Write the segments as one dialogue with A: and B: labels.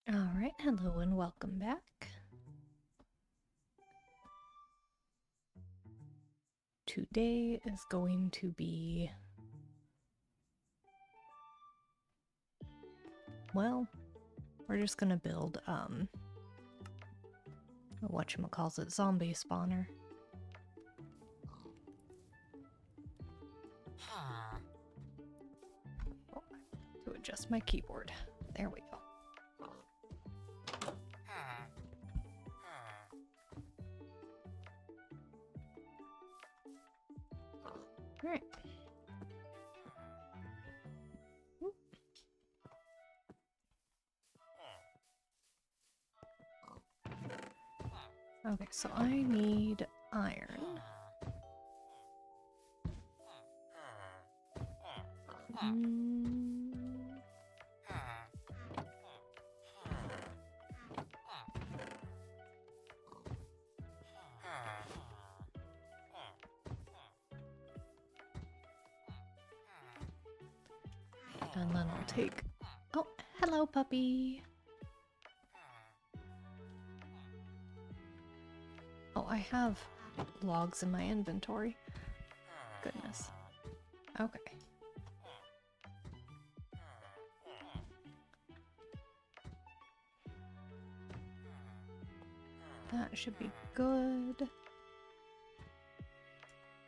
A: Alright, hello and welcome back. Today is going to be, well, we're just gonna build, whatchamacallit, zombie spawner. Oh, to adjust my keyboard. There we go. Alright. Okay, so I need iron. And then I'll take... Oh, hello, puppy! Oh, I have logs in my inventory. Goodness. Okay. That should be good.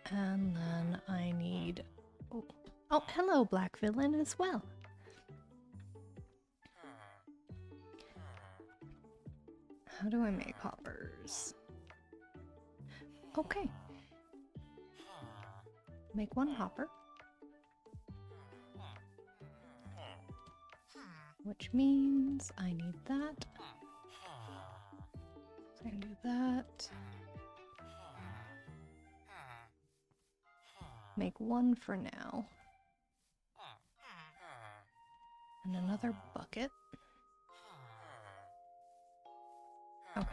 A: And then I need... Oh, hello, Black Villain as well. How do I make hoppers? Okay. Make one hopper. Which means I need that. So I can do that. Make one for now. And another bucket. Okay.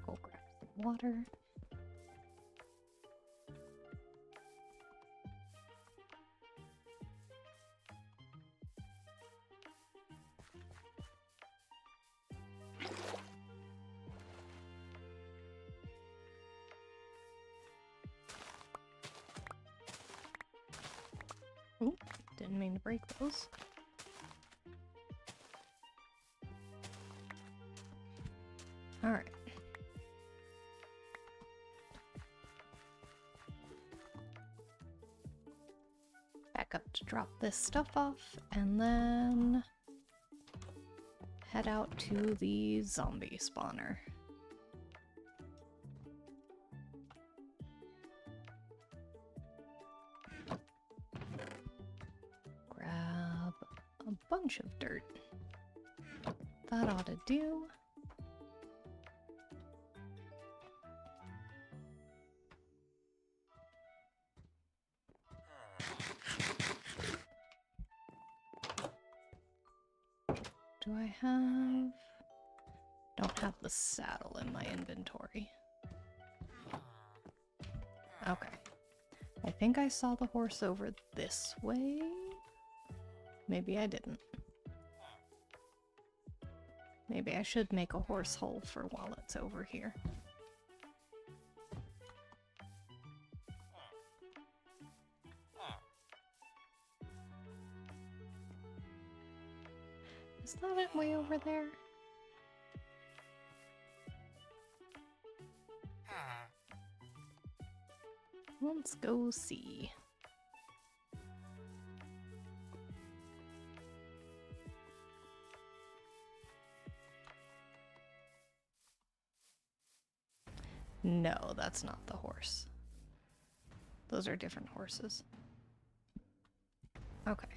A: Go grab some water. Ooh, didn't mean to break those. Alright. Back up to drop this stuff off, and then head out to the zombie spawner. Grab a bunch of dirt. That ought to do. Do I have... Don't have the saddle in my inventory. Okay. I think I saw the horse over this way. Maybe I didn't. Maybe I should make a horse hole for while it's over here. Is that it way over there? Let's go see. No, that's not the horse. Those are different horses. Okay.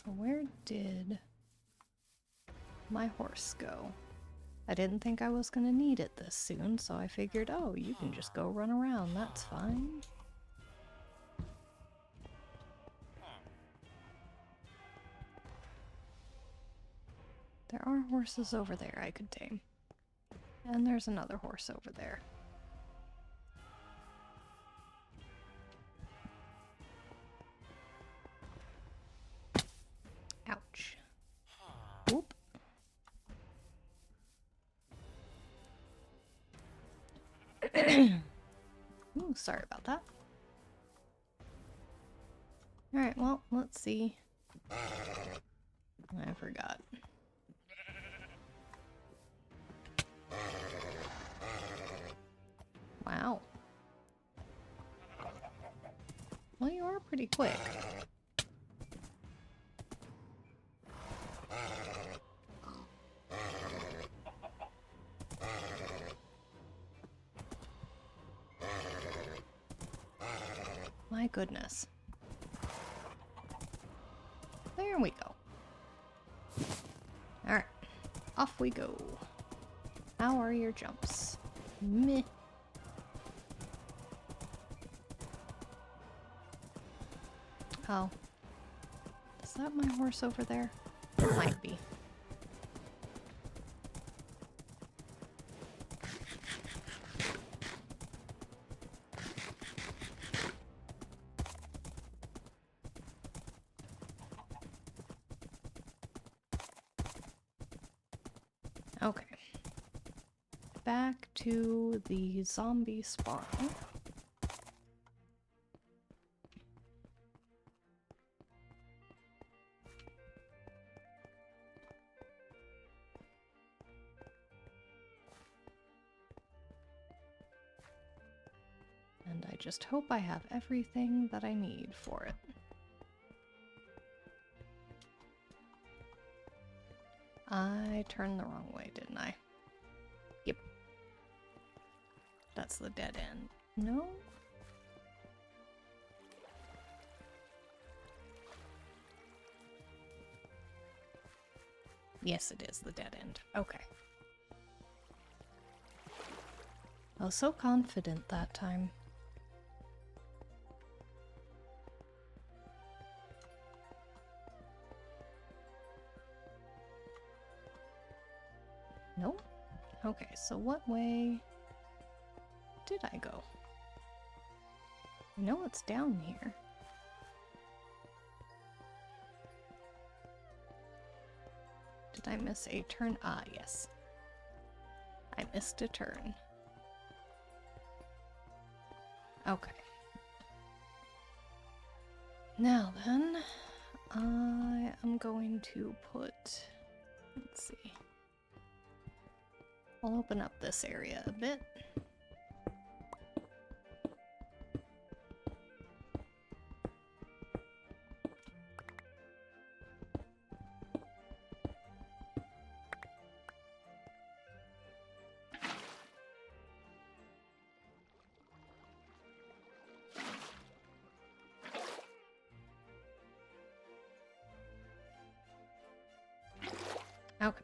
A: So where did my horse go? I didn't think I was gonna need it this soon, so I figured, oh, you can just go run around, that's fine. There are horses over there I could tame. And there's another horse over there. Ouch. Whoop. Ooh, sorry about that. Alright, well, let's see. I forgot. Wow. Well, you are pretty quick. My goodness. There we go. Alright. Off we go. How are your jumps? Meh. Oh. Is that my horse over there? It might be. Okay. Back to the zombie spawn. And I just hope I have everything that I need for it. I turned the wrong way, didn't I? Yep. That's the dead end. No? Yes, it is the dead end. Okay. I was so confident that time. Nope. Okay, so what way did I go? I know it's down here. Did I miss a turn? Ah, yes. I missed a turn. Okay. Now then, I am going to put... Let's see. I'll open up this area a bit. Okay.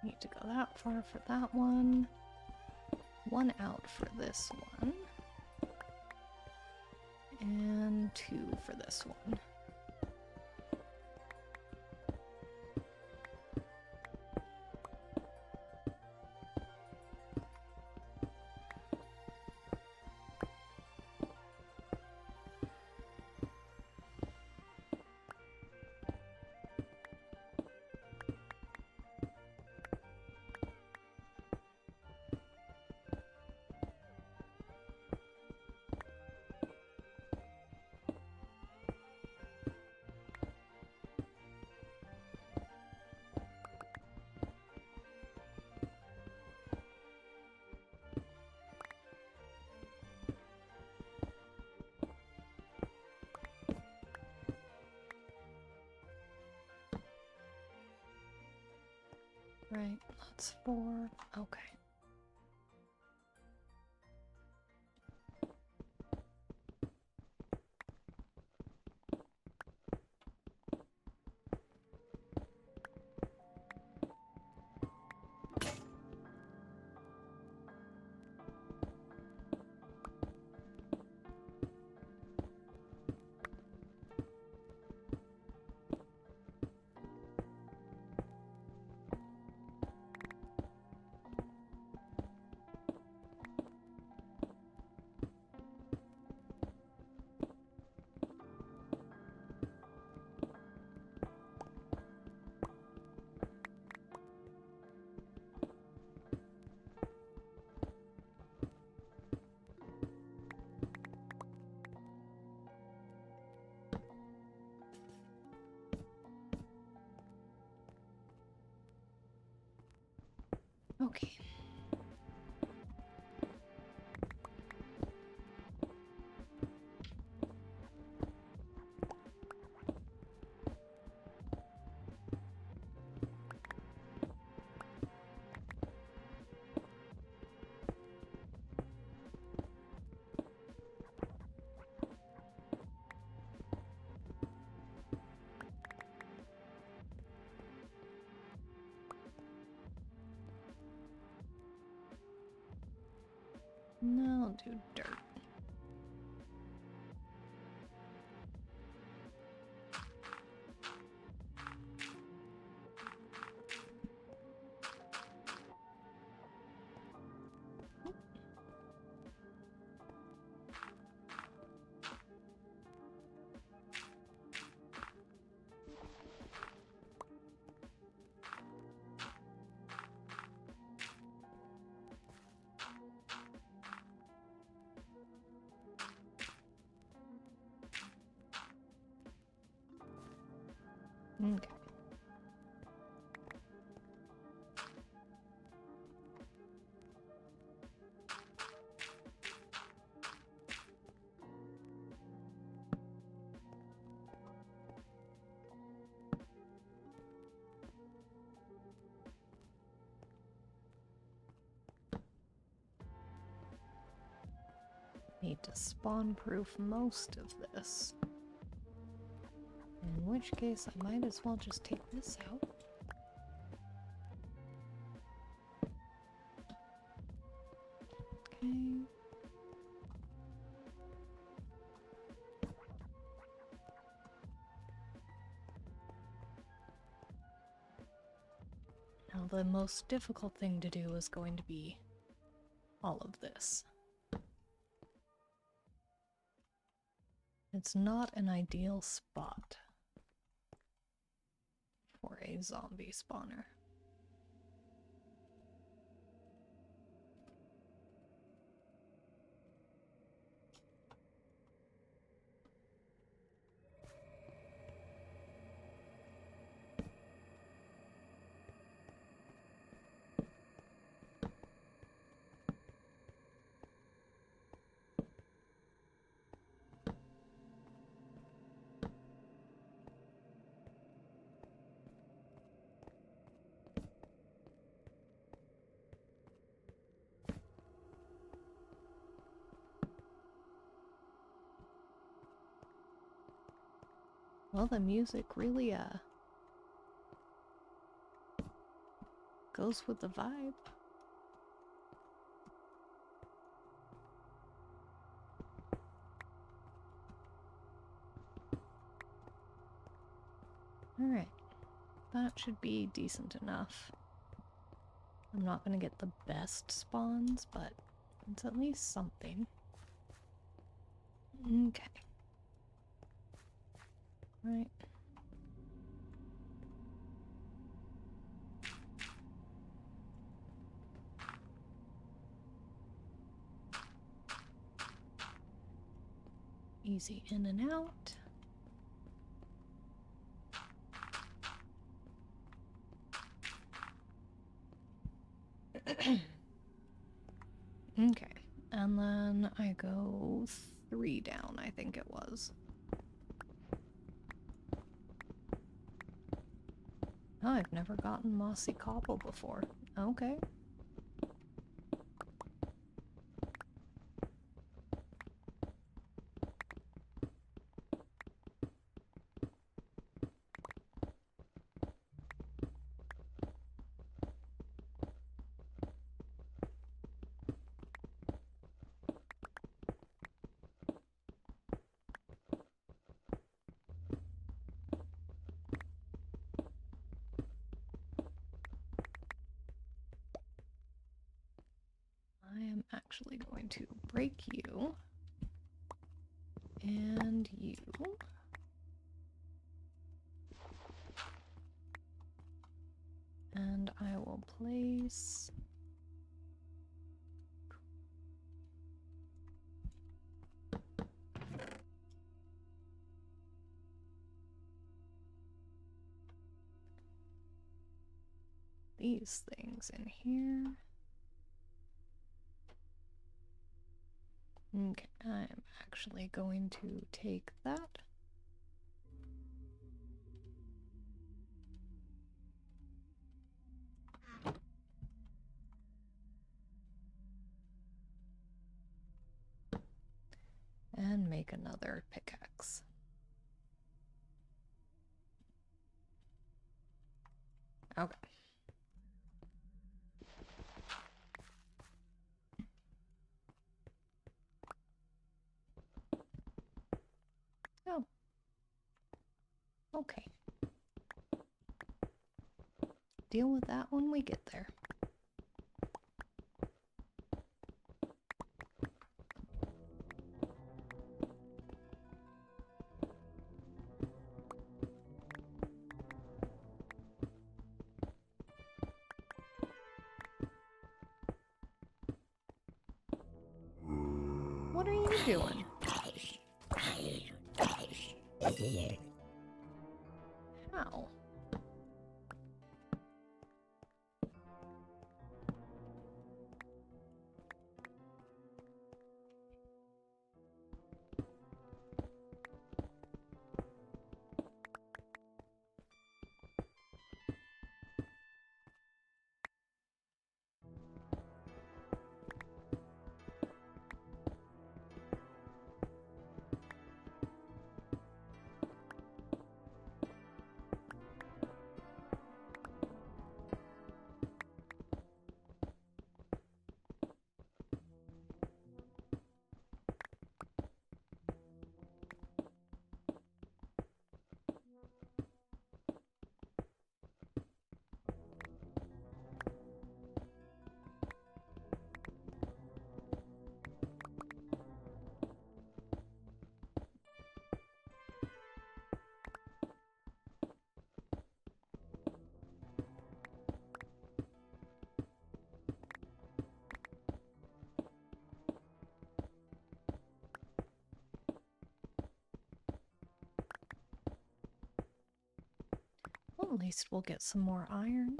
A: Need to go that far for that one. One out for this one. And two for this one. Right, that's 4. Okay. Okay. No, I'll do dirt. Okay. Need to spawn-proof most of this. In which case, I might as well just take this out. Okay. Now, the most difficult thing to do is going to be all of this. It's not an ideal spot for a zombie spawner. Well, the music really, goes with the vibe. Alright. That should be decent enough. I'm not gonna get the best spawns, but it's at least something. Okay. Right. Easy in and out. Okay. And then I go 3 down, I think it was. Oh, I've never gotten mossy cobble before. Okay. I am actually going to break you and you. And I will place these things in here. Okay, I'm actually going to take that. And make another pickaxe. Okay. Oh. Okay. Deal with that when we get there. What are you doing? How? Well, at least we'll get some more iron.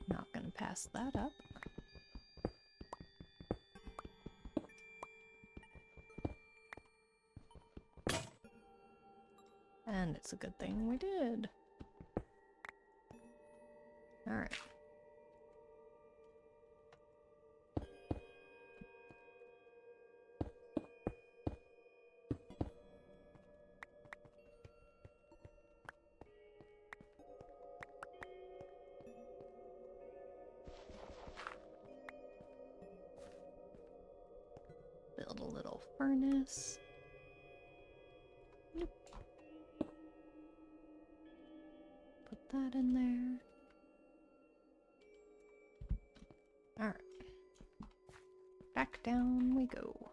A: Not gonna pass that up. And it's a good thing we did. Alright. Build a little furnace. Yep. Put that in there. Alright. Back down we go.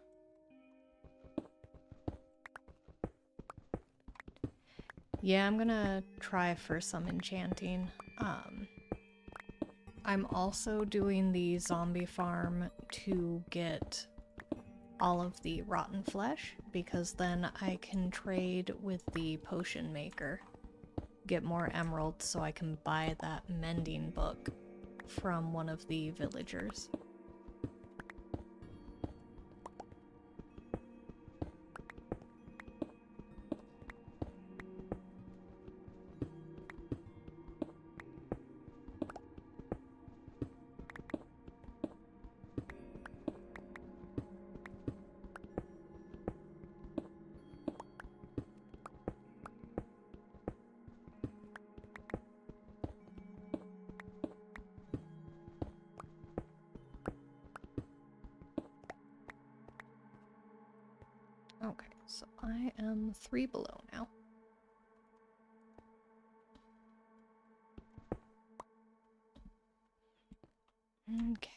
A: Yeah, I'm gonna try for some enchanting. I'm also doing the zombie farm to get all of the rotten flesh, because then I can trade with the potion maker, get more emeralds so I can buy that mending book from one of the villagers. So I am 3 below now. Okay.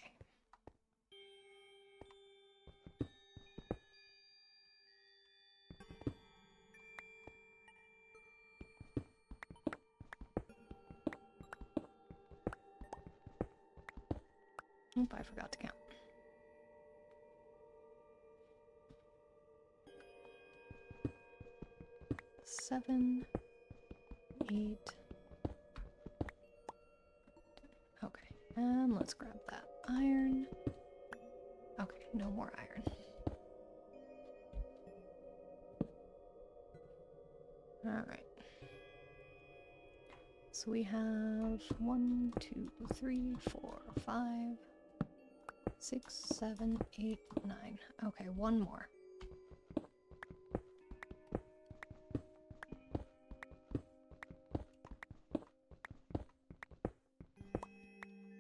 A: Oop, I forgot to count. Seven, 8. Okay, and let's grab that iron. Okay, no more iron. Alright. So we have 1, 2, 3, 4, 5, 6, 7, 8, 9. Okay, one more.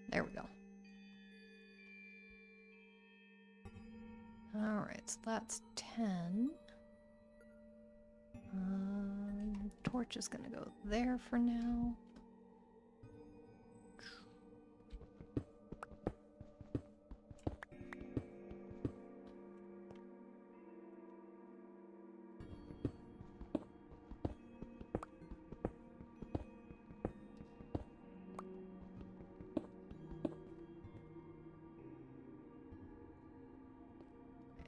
A: There we go. Alright, so that's 10. Torch is gonna go there for now.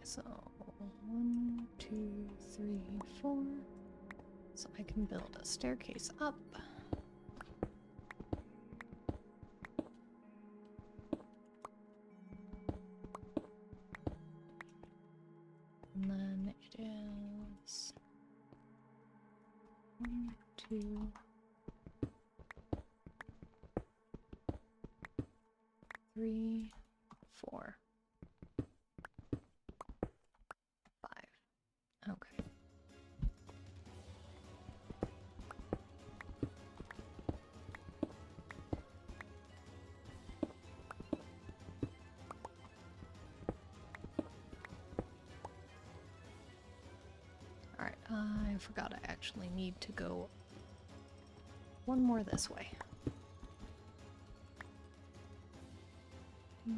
A: So 1, 2, 3, 4. So I can build a staircase up. And then it is 1, 2, 3, 4, 5. Okay. Alright, I forgot I actually need to go one more this way. There.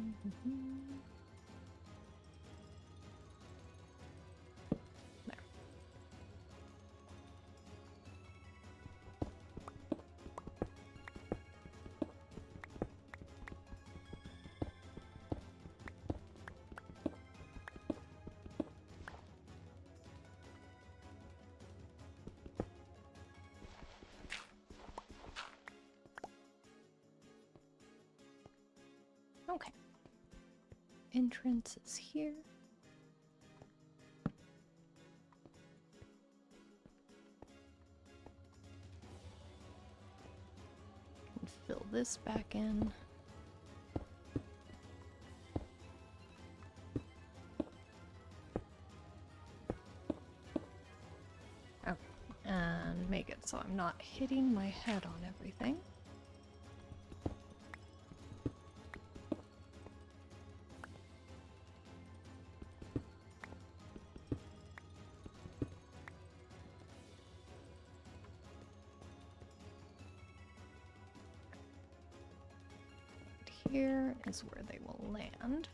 A: Okay. Entrance is here. Can fill this back in. Okay. And make it so I'm not hitting my head on everything. Here is where they will land.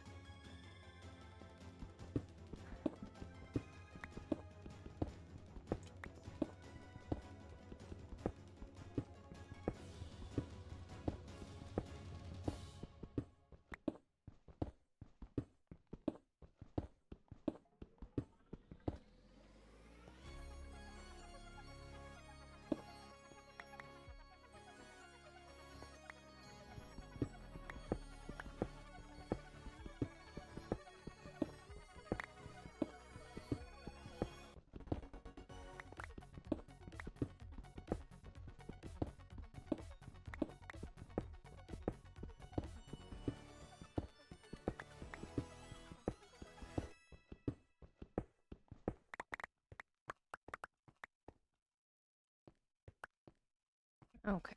A: Okay.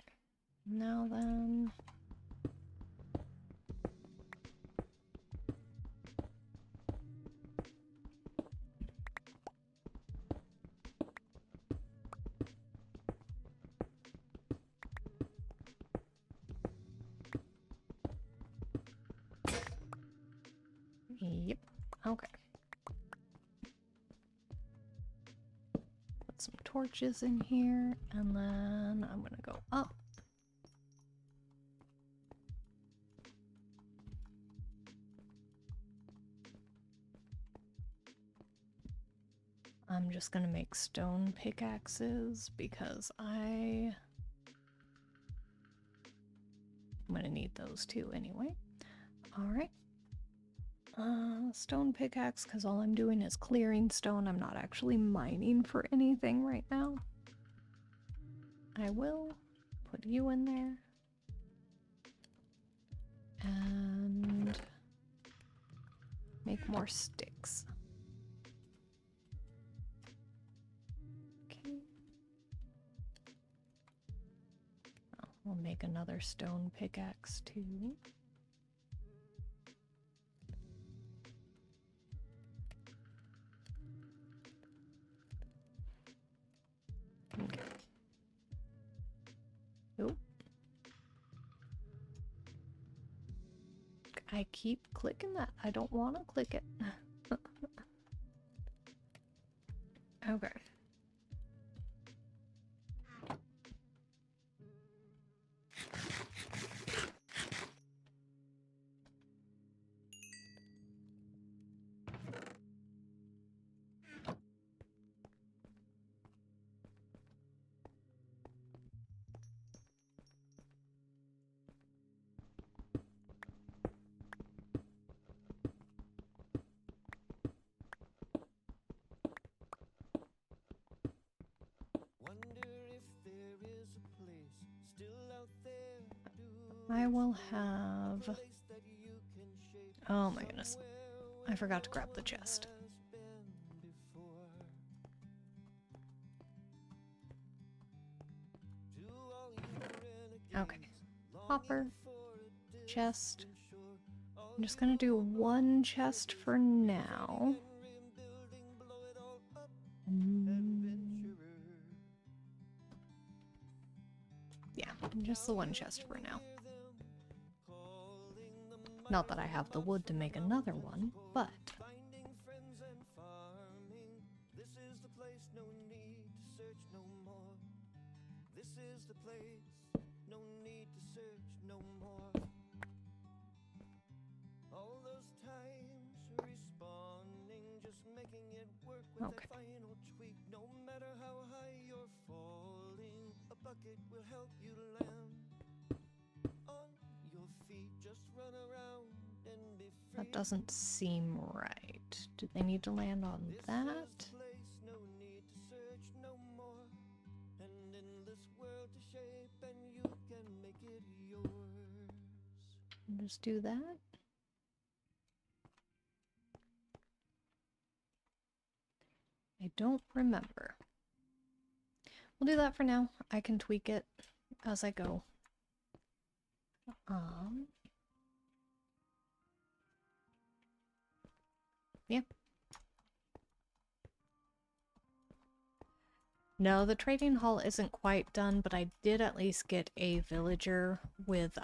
A: Now then... put some torches in here, and then I'm gonna go up. I'm just gonna make stone pickaxes because I'm gonna need those too anyway. Alright. Stone pickaxe, because all I'm doing is clearing stone. I'm not actually mining for anything right now. I will put you in there. And make more sticks. Okay. Oh, we'll make another stone pickaxe too. Okay. Nope. I keep clicking that. I don't want to click it. Okay. I will have... Oh my goodness. I forgot to grab the chest. Okay. Hopper. Chest. I'm just gonna do one chest for now. Yeah, just the one chest for now. Not that I have the wood to make another one, but... Okay. That doesn't seem right. Do they need to land on that? Just do that. I don't remember. We'll do that for now. I can tweak it as I go. Yeah. No, the trading hall isn't quite done, but I did at least get a villager with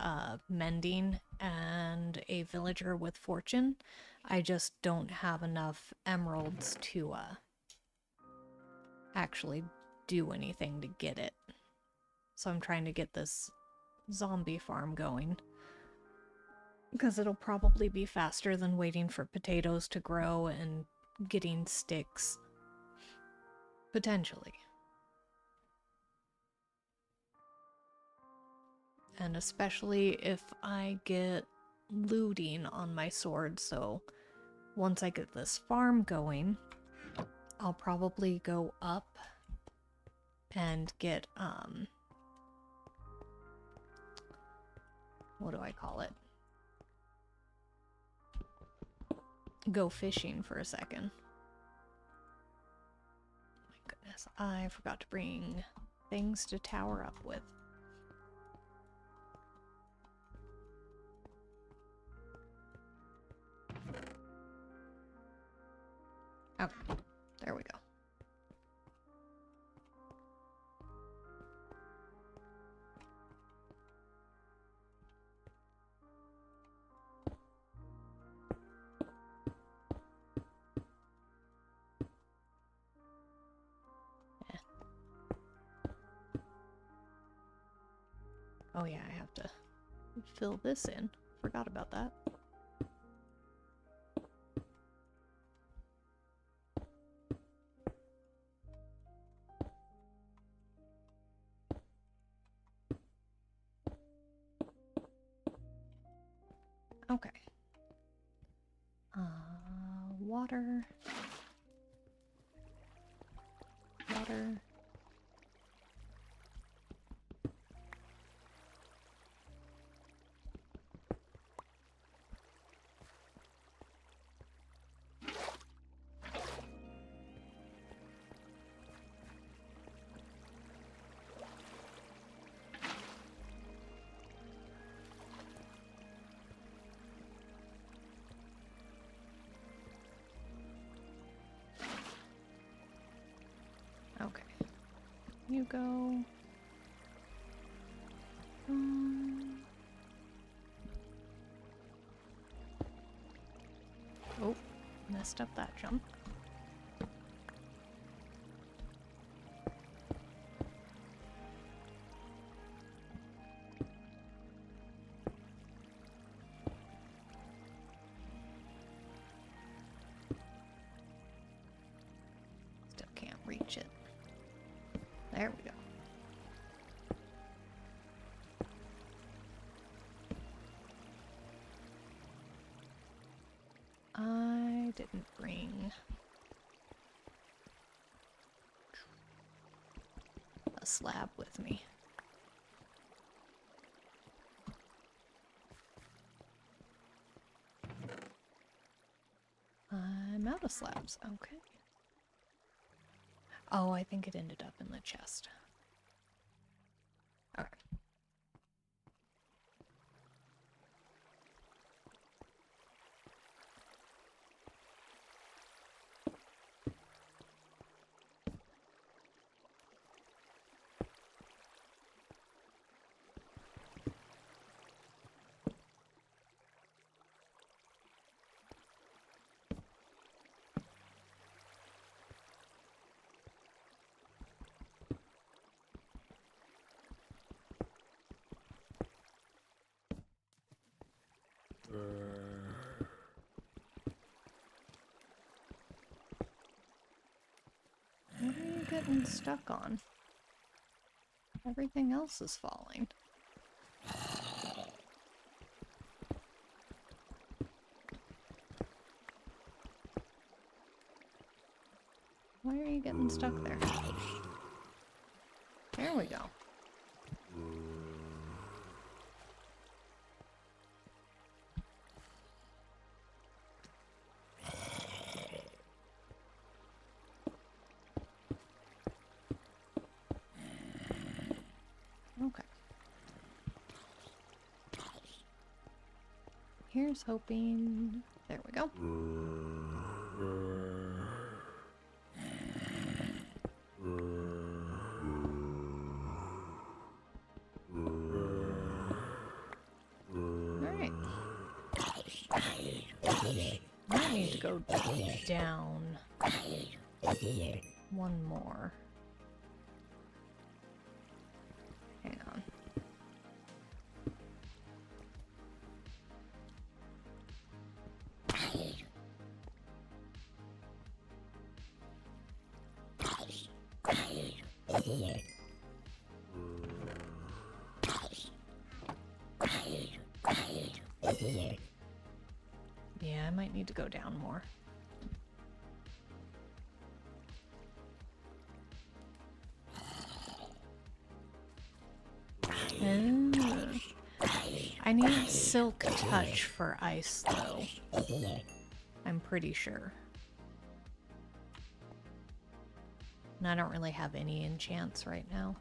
A: mending and a villager with fortune. I just don't have enough emeralds to actually do anything to get it. So I'm trying to get this zombie farm going. Because it'll probably be faster than waiting for potatoes to grow and getting sticks. Potentially. And especially if I get looting on my sword, so once I get this farm going, I'll probably go up and get, what do I call it? Go fishing for a second. My goodness, I forgot to bring things to tower up with. Okay, there we go. Oh yeah, I have to fill this in. Forgot about that. Okay. Water. Water. Okay. You go. Oh, messed up that jump. Still can't reach it. There we go. I didn't bring a slab with me. I'm out of slabs. Okay. Oh, I think it ended up in the chest. Alright. What are you getting stuck on? Everything else is falling. Why are you getting stuck there? There we go. Okay. Here's hoping... There we go. Alright. I need to go down one more. Hang on. Yeah, I might need to go down more. I need Silk Touch for ice, though. I'm pretty sure. And I don't really have any enchants right now.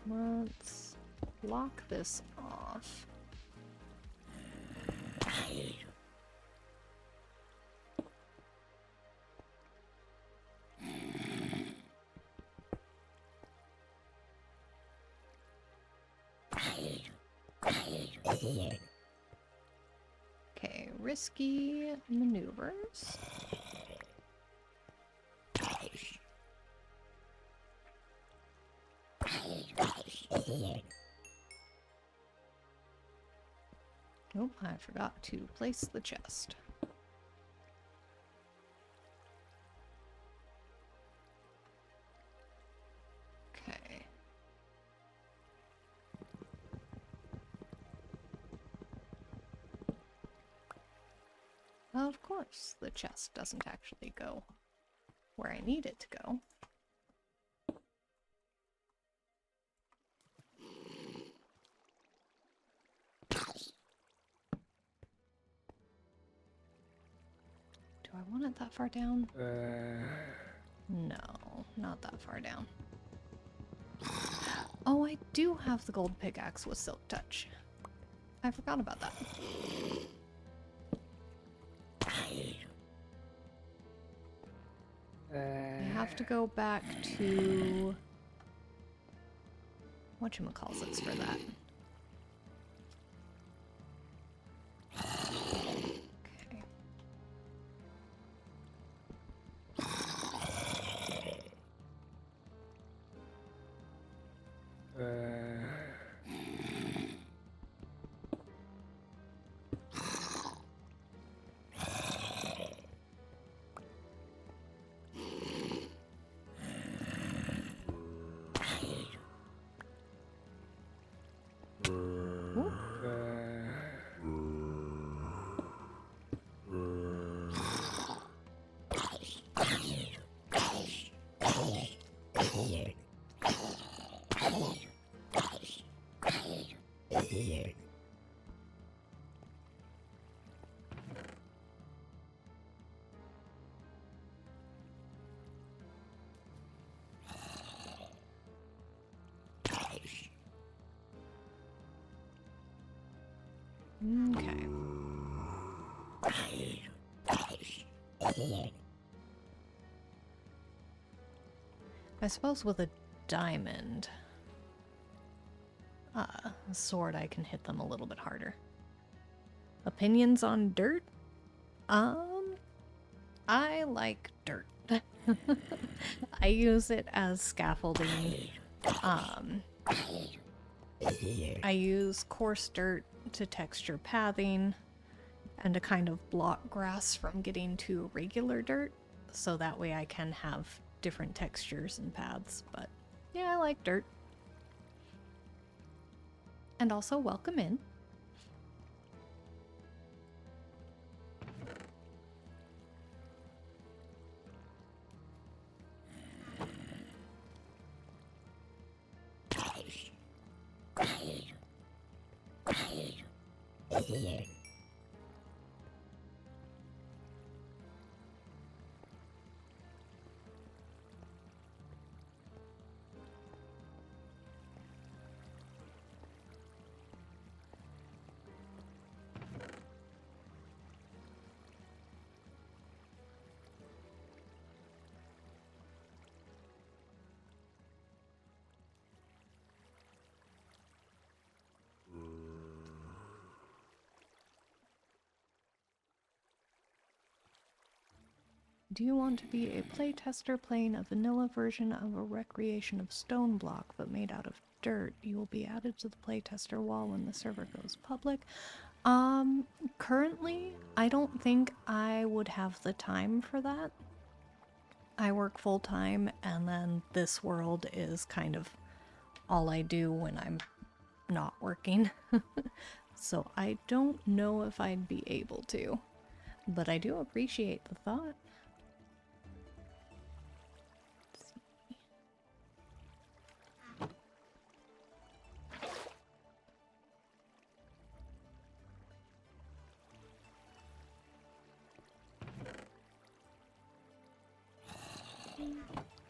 A: Let's lock this off. Okay, risky maneuvers. Oh, I forgot to place the chest. Okay. Of course, the chest doesn't actually go where I need it to go. Do I want it that far down? No, not that far down. Oh, I do have the gold pickaxe with Silk Touch. I forgot about that. I have to go back to whatchamacallits for that. Okay. Ooh. Okay. I suppose with a diamond sword, I can hit them a little bit harder. Opinions on dirt? I like dirt. I use it as scaffolding. I use coarse dirt to texture pathing and to kind of block grass from getting to regular dirt, so that way I can have different textures and paths. But yeah, I like dirt. And also, welcome in. Do you want to be a playtester playing a vanilla version of a Recreation of Stone block but made out of dirt? You will be added to the playtester wall when the server goes public. Currently, I don't think I would have the time for that. I work full time, and then this world is kind of all I do when I'm not working. So I don't know if I'd be able to, but I do appreciate the thought.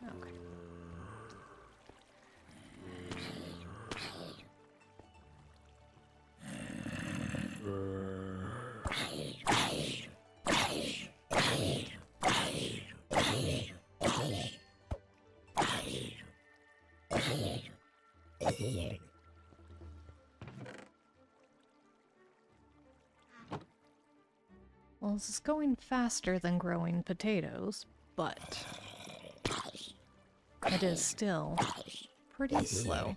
A: Okay. Well, this is going faster than growing potatoes, but it is still pretty slow.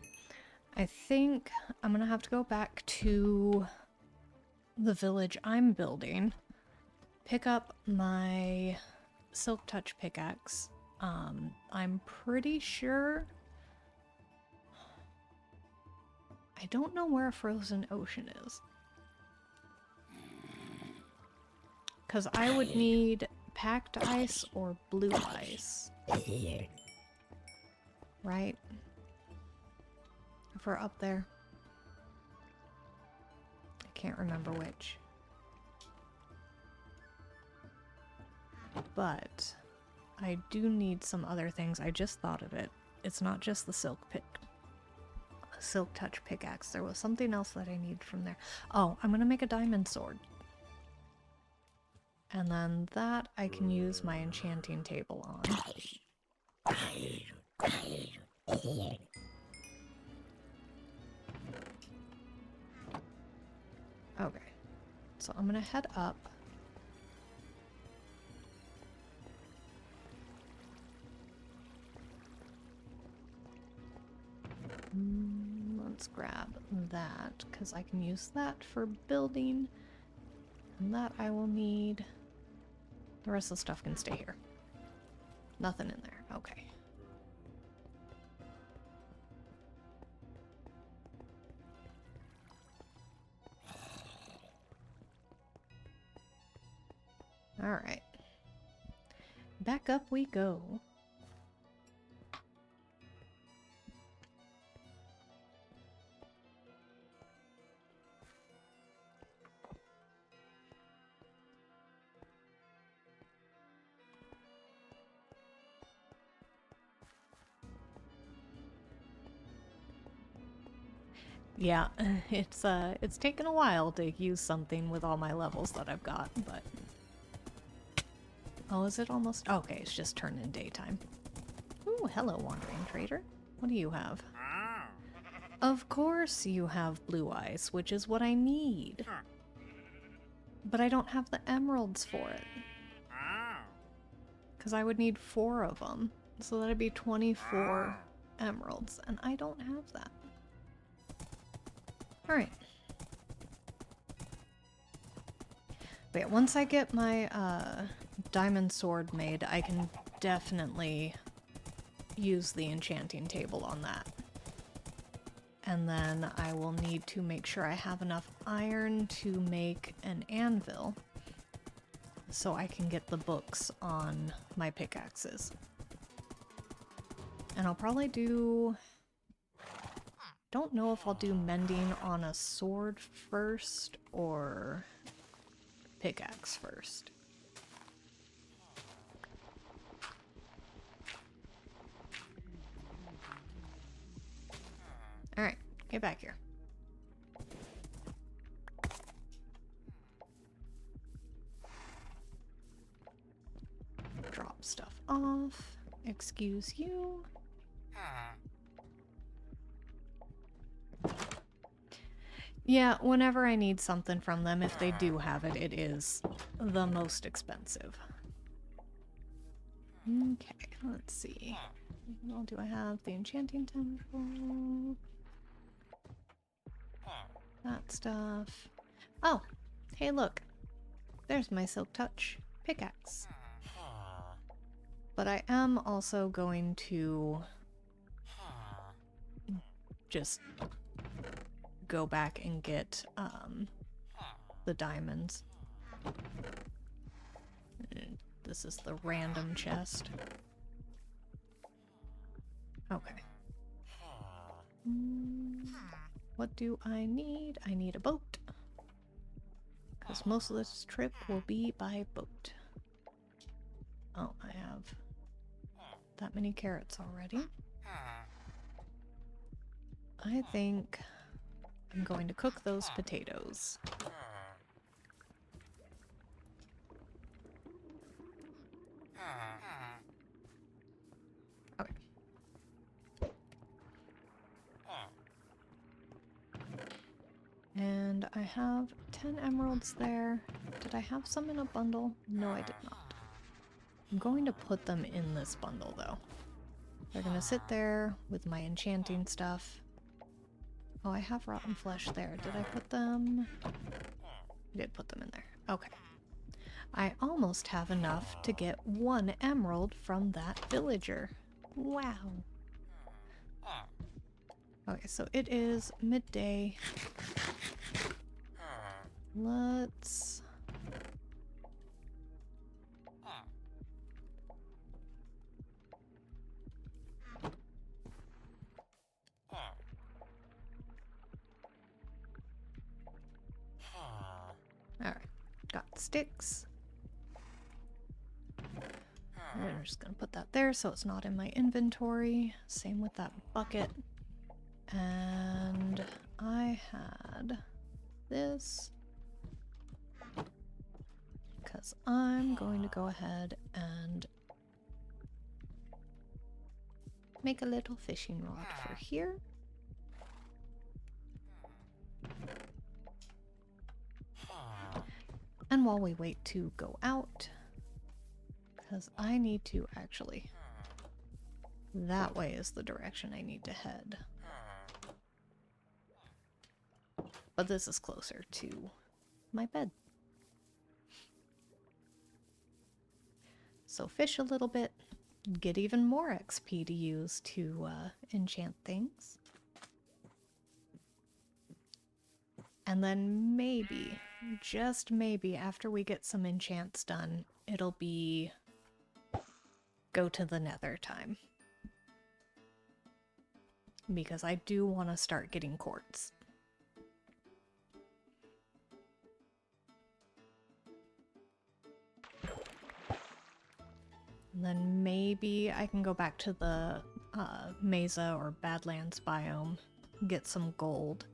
A: I think I'm gonna have to go back to the village I'm building, pick up my Silk Touch pickaxe. I'm pretty sure... I don't know where Frozen Ocean is. Because I would need packed ice or blue ice. Right? If we're up there. I can't remember which. But I do need some other things. I just thought of it. It's not just the Silk Touch pickaxe. There was something else that I need from there. Oh, I'm gonna make a diamond sword. And then that I can use my enchanting table on. Okay. So I'm gonna head up. Let's grab that, because I can use that for building. And that I will need. The rest of the stuff can stay here. Nothing in there. Okay. Alright. Back up we go. Yeah, it's taken a while to use something with all my levels that I've got, but... Oh, is it almost? Okay, it's just turning daytime. Ooh, hello, wandering trader. What do you have? Of course you have blue ice, which is what I need. But I don't have the emeralds for it. Because I would need 4 of them. So that'd be 24 emeralds, and I don't have that. Alright. But yeah, once I get my diamond sword made, I can definitely use the enchanting table on that. And then I will need to make sure I have enough iron to make an anvil so I can get the books on my pickaxes. And I'll probably do... Don't know if I'll do mending on a sword first or pickaxe first. Alright, get back here. Drop stuff off. Excuse you. Yeah, whenever I need something from them, if they do have it, it is the most expensive. Okay, let's see. Well, do I have the enchanting temple? That stuff. Oh, hey look. There's my Silk Touch pickaxe. But I am also going to just go back and get the diamonds. This is the random chest. Okay. What do I need? I need a boat. Because most of this trip will be by boat. Oh, I have that many carrots already. I think I'm going to cook those potatoes. Okay. And I have 10 emeralds there. Did I have some in a bundle? No, I did not. I'm going to put them in this bundle, though. They're gonna sit there with my enchanting stuff. Oh, I have rotten flesh there. Did I put them? I did put them in there. Okay. I almost have enough to get 1 emerald from that villager. Wow. Okay, so it is midday. Let's... Alright, got sticks. I'm just gonna put that there so it's not in my inventory. Same with that bucket. And I had this because I'm going to go ahead and make a little fishing rod for here. And while we wait to go out, because I need to actually, that way is the direction I need to head. But this is closer to my bed. So fish a little bit, get even more XP to use to enchant things. And then maybe, just maybe, after we get some enchants done, it'll be go to the nether time. Because I do want to start getting quartz. And then maybe I can go back to the Mesa or Badlands biome, get some gold,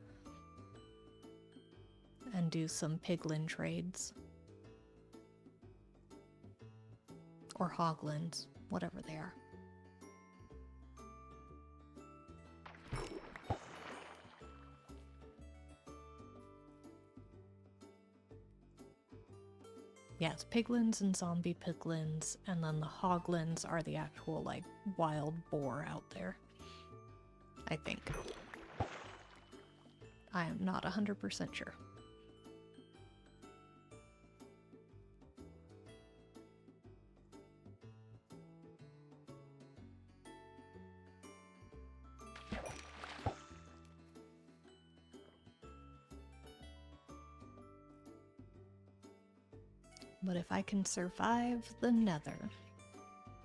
A: and do some piglin trades. Or hoglins, whatever they are. Yeah, it's piglins and zombie piglins, and then the hoglins are the actual, like, wild boar out there. I think. I am not 100% sure. But if I can survive the nether,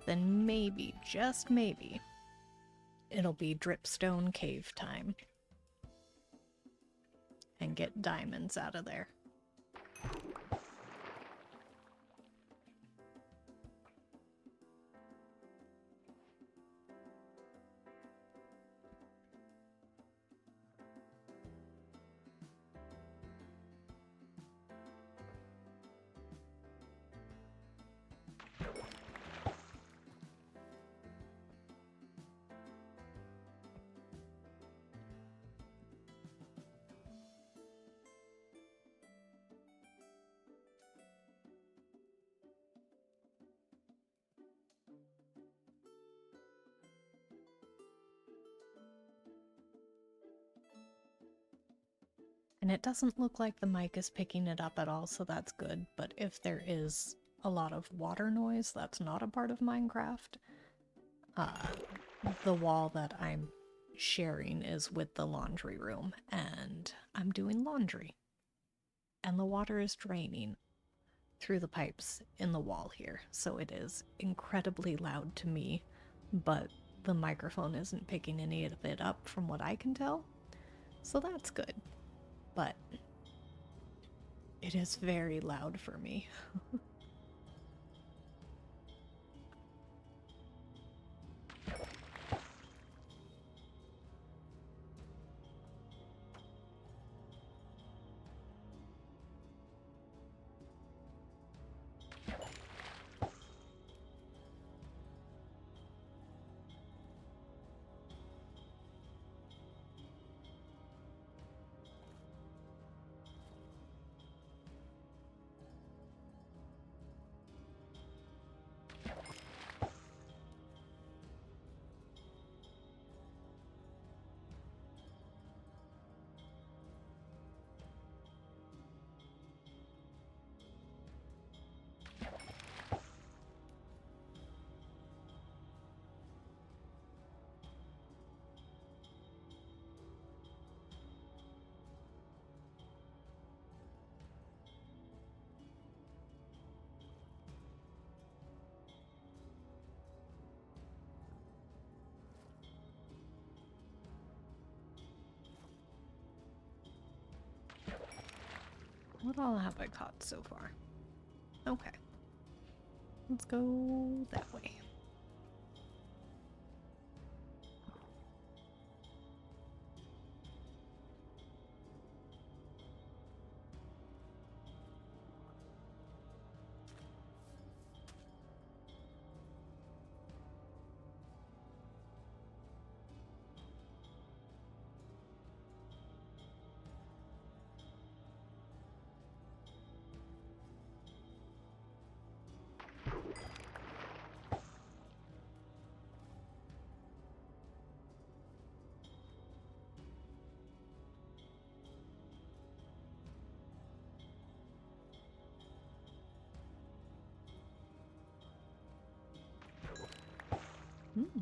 A: then maybe, just maybe, it'll be dripstone cave time. And get diamonds out of there. And it doesn't look like the mic is picking it up at all, so that's good. But if there is a lot of water noise, that's not a part of Minecraft. The wall that I'm sharing is with the laundry room, and I'm doing laundry. And the water is draining through the pipes in the wall here, so it is incredibly loud to me, but the microphone isn't picking any of it up from what I can tell, so that's good. But it is very loud for me. What all have I caught so far? Okay. Let's go that way.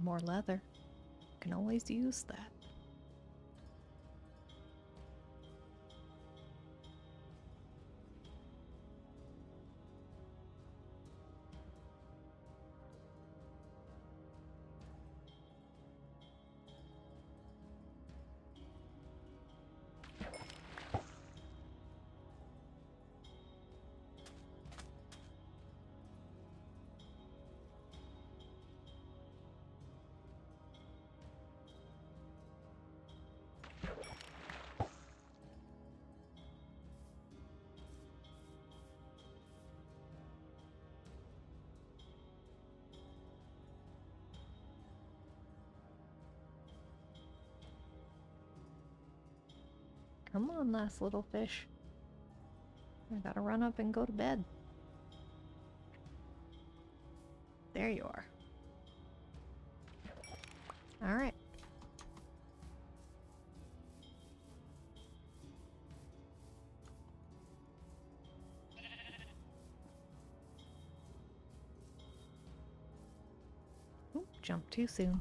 A: More leather. Can always use that. Come on, last little fish. I gotta run up and go to bed. There you are. Alright. Oop, jumped too soon.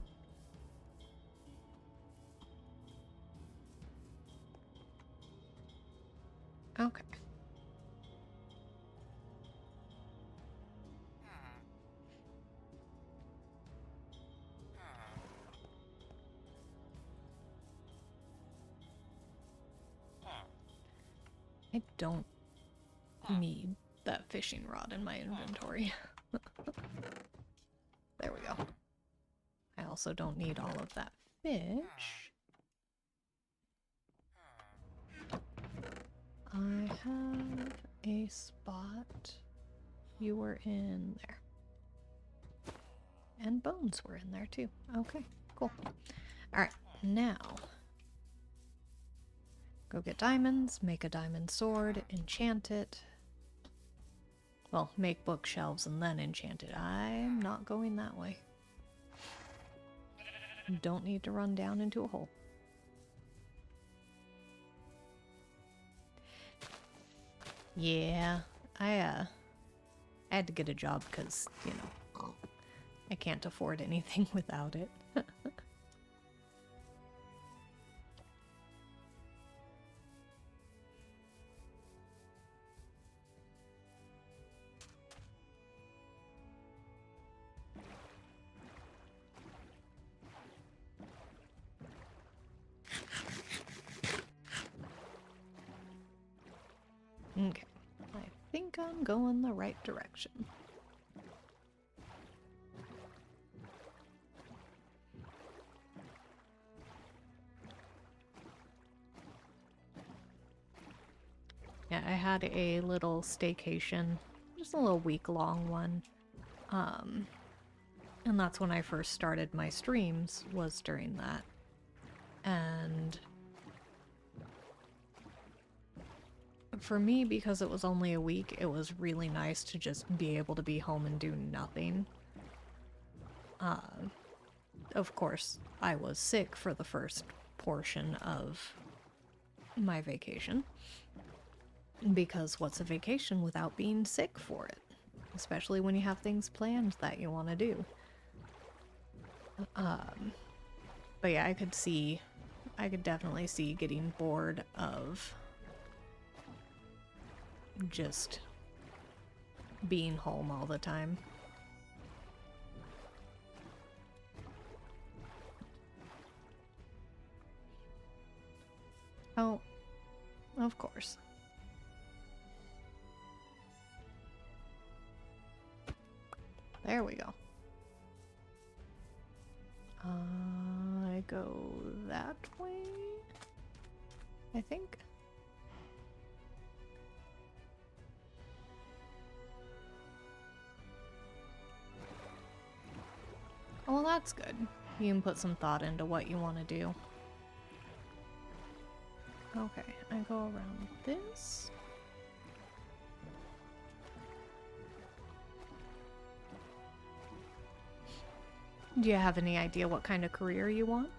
A: Okay. I don't need that fishing rod in my inventory. There we go. I also don't need all of that fish. I have a spot. You were in there. And bones were in there too. Okay, cool. Alright, now go get diamonds, make a diamond sword, enchant it. Well, make bookshelves and then enchant it. I'm not going that way. Don't need to run down into a hole. Yeah, I had to get a job because, you know, I can't afford anything without it. Okay, I think I'm going the right direction. Yeah, I had a little staycation, just a little week-long one. And that's when I first started my streams, was during that. And for me, because it was only a week, it was really nice to just be able to be home and do nothing. Of course, I was sick for the first portion of my vacation. Because what's a vacation without being sick for it? Especially when you have things planned that you want to do. But yeah, I could definitely see getting bored of just being home all the time. Oh, of course. There we go. I go that way, I think. Oh, well, that's good. You can put some thought into what you want to do. Okay, I go around this. Do you have any idea what kind of career you want?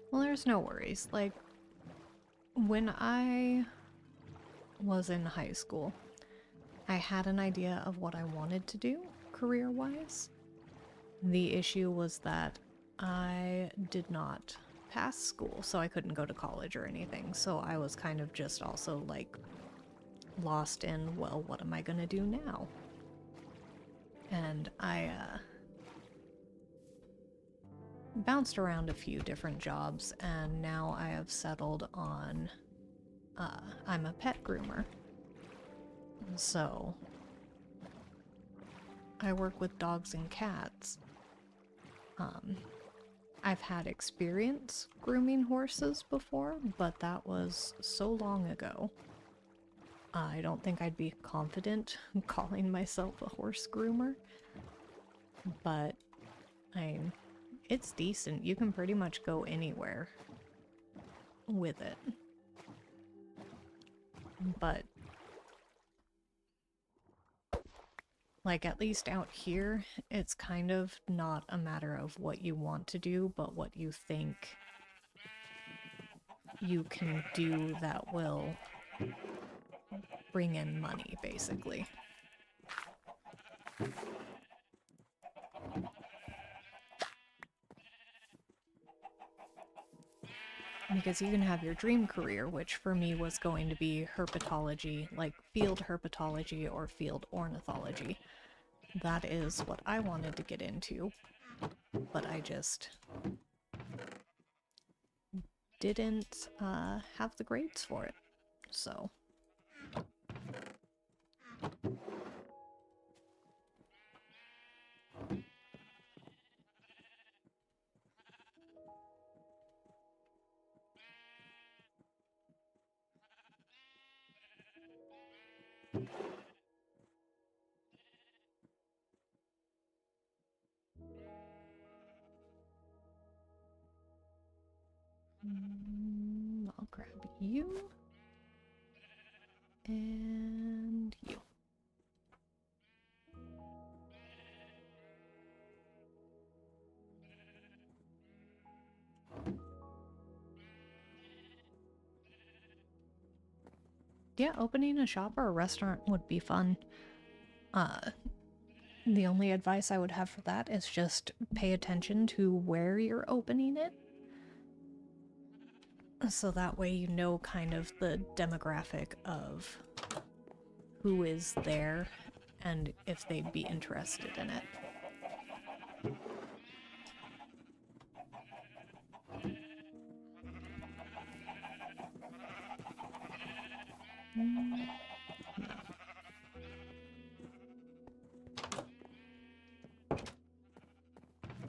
A: Well, there's no worries. Like, when I was in high school, I had an idea of what I wanted to do career-wise. The issue was that I did not pass school, so I couldn't go to college or anything. So I was kind of just also like lost in, well, what am I gonna do now? And I bounced around a few different jobs, and now I have settled on I'm a pet groomer. So I work with dogs and cats. I've had experience grooming horses before, but that was so long ago. I don't think I'd be confident calling myself a horse groomer, but it's decent. You can pretty much go anywhere with it. But like, at least out here, it's kind of not a matter of what you want to do, but what you think you can do that will bring in money, basically. Because you can have your dream career, which for me was going to be herpetology, like field herpetology or field ornithology. That is what I wanted to get into, but I just didn't have the grades for it, so... I'll grab you. And you. Yeah, opening a shop or a restaurant would be fun. The only advice I would have for that is just pay attention to where you're opening it. So that way you know kind of the demographic of who is there and if they'd be interested in it. No.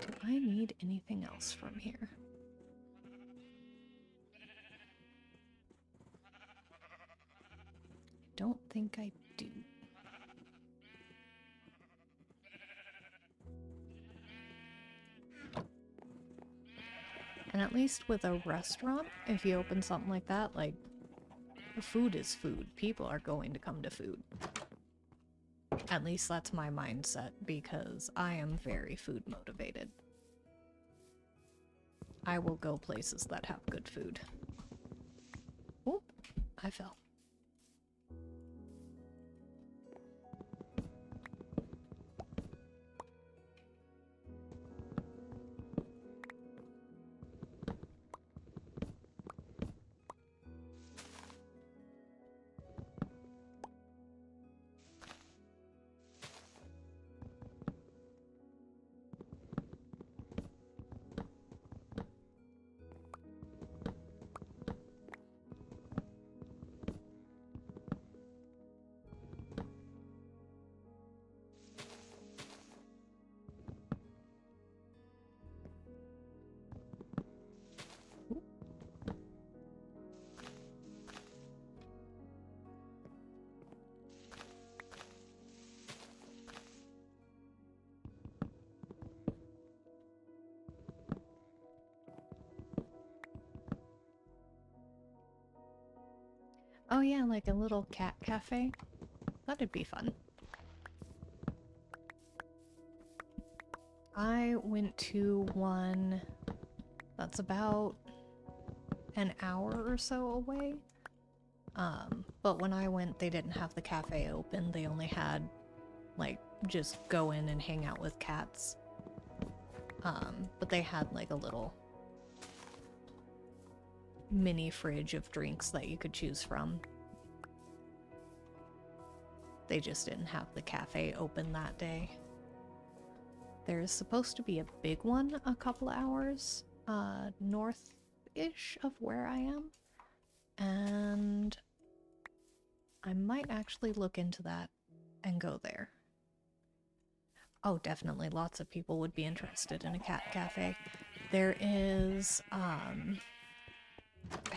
A: Do I need anything else from here? I don't think I do. And at least with a restaurant, if you open something like that, like, food is food. People are going to come to food. At least that's my mindset, because I am very food motivated. I will go places that have good food. Oop, I fell. Oh yeah, like a little cat cafe? That'd be fun. I went to one that's about an hour or so away. But when I went, they didn't have the cafe open. They only had, like, just go in and hang out with cats. But they had, like, a little mini fridge of drinks that you could choose from. They just didn't have the cafe open that day. There's supposed to be a big one a couple hours north-ish of where I am. And I might actually look into that and go there. Oh, definitely. Lots of people would be interested in a cat cafe. There is, I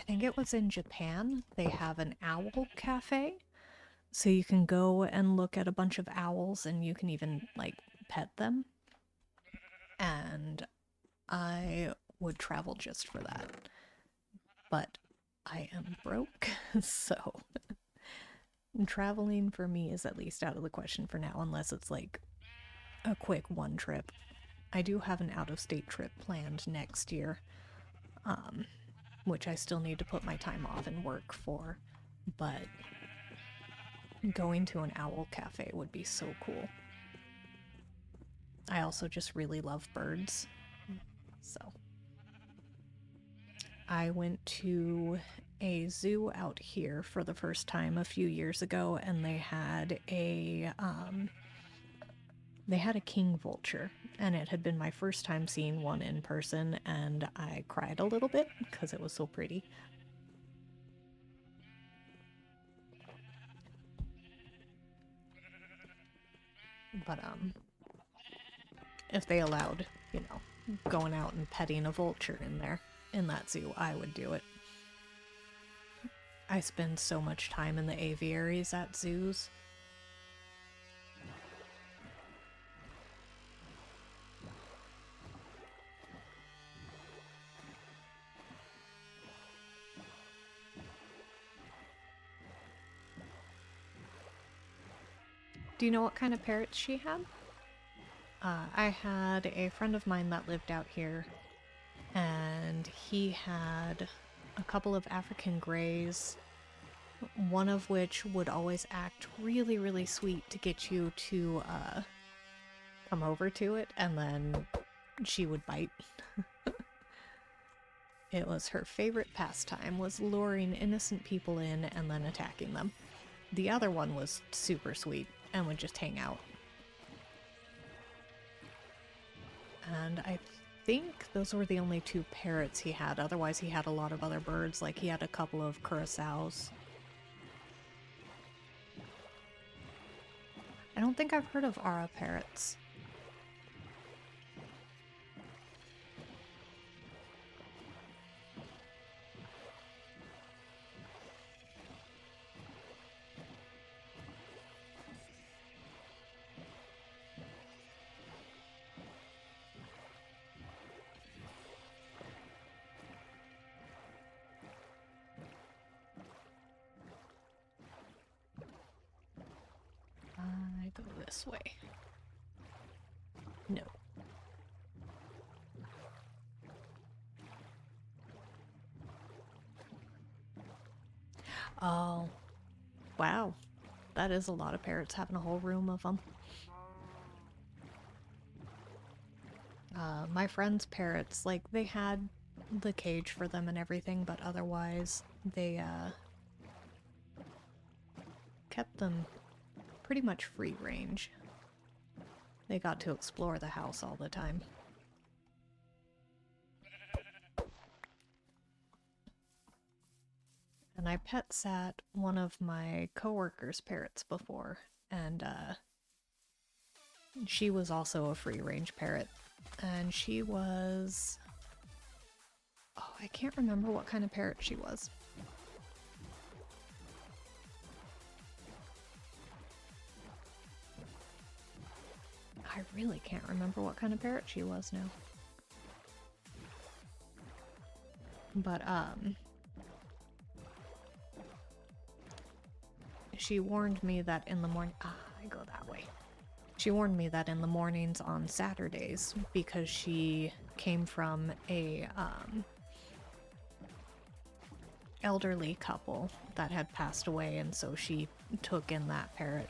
A: think it was in Japan, they have an owl cafe. So you can go and look at a bunch of owls and you can even, like, pet them. And I would travel just for that. But I am broke, so traveling for me is at least out of the question for now, unless it's like a quick one trip. I do have an out-of-state trip planned next year, which I still need to put my time off and work for, but going to an owl cafe would be so cool. I also just really love birds, so. I went to a zoo out here for the first time a few years ago, and they had a king vulture, and it had been my first time seeing one in person, and I cried a little bit because it was so pretty. But if they allowed, you know, going out and petting a vulture in that zoo, I would do it. I spend so much time in the aviaries at zoos. Do you know what kind of parrots she had? I had a friend of mine that lived out here, and he had a couple of African greys, one of which would always act really, really sweet to get you to come over to it, and then she would bite. It was her favorite pastime, was luring innocent people in and then attacking them. The other one was super sweet and would just hang out. And I think those were the only two parrots he had. Otherwise, he had a lot of other birds, like he had a couple of curassows. I don't think I've heard of Ara parrots. I go this way. No. Oh, wow. That is a lot of parrots having a whole room of them. My friend's parrots, like, they had the cage for them and everything, but otherwise they kept them pretty much free range. They got to explore the house all the time. And I pet sat one of my coworkers' parrots before, and she was also a free range parrot. And she was... oh, I can't remember what kind of parrot she was. I really can't remember what kind of parrot she was now. But, she warned me that in the morning... ah, I go that way. She warned me that in the mornings on Saturdays, because she came from a, elderly couple that had passed away, and so she took in that parrot.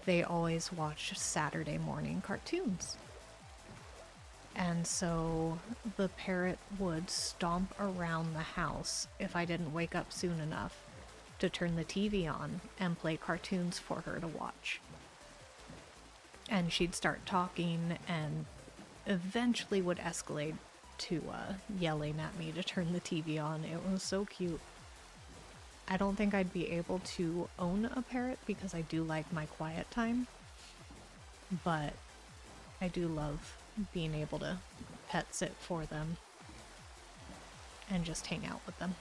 A: They always watched Saturday morning cartoons. And so the parrot would stomp around the house if I didn't wake up soon enough to turn the TV on and play cartoons for her to watch. And she'd start talking and eventually would escalate to yelling at me to turn the TV on. It was so cute. I don't think I'd be able to own a parrot because I do like my quiet time, but I do love being able to pet sit for them and just hang out with them.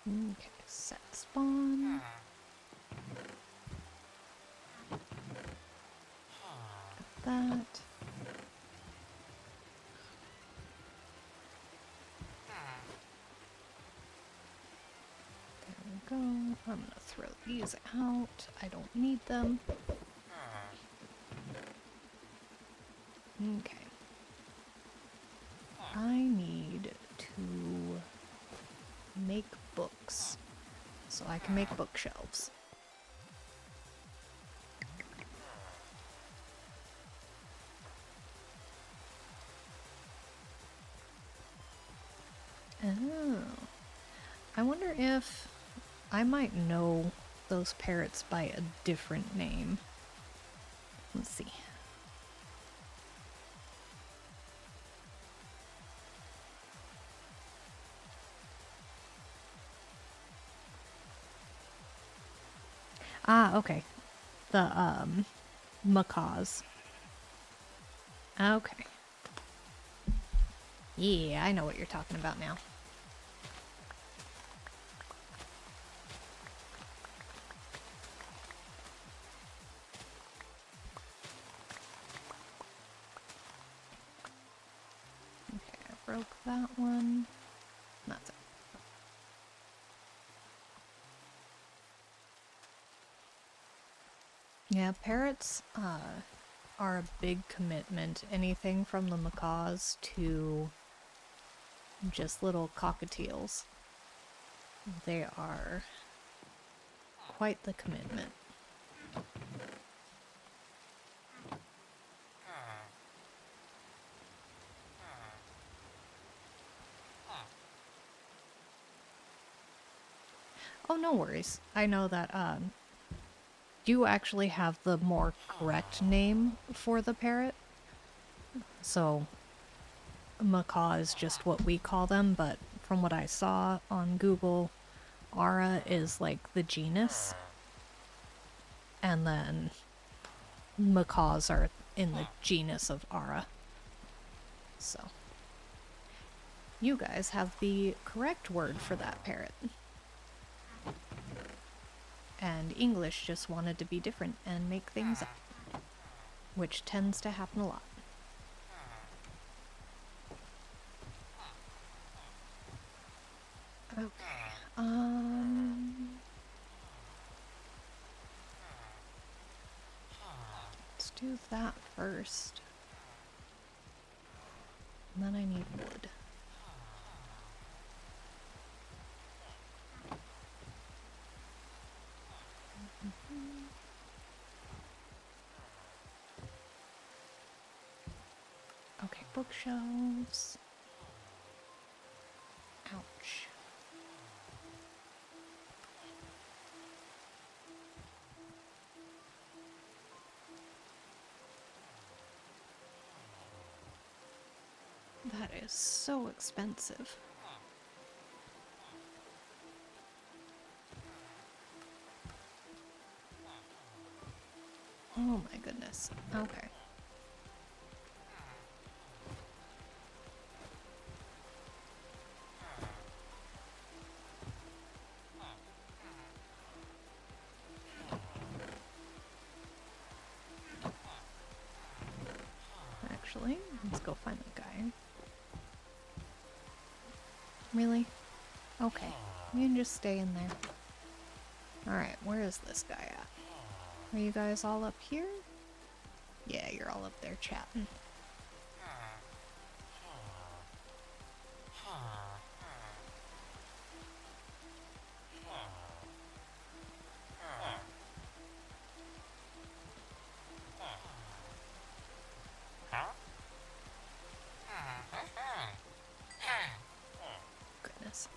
A: Okay, set spawn. Got that. There we go. I'm gonna throw these out. I don't need them. Okay. I need to make books so I can make bookshelves. Oh. I wonder if I might know those parrots by a different name. Let's see. Ah, okay. The, macaws. Okay. Yeah, I know what you're talking about now. Okay, I broke that one. That's it. Yeah, parrots, are a big commitment. Anything from the macaws to just little cockatiels. They are quite the commitment. Oh, no worries. I know that, you actually have the more correct name for the parrot. So, macaw is just what we call them, but from what I saw on Google, Ara is like the genus, and then macaws are in the genus of Ara. So, you guys have the correct word for that parrot. And English just wanted to be different and make things up, which tends to happen a lot. Okay, let's do that first. And then I need wood. Okay, bookshelves. Ouch. That is so expensive. Oh my goodness. Okay. Actually, let's go find the guy. Really? Okay. You can just stay in there. Alright, where is this guy at? Are you guys all up here? Yeah, you're all up there chatting. Goodness.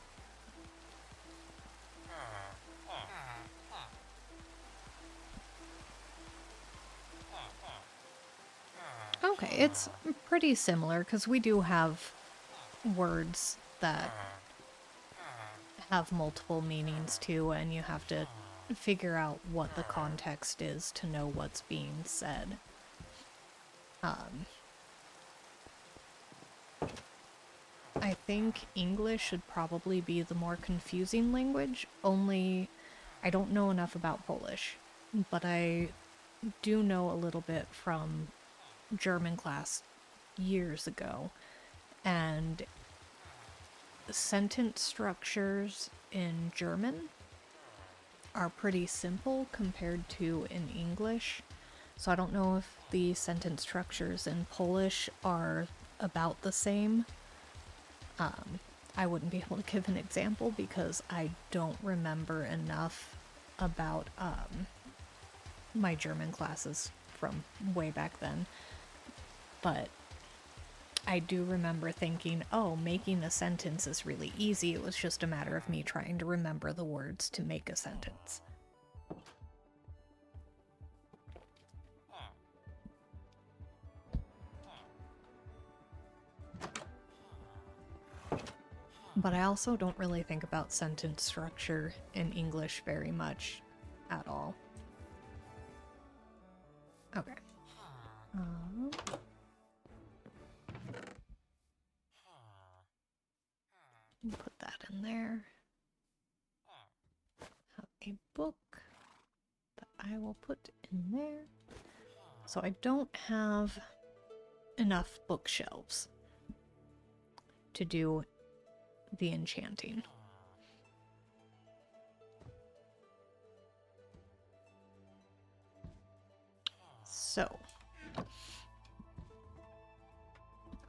A: Okay, it's pretty similar because we do have words that have multiple meanings too, and you have to figure out what the context is to know what's being said. I think English should probably be the more confusing language, only I don't know enough about Polish, but I do know a little bit from German class years ago, and sentence structures in German are pretty simple compared to in English. So I don't know if the sentence structures in Polish are about the same. I wouldn't be able to give an example because I don't remember enough about my German classes from way back then. But I do remember thinking, oh, making a sentence is really easy. It was just a matter of me trying to remember the words to make a sentence. But I also don't really think about sentence structure in English very much at all. Okay. Put that in there. Have a book that I will put in there. So I don't have enough bookshelves to do the enchanting. So, oh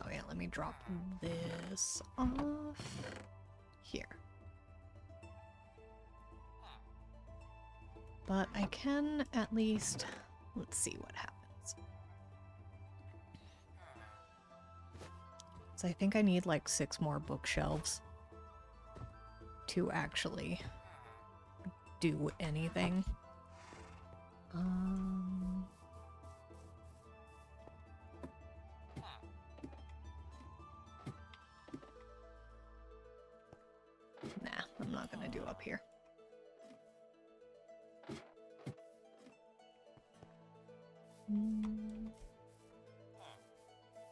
A: yeah, let me drop this off here. But I can at least, let's see what happens. So I think I need like 6 more bookshelves to actually do anything. Nah, I'm not gonna do up here.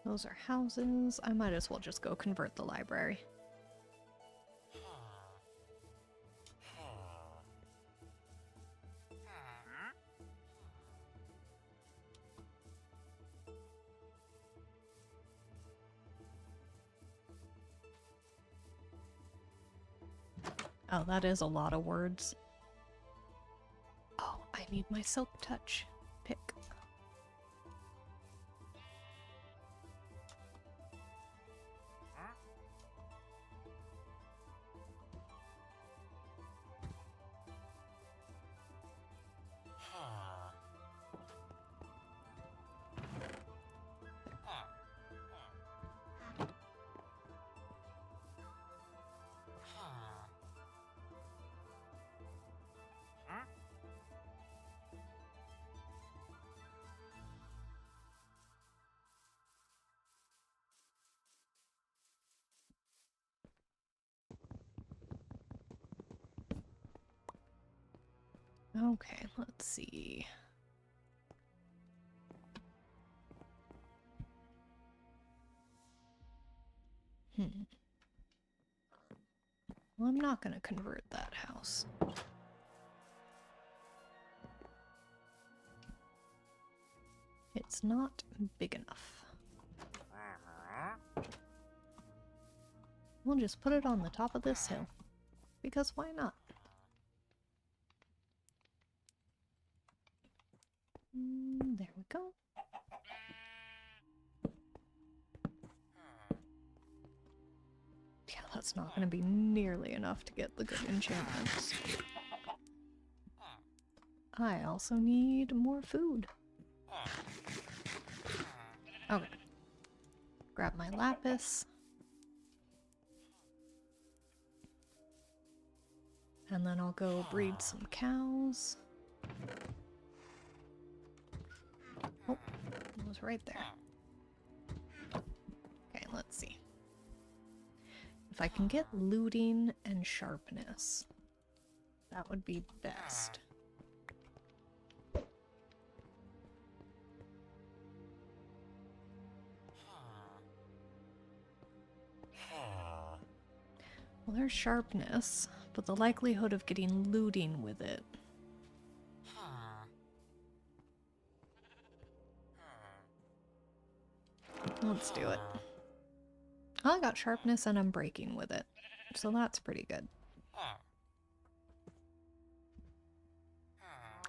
A: Those are houses. I might as well just go convert the library. Oh, that is a lot of words. Oh, I need my silk touch pick. Okay, let's see. Well, I'm not gonna convert that house. It's not big enough. We'll just put it on the top of this hill. Because why not? There we go. Yeah, that's not going to be nearly enough to get the good enchantments. I also need more food. Okay. Grab my lapis. And then I'll go breed some cows. Oh, it was right there. Okay, let's see. If I can get looting and sharpness, that would be best. Well, there's sharpness, but the likelihood of getting looting with it. Let's do it. I got sharpness and I'm breaking with it, so that's pretty good.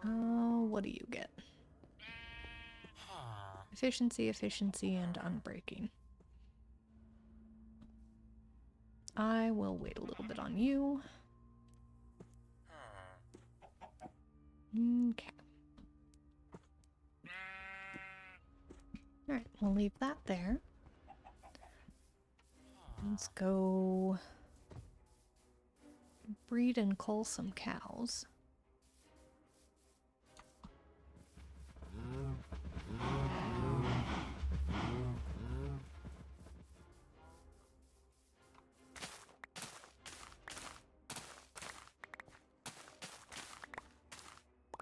A: Oh, what do you get? Efficiency, efficiency, and unbreaking. I will wait a little bit on you. Okay. Alright, we'll leave that there. Let's go breed and cull some cows.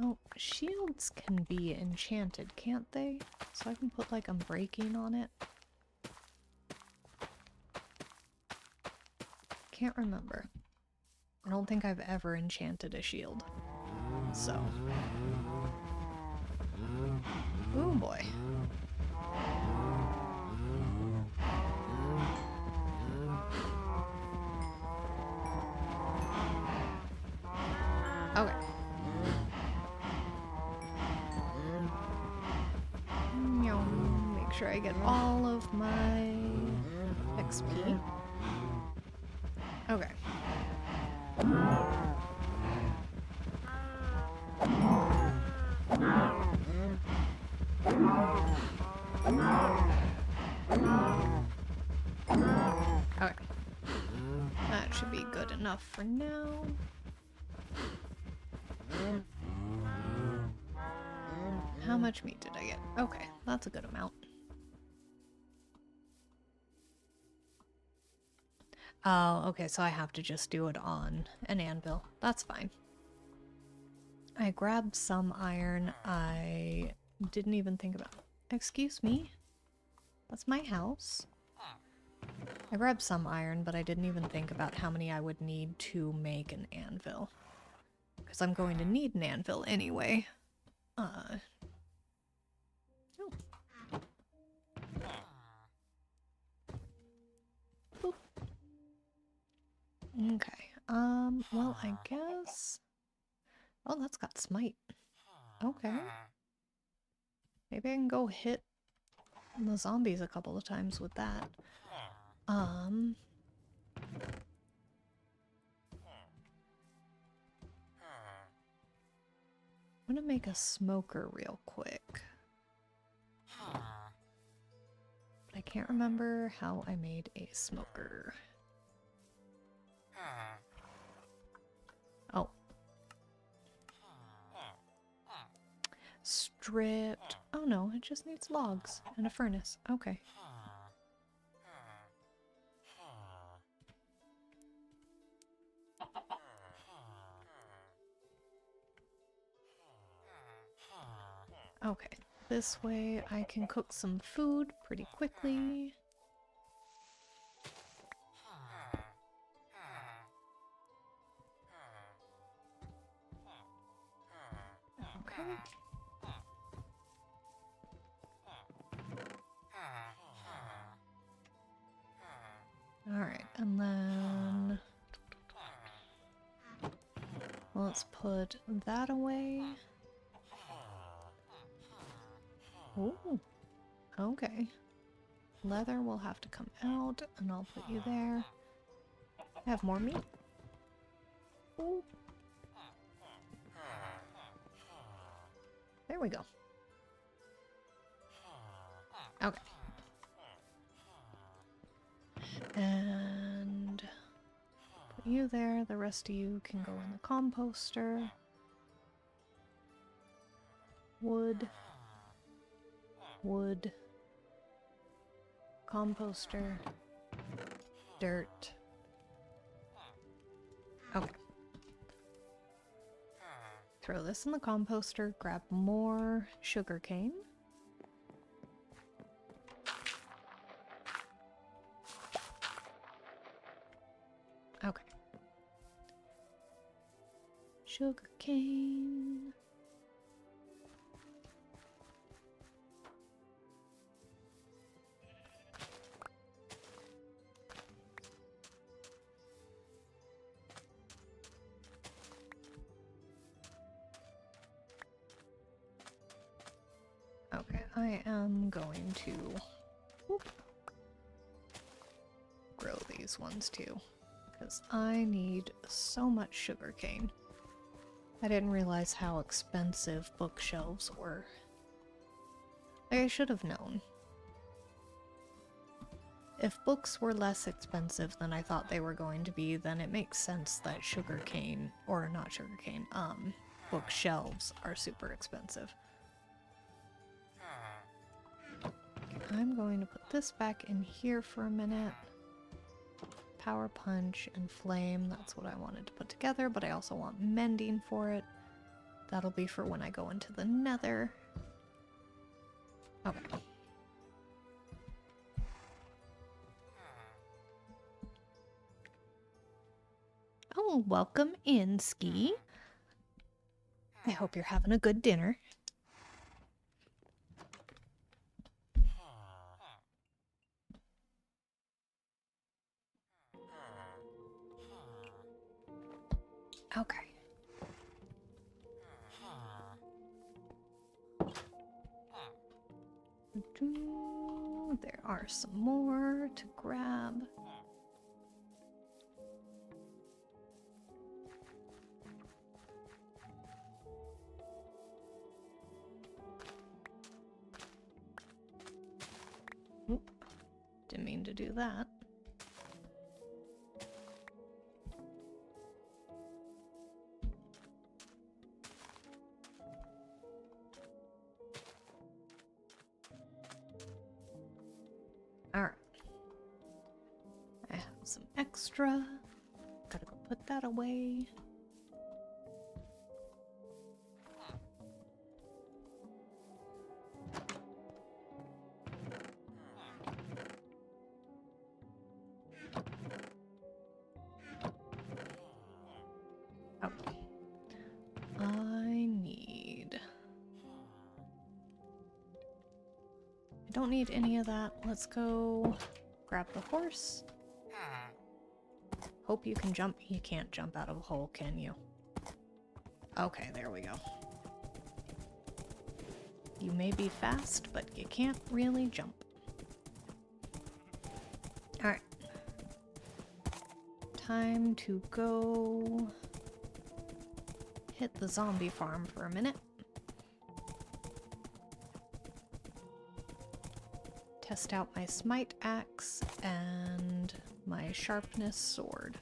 A: Oh, shields can be enchanted, can't they? So I can put like unbreaking on it. Can't remember. I don't think I've ever enchanted a shield. So. Ooh boy. Okay. Make sure I get all of my XP. Okay. Okay. That should be good enough for now. How much meat did I get? Okay, that's a good amount. Oh, okay, so I have to just do it on an anvil. That's fine. I grabbed some iron. I didn't even think about... Excuse me? That's my house. I grabbed some iron, but I didn't even think about how many I would need to make an anvil. Because I'm going to need an anvil anyway. Oh. Boop. Okay. Well, I guess... Oh, that's got smite. Okay. Maybe I can go hit the zombies a couple of times with that. I'm gonna make a smoker real quick. I can't remember how I made a smoker. Oh. Stripped. Oh no, it just needs logs and a furnace. Okay. Okay, this way I can cook some food pretty quickly. Okay. Alright, and then... let's put that away. Ooh, okay. Leather will have to come out, and I'll put you there. I have more meat. Ooh. There we go. Okay. And put you there. The rest of you can go in the composter. Wood. Wood. Composter. Dirt. Okay. Throw this in the composter, grab more sugarcane. Okay. Sugarcane. Okay, I am going to grow these ones too, because I need so much sugarcane. I didn't realize how expensive bookshelves were. I should have known. If books were less expensive than I thought they were going to be, then it makes sense that sugarcane, or not sugarcane, bookshelves are super expensive. I'm going to put this back in here for a minute. Power punch and flame, that's what I wanted to put together, but I also want mending for it. That'll be for when I go into the nether. Okay. Oh, welcome in, Ski. I hope you're having a good dinner. Okay. There are some more to grab. Oop. Didn't mean to do that. some extra. Gotta go put that away. Oh. I don't need any of that. Let's go grab the horse. Hope you can jump. You can't jump out of a hole, can you? Okay, there we go. You may be fast, but you can't really jump. Alright. Time to go hit the zombie farm for a minute. Test out my smite axe and my sharpness sword.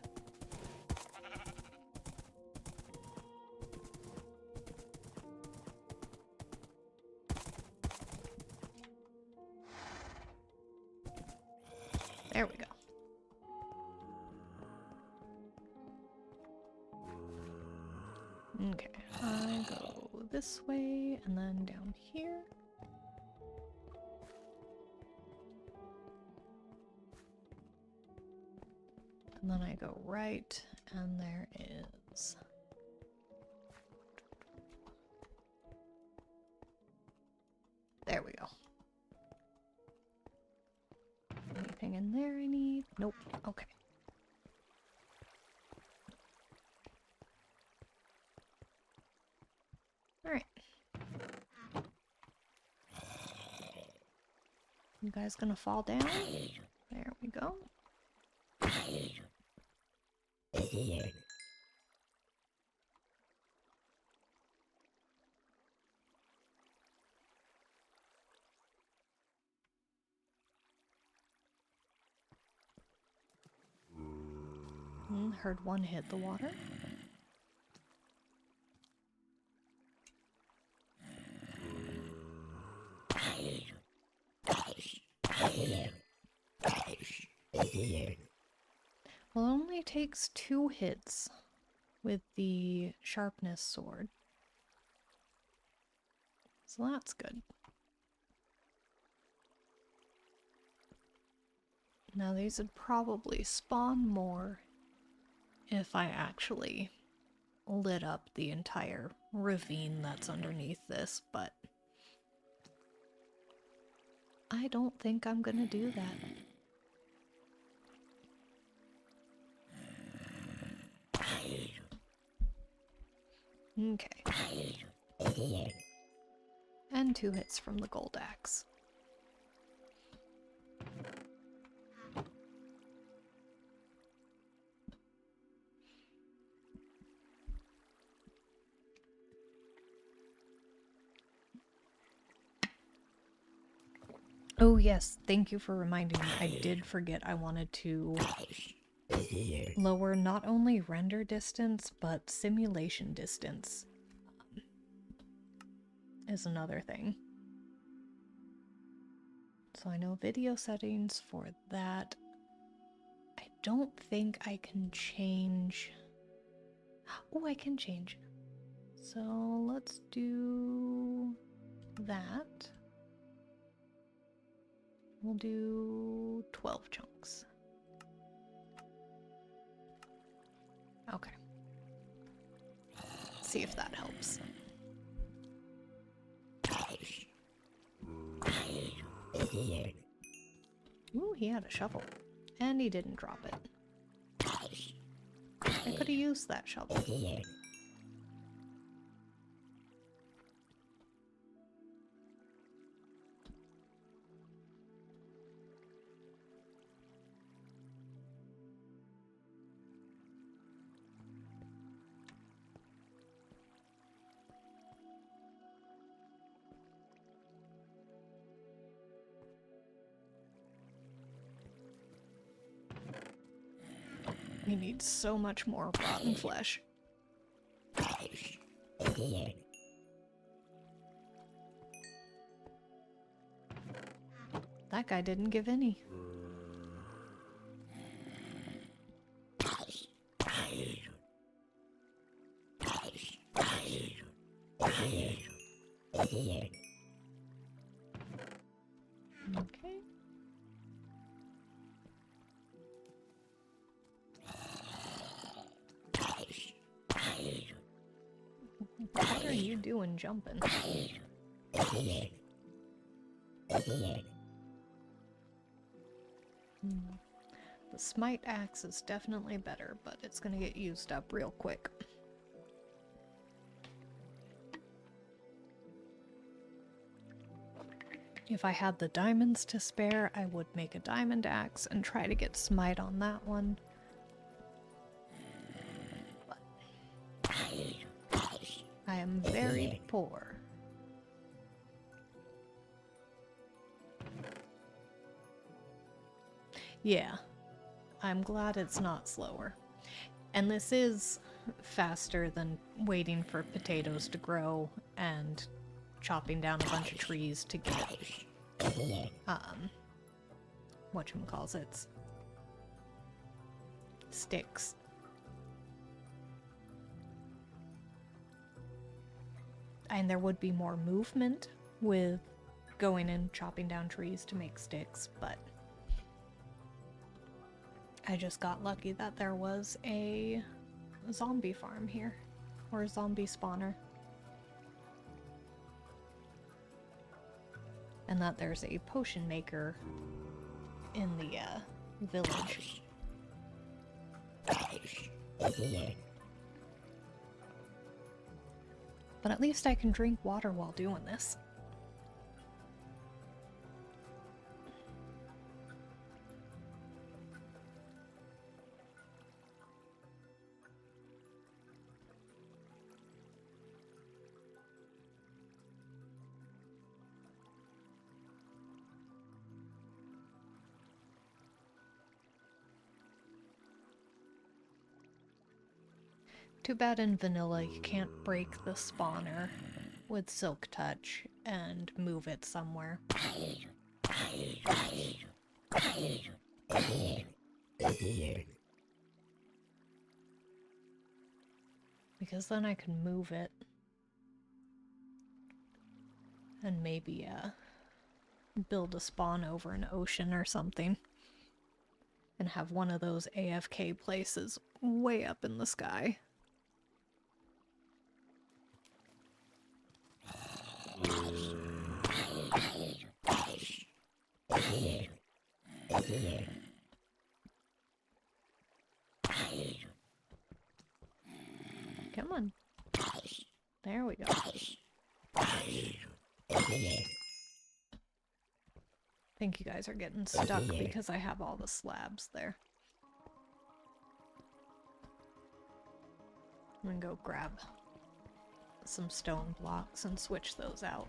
A: There we go. Okay, I go this way and then down here. And then I go right, and there is... There we go. Anything in there I need? Nope. Okay. Alright. You guys gonna fall down? There we go. Heard one hit the water. Well, it only takes 2 hits with the sharpness sword. So that's good. Now these would probably spawn more if I actually lit up the entire ravine that's underneath this, but I don't think I'm gonna do that. Okay. And 2 hits from the gold axe. Oh yes, thank you for reminding me. I did forget I wanted to lower not only render distance, but simulation distance is another thing. So I know video settings for that. I don't think I can change... Oh, I can change. So let's do that. We'll do 12 chunks. Okay. See if that helps. Ooh, he had a shovel. And he didn't drop it. I could have used that shovel. We need so much more rotten flesh. That guy didn't give any. Okay. What are you doing jumping? The smite axe is definitely better, but it's gonna get used up real quick. If I had the diamonds to spare, I would make a diamond axe and try to get smite on that one. But I am very poor. Yeah, I'm glad it's not slower. And this is faster than waiting for potatoes to grow and chopping down a bunch of trees to get whatchamacallits, sticks. And there would be more movement with going and chopping down trees to make sticks, but I just got lucky that there was a zombie farm here, or a zombie spawner. And that there's a potion maker in the village. But at least I can drink water while doing this. Too bad in vanilla you can't break the spawner with Silk Touch and move it somewhere. Because then I can move it. And maybe build a spawn over an ocean or something. And have one of those AFK places way up in the sky. Come on. There we go. I think you guys are getting stuck because I have all the slabs there. I'm gonna go grab some stone blocks and switch those out.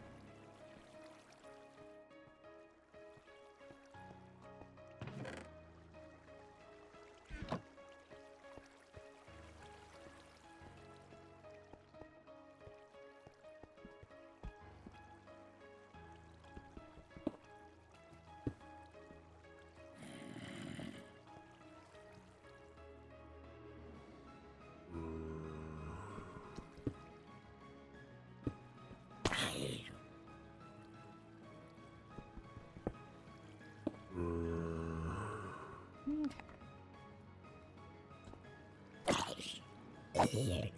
A: Okay.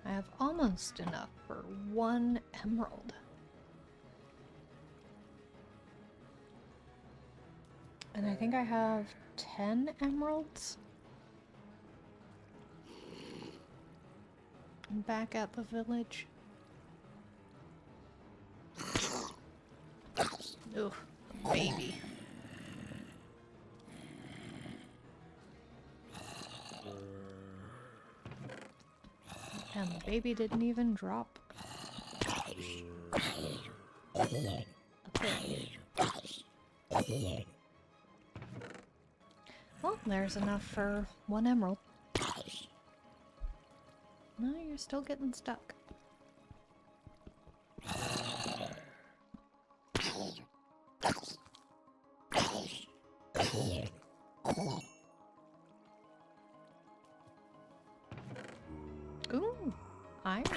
A: I have almost enough for 1 emerald. And I think I have 10 emeralds. Back at the village. Ugh, baby. And the baby didn't even drop a thing. Well, there's enough for 1 emerald. No, you're still getting stuck. Ooh, iron.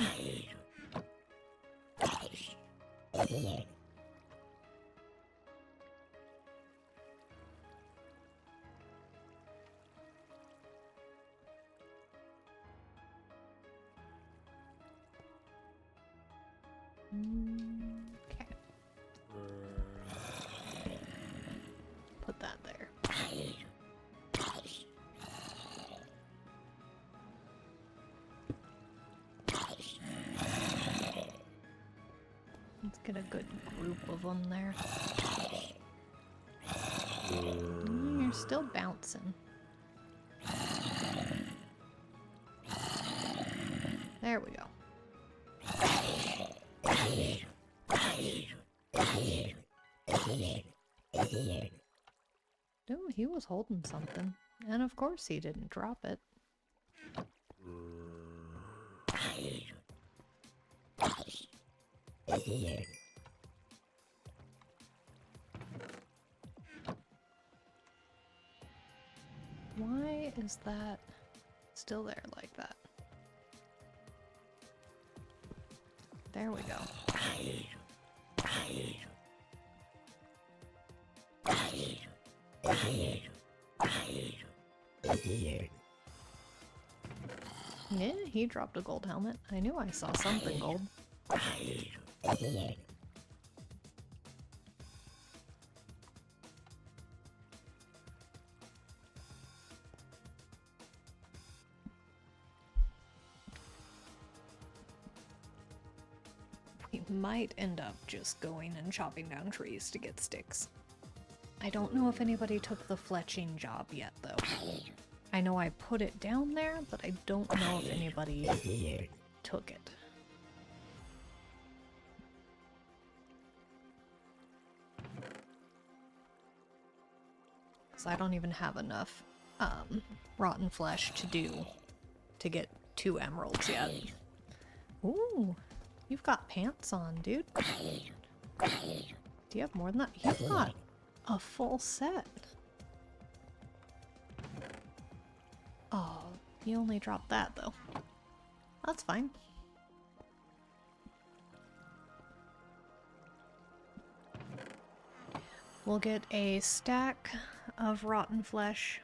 A: Okay. Put that there. Let's get a good group of them there. You're still bouncing. There we go. Ooh, he was holding something. And of course he didn't drop it. Why is that still there like that? There we go. Yeah, he dropped a gold helmet. I knew I saw something gold. We might end up just going and chopping down trees to get sticks. I don't know if anybody took the fletching job yet, though. I know I put it down there, but I don't know if anybody took it. So I don't even have enough rotten flesh to get 2 emeralds yet. Ooh, you've got pants on, dude. Do you have more than that? You've got a full set. Oh, you only dropped that though. That's fine. We'll get a stack of rotten flesh.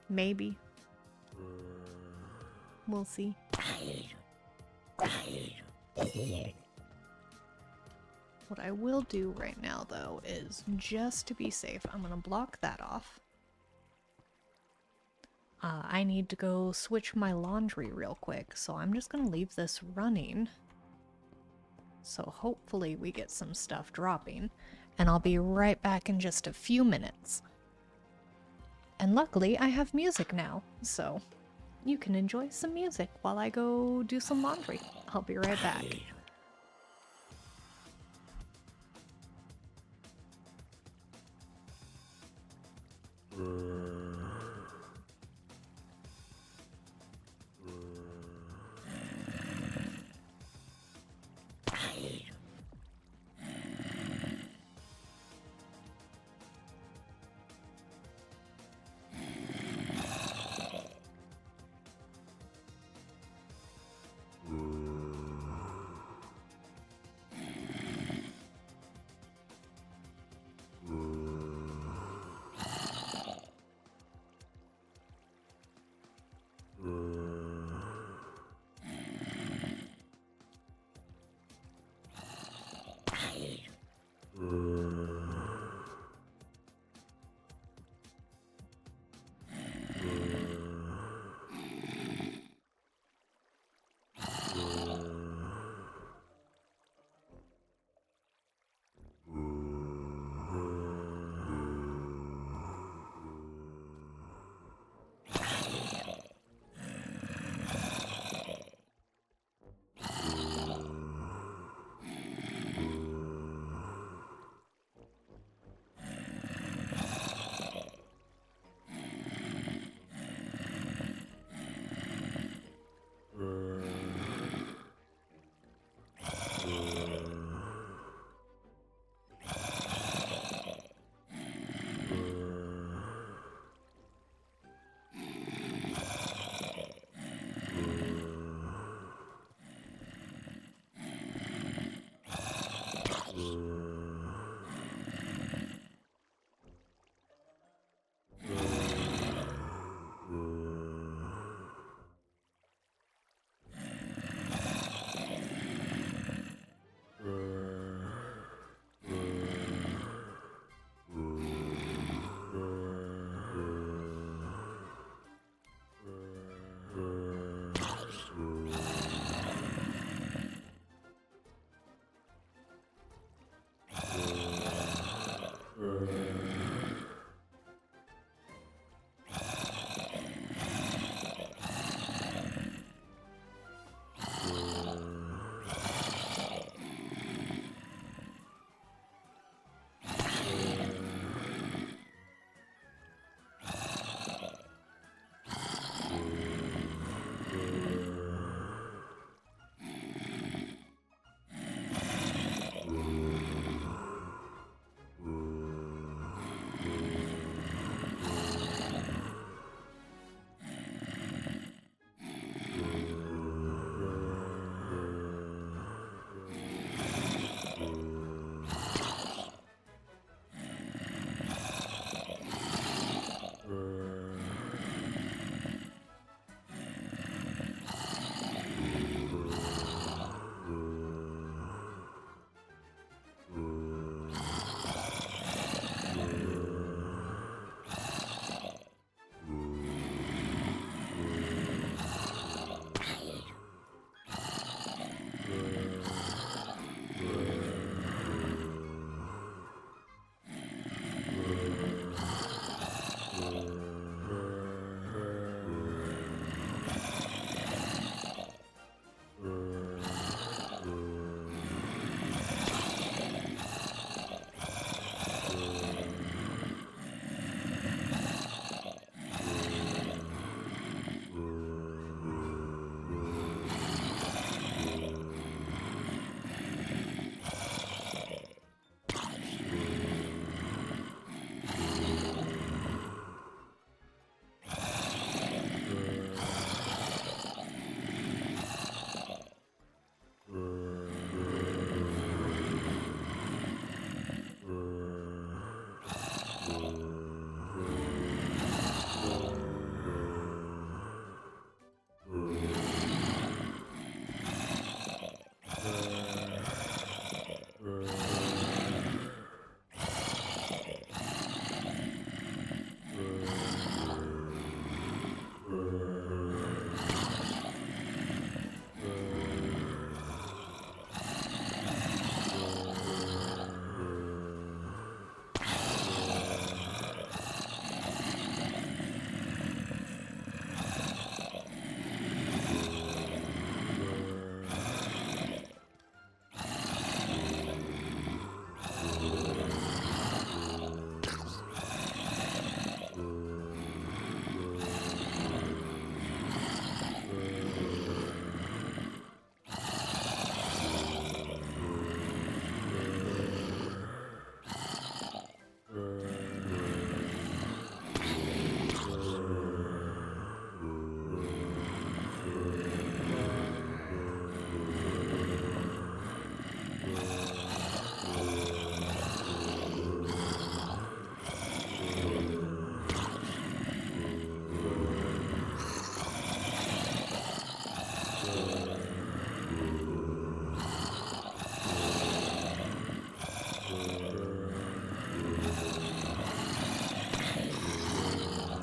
A: Maybe. We'll see. What I will do right now, though, is just to be safe, I'm gonna block that off. I need to go switch my laundry real quick, so I'm just gonna leave this running. So hopefully we get some stuff dropping, and I'll be right back in just a few minutes. And luckily, I have music now, so you can enjoy some music while I go do some laundry. I'll be right back.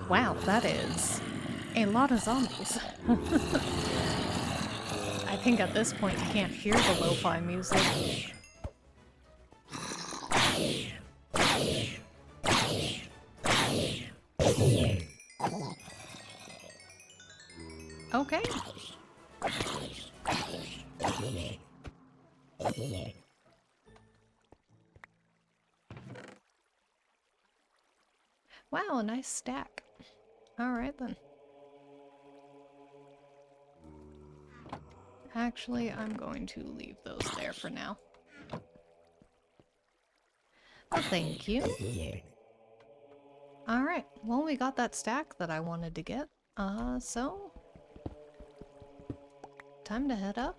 A: Wow, that is a lot of zombies. I think at this point you can't hear the lo-fi music. Okay. Wow, a nice stack. Alright then. Actually, I'm going to leave those there for now. Well, thank you. Alright, well we got that stack that I wanted to get. So... time to head up.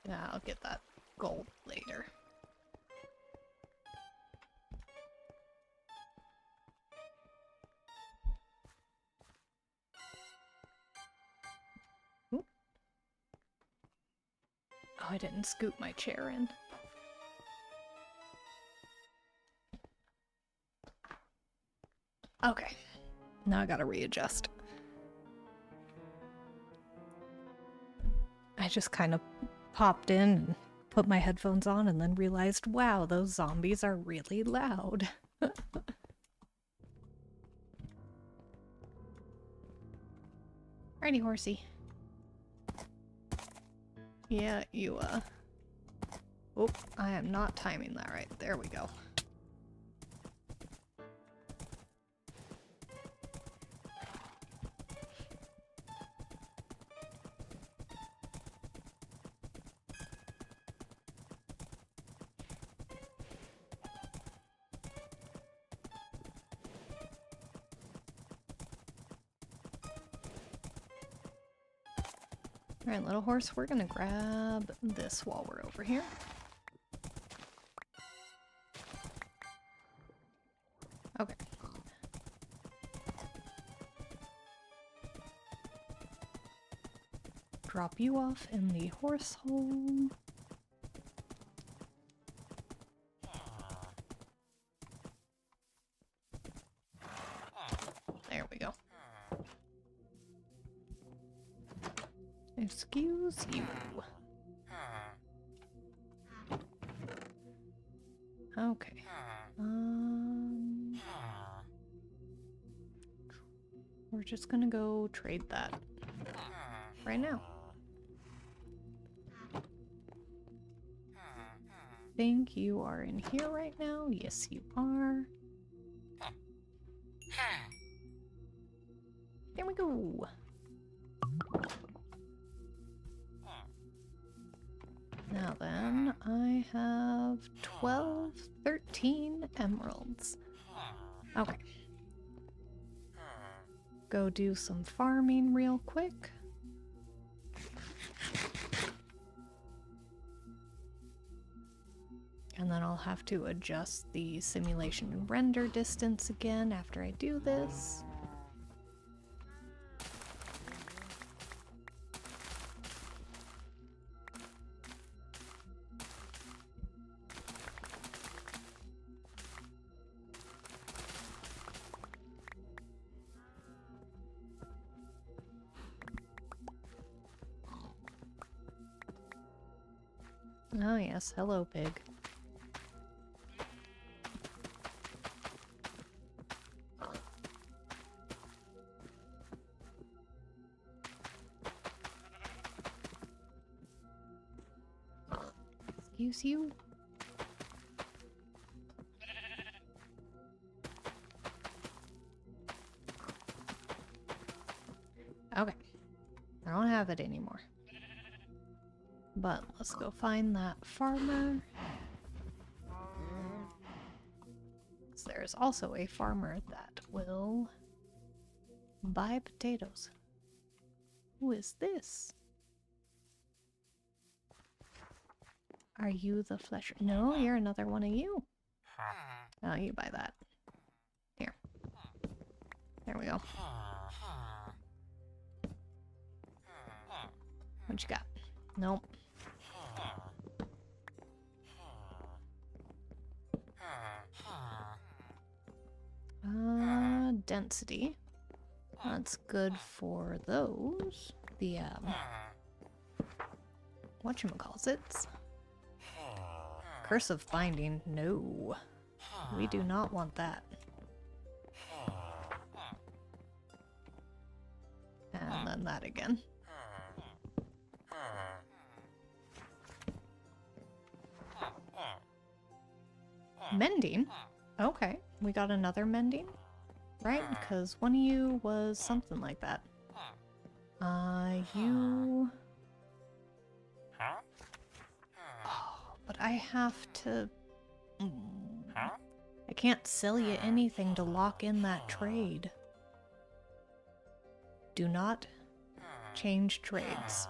A: Yeah, I'll get that gold later. Ooh. Oh, I didn't scoop my chair in. Okay, now I gotta readjust. I just kind of popped in and put my headphones on and then realized, wow, those zombies are really loud. Righty, horsey. Yeah, you, Oh, I am not timing that right. There we go. Alright, little horse, we're gonna grab this while we're over here. Okay. Drop you off in the horse hole. There we go. Excuse you. Okay. We're just gonna go trade that right now. Think you are in here right now? Yes, you are. There we go. Now then, I have 12, 13 emeralds. Okay. Go do some farming real quick. And then I'll have to adjust the simulation render distance again after I do this. Oh yes, hello pig. Excuse you? Okay. I don't have it anymore. But let's go find that farmer. There's also a farmer that will buy potatoes. Who is this? Are you the flesher? No, you're another one of you. Oh, you buy that. Here. There we go. What you got? Nope. Density. That's good for those. The, whatchamacallits? Curse of Binding. No. We do not want that. And then that again. Mending? Okay, we got another mending? Right? Because one of you was something like that. You... Oh, but I have to... I can't sell you anything to lock in that trade. Do not change trades.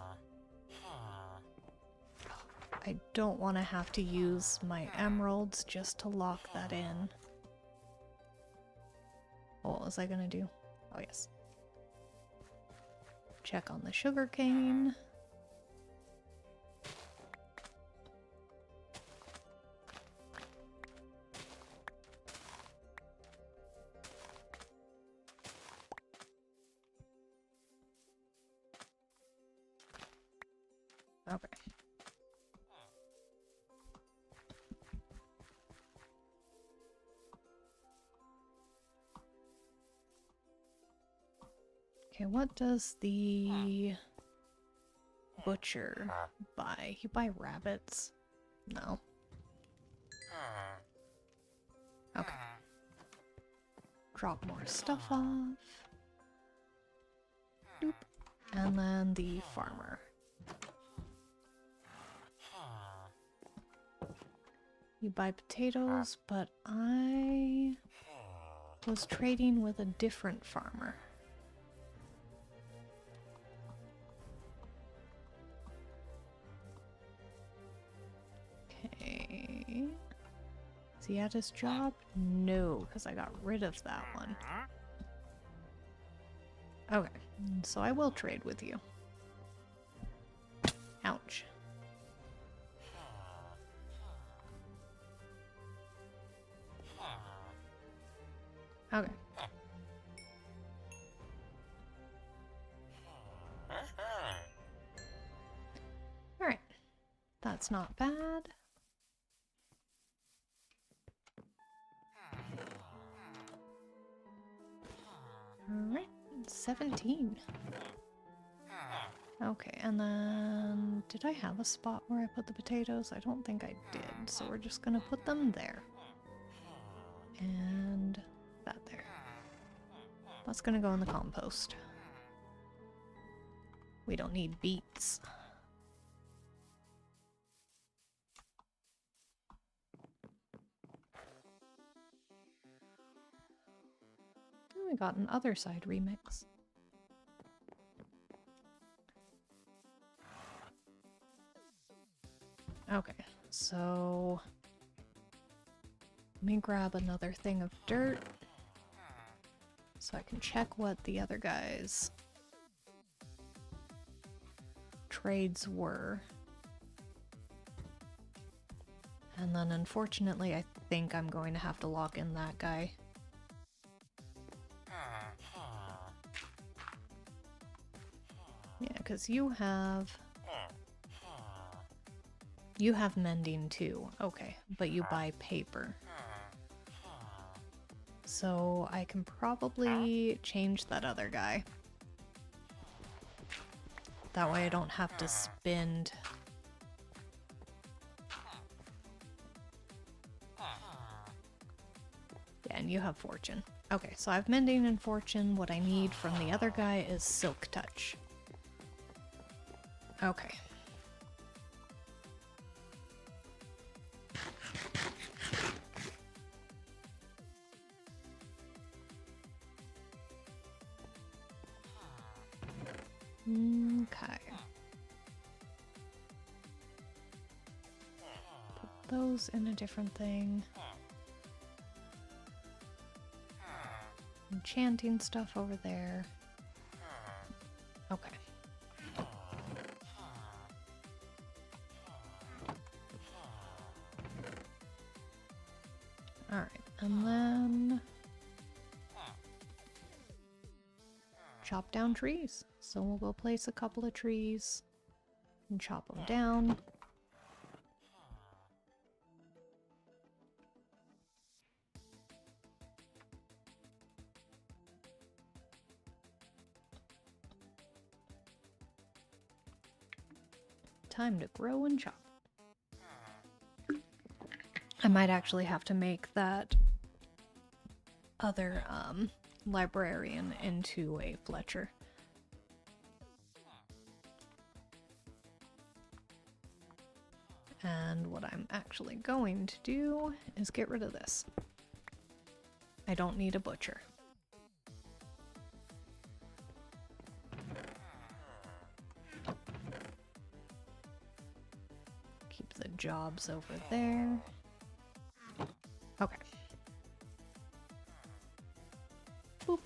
A: I don't want to have to use my emeralds just to lock that in. What was I gonna do? Oh, yes. Check on the sugarcane. Okay. Okay, what does the butcher buy? He buy rabbits? No. Okay. Drop more stuff off. Doop. And then the farmer. You buy potatoes, but I was trading with a different farmer. Okay. Is he at his job? No, because I got rid of that one. Okay, so I will trade with you. Ouch. Okay. Alright. That's not bad. Alright, 17. Okay, and then did I have a spot where I put the potatoes? I don't think I did, so we're just gonna put them there. And that there. That's gonna go in the compost. We don't need beets. Oh, we got an other side remix. Okay, so let me grab another thing of dirt so I can check what the other guys' trades were. And then unfortunately I think I'm going to have to lock in that guy. Yeah, because you have mending too. Okay, but you buy paper. So I can probably change that other guy. That way I don't have to spend... Yeah, and you have fortune. Okay, so I have mending and fortune. What I need from the other guy is silk touch. Okay. Okay. Put those in a different thing. Enchanting stuff over there. Okay. Alright, and then chop down trees. So we'll go place a couple of trees and chop them down. Time to grow and chop. I might actually have to make that other librarian into a Fletcher. And what I'm actually going to do is get rid of this. I don't need a butcher. Keep the jobs over there. Okay. Boop.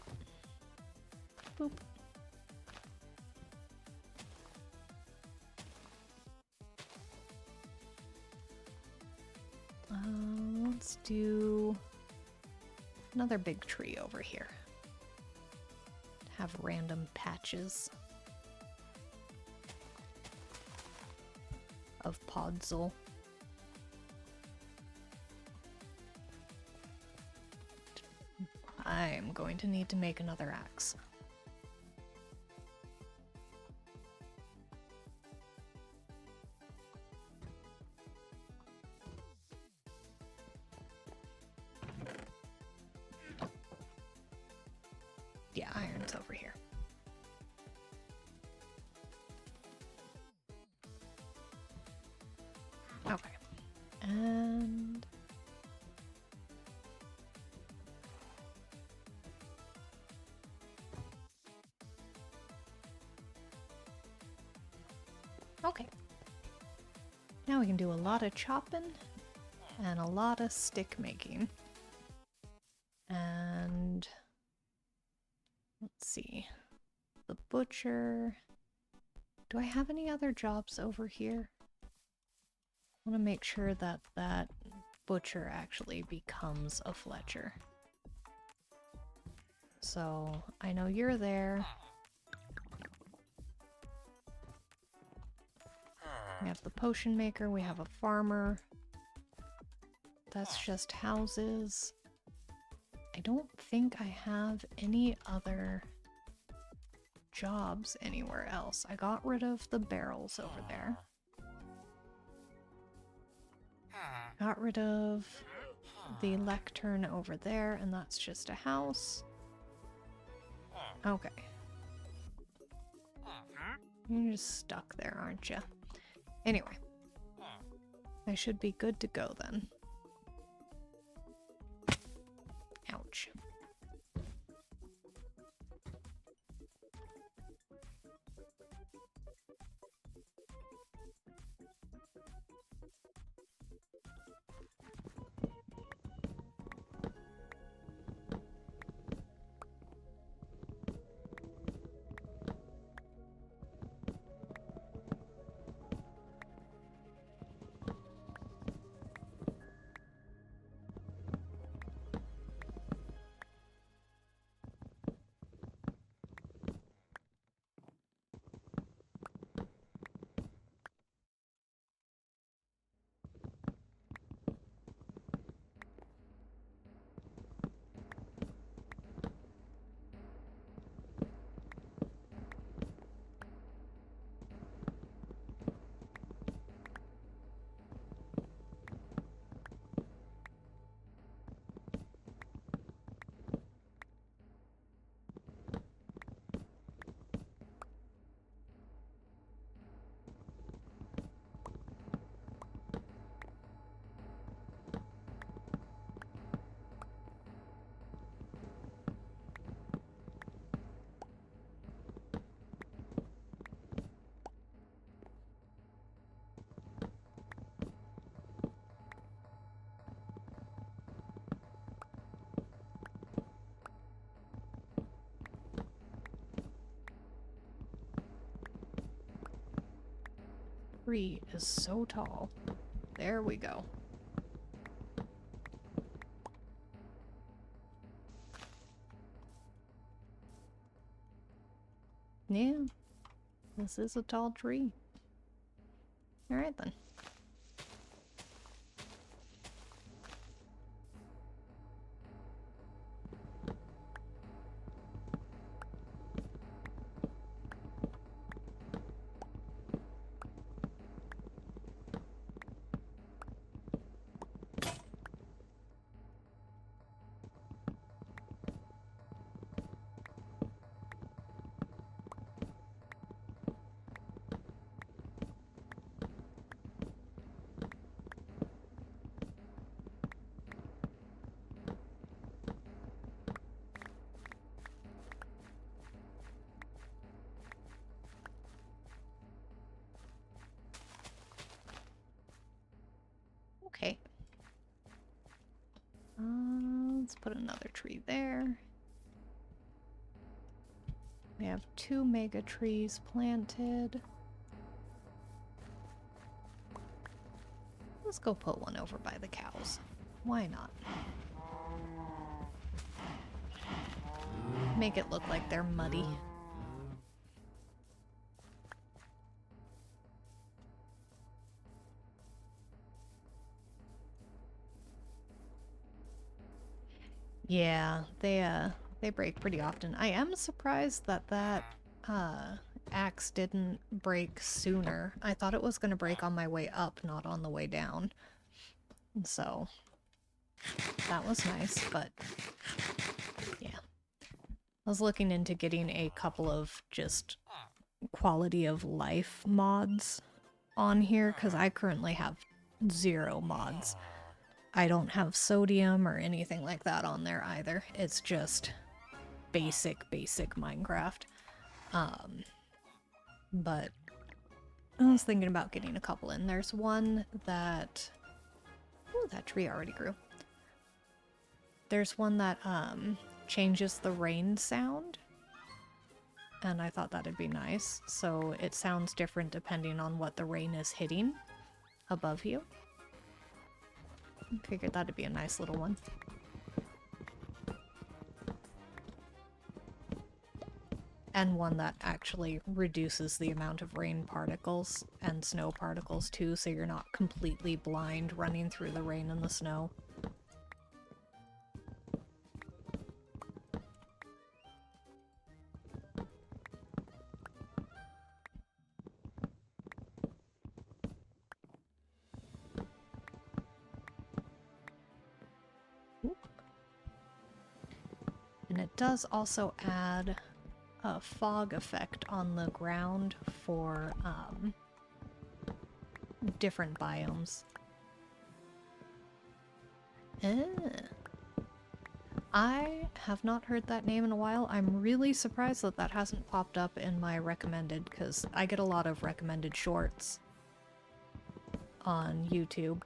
A: Boop. Let's do another big tree over here. Have random patches of podzol. I'm going to need to make another axe. Yeah, iron's over here. Okay. And okay. Now we can do a lot of chopping and a lot of stick making. And let's see. The butcher. Do I have any other jobs over here? I want to make sure that that butcher actually becomes a Fletcher. So I know you're there. We have the potion maker, we have a farmer. That's just houses. I don't think I have any other jobs anywhere else. I got rid of the barrels over there. Got rid of the lectern over there, and that's just a house. Okay. You're just stuck there, aren't you? Anyway. I should be good to go then. Ouch. Tree is so tall. There we go. Yeah, this is a tall tree. Alright then. Okay. Let's put another tree there. We have 2 mega trees planted. Let's go put one over by the cows. Why not? Make it look like they're muddy. Yeah, they break pretty often. I am surprised that axe didn't break sooner. I thought it was gonna break on my way up, not on the way down. So that was nice, but yeah. I was looking into getting a couple of just quality of life mods on here because I currently have 0 mods. I don't have sodium or anything like that on there either. It's just basic Minecraft. But I was thinking about getting a couple in. There's one that... Oh, that tree already grew. There's one that changes the rain sound. And I thought that'd be nice. So it sounds different depending on what the rain is hitting above you. Figured that'd be a nice little one. And one that actually reduces the amount of rain particles and snow particles too, so you're not completely blind running through the rain and the snow. And it does also add a fog effect on the ground for different biomes. I have not heard that name in a while. I'm really surprised that that hasn't popped up in my recommended, because I get a lot of recommended shorts on YouTube.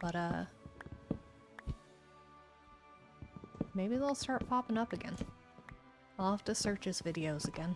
A: But, maybe they'll start popping up again. I'll have to search his videos again.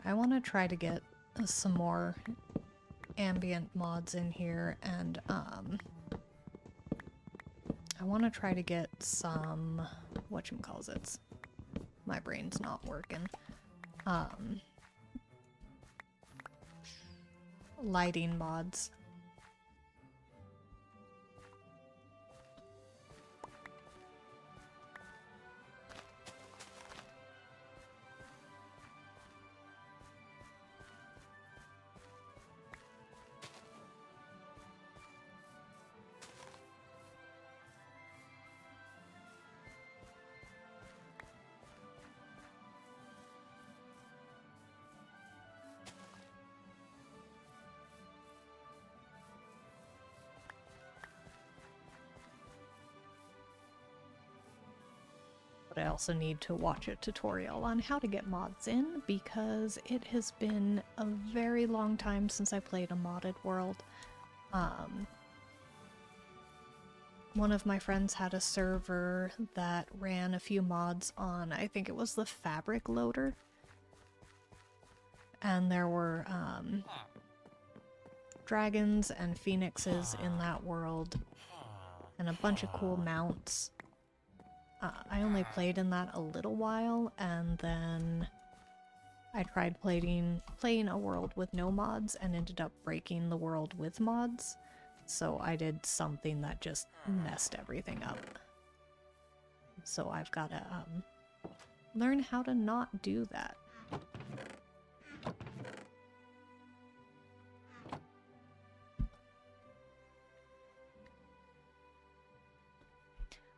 A: I want to try to get some more ambient mods in here, and I want to try to get some whatchamacallits. My brain's not working. Lighting mods. But I also need to watch a tutorial on how to get mods in, because it has been a very long time since I played a modded world. One of my friends had a server that ran a few mods on, I think it was the Fabric Loader. And there were dragons and phoenixes in that world, and a bunch of cool mounts. I only played in that a little while, and then I tried playing a world with no mods and ended up breaking the world with mods. So I did something that just messed everything up. So I've got to learn how to not do that.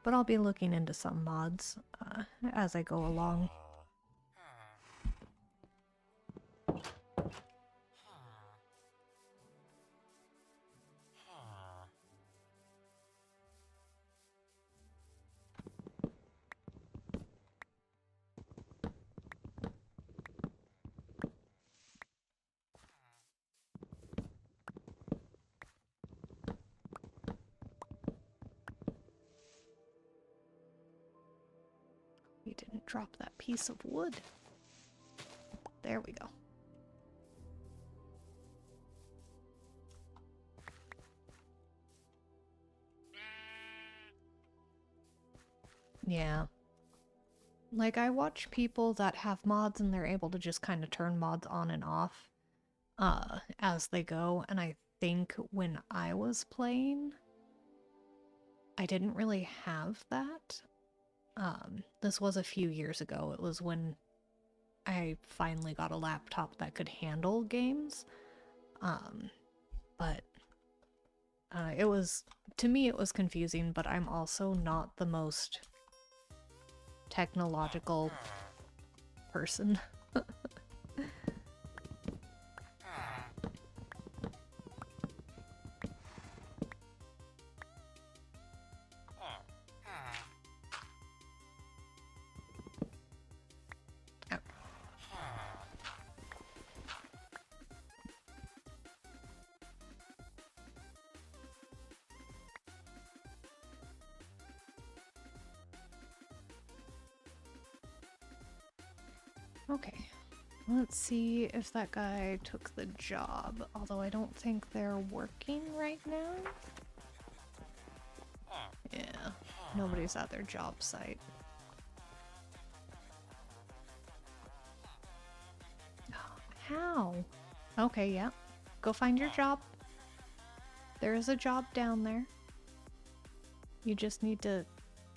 A: But I'll be looking into some mods as I go along. We didn't drop that piece of wood. There we go. Yeah. Like, I watch people that have mods and they're able to just kind of turn mods on and off as they go, and I think when I was playing, I didn't really have that. This was a few years ago. It was when I finally got a laptop that could handle games. But it was, to me, it was confusing, but I'm also not the most technological person. Okay, let's see if that guy took the job, although I don't think they're working right now. Yeah, nobody's at their job site. How? Okay, yeah. Go find your job. There is a job down there. You just need to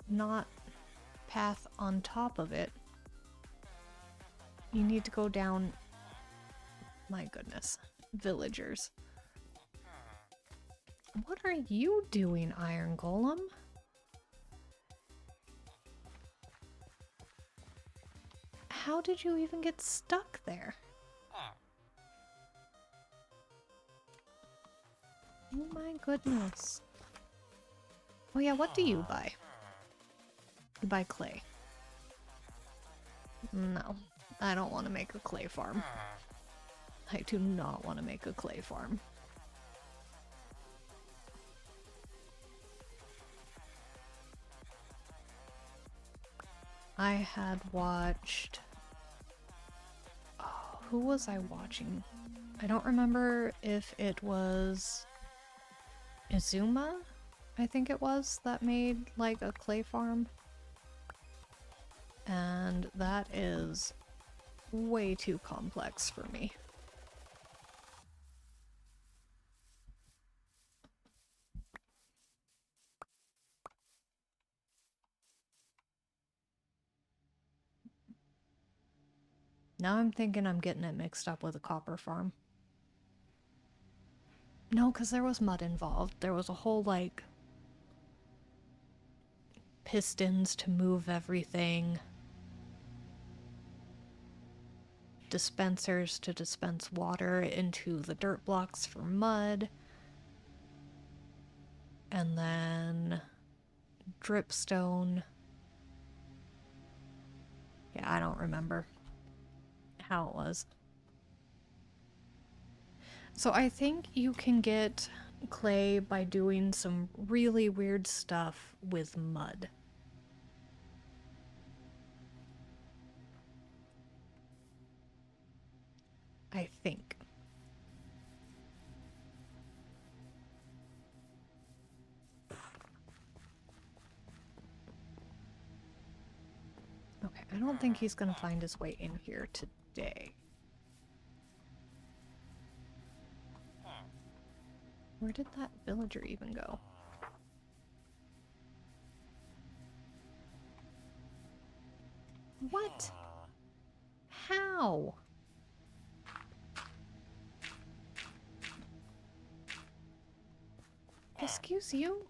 A: not path on top of it. You need to go down... My goodness. Villagers. What are you doing, Iron Golem? How did you even get stuck there? Oh my goodness. Oh yeah, what do you buy? You buy clay. No, I don't want to make a clay farm. I do not want to make a clay farm. I had watched... Oh, who was I watching? I don't remember if it was... Izuma? I think it was, that made like a clay farm. And that is way too complex for me. Now I'm thinking I'm getting it mixed up with a copper farm. No, because there was mud involved. There was a whole, like, pistons to move everything. Dispensers to dispense water into the dirt blocks for mud. And then dripstone. Yeah, I don't remember how it was. So I think you can get clay by doing some really weird stuff with mud. I think. Okay, I don't think he's gonna find his way in here today. Where did that villager even go? What? How? Excuse you?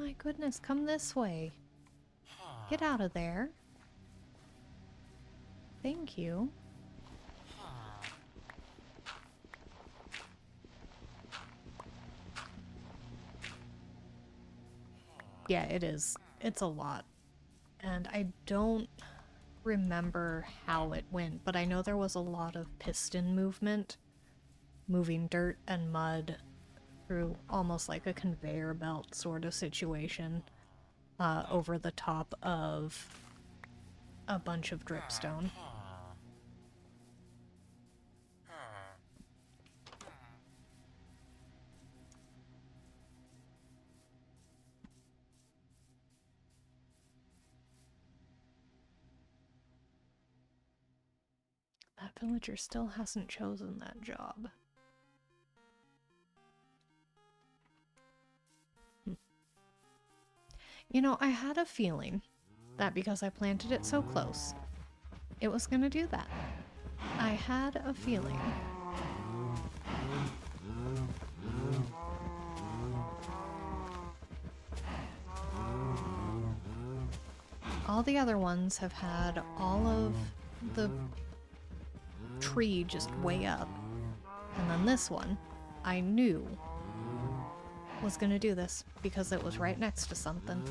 A: my goodness, come this way. Get out of there. Thank you. Yeah, it is. It's a lot. And I don't remember how it went, but I know there was a lot of piston movement, moving dirt and mud through almost like a conveyor belt sort of situation over the top of a bunch of dripstone. That villager still hasn't chosen that job. You know, I had a feeling that because I planted it so close, it was gonna do that. I had a feeling. All the other ones have had all of the tree just way up. And then this one, I knew was gonna do this because it was right next to something.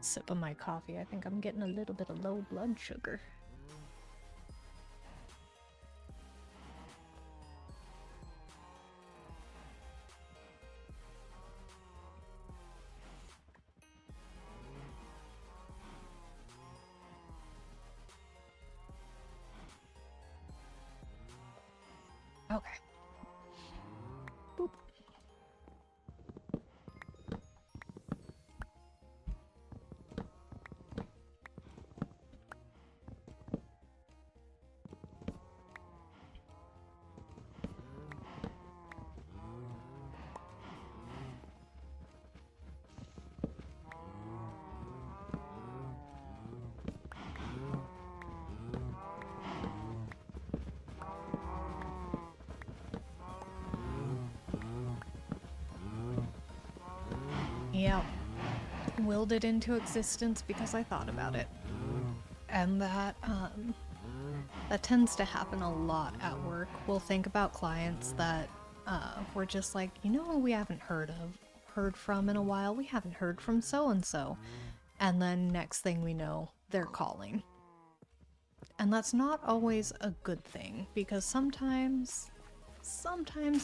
A: Sip of my coffee. I think I'm getting a little bit of low blood sugar. Okay. Boop. Yeah, willed it into existence because I thought about it. And that tends to happen a lot at work. We'll think about clients that we're just like, you know, we haven't heard from in a while. We haven't heard from so-and-so. And then next thing we know, they're calling. And that's not always a good thing because sometimes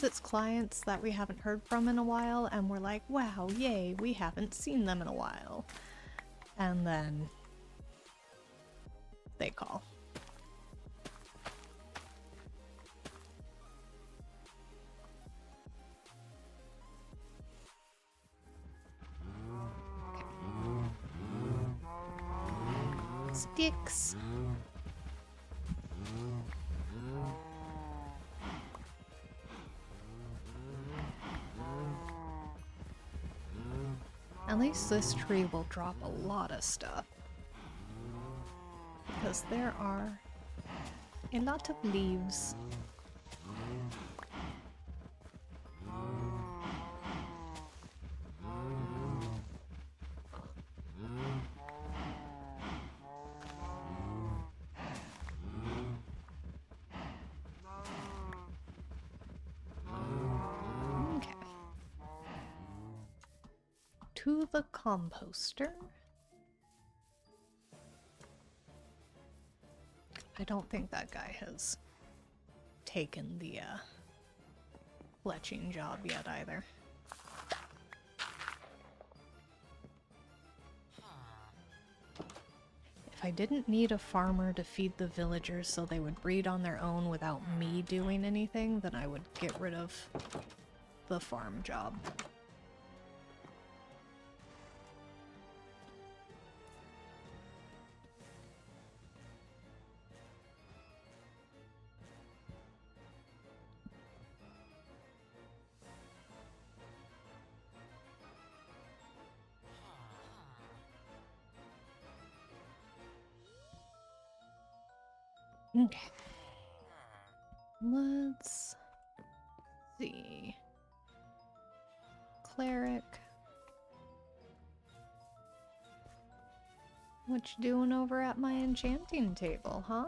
A: it's clients that we haven't heard from in a while and we're like, wow, yay, we haven't seen them in a while. And then they call. Okay. Sticks. At least this tree will drop a lot of stuff. Because there are a lot of leaves. Okay. To the composter. I don't think that guy has taken the fletching job yet either. If I didn't need a farmer to feed the villagers so they would breed on their own without me doing anything, then I would get rid of the farm job. Okay. Let's see. Cleric. What you doing over at my enchanting table, huh?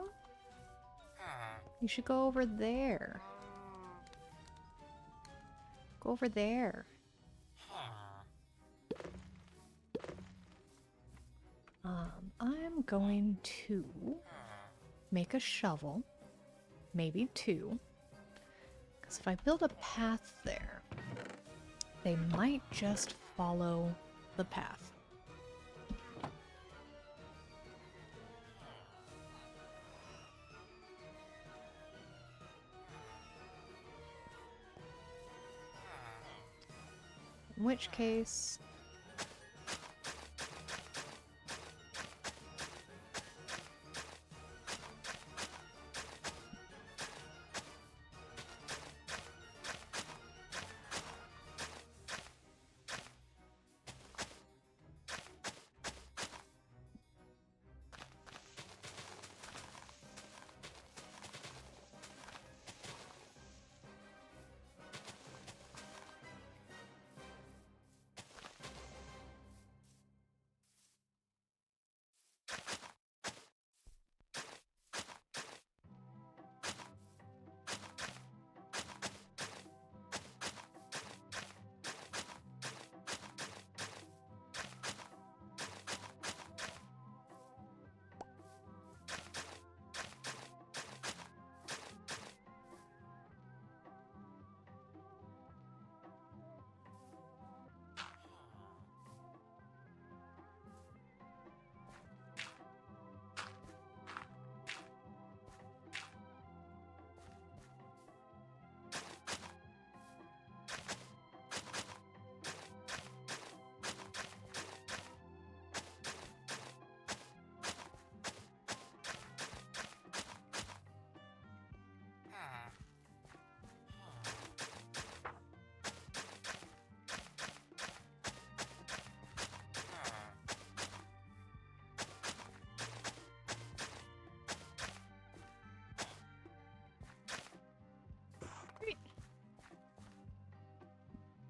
A: You should go over there. Go over there. I'm going to make a shovel, maybe two, because if I build a path there, they might just follow the path. In which case...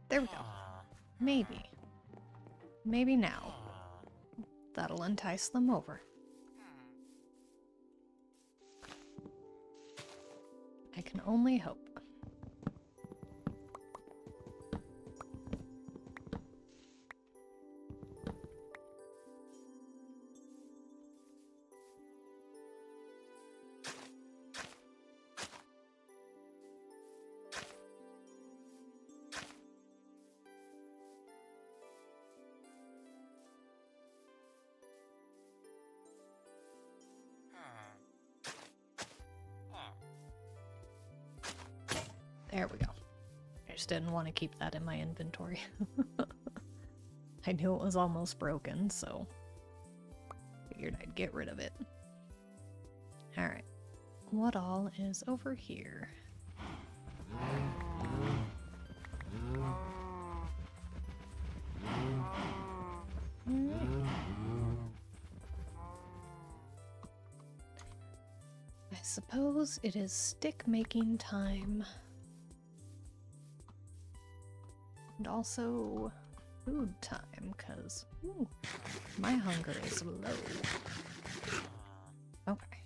A: There we go. Maybe. Maybe now. That'll entice them over. I can only hope. There we go. I just didn't want to keep that in my inventory. I knew it was almost broken, so figured I'd get rid of it. Alright. What all is over here? I suppose it is stick making time. And also food time, because my hunger is low. Okay.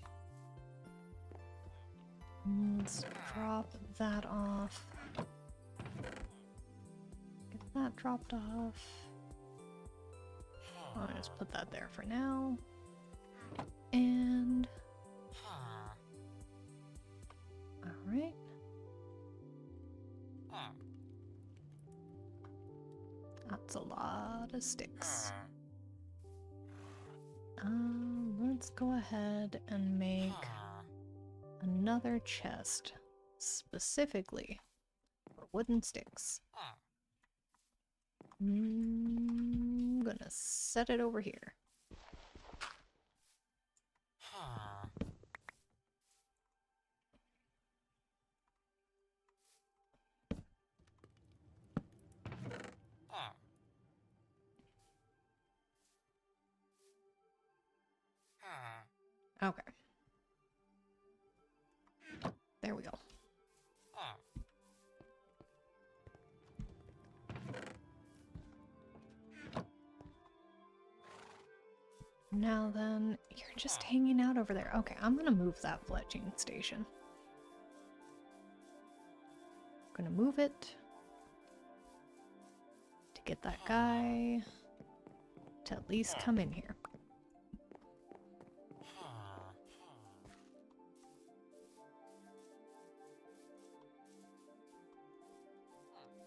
A: Let's drop that off. Get that dropped off. I'll just put that there for now. And... alright. That's a lot of sticks. Let's go ahead and make another chest specifically for wooden sticks. I'm gonna set it over here. Okay. There we go. Now then, you're just hanging out over there. Okay, I'm gonna move that fletching station. I'm gonna move it to get that guy to at least come in here.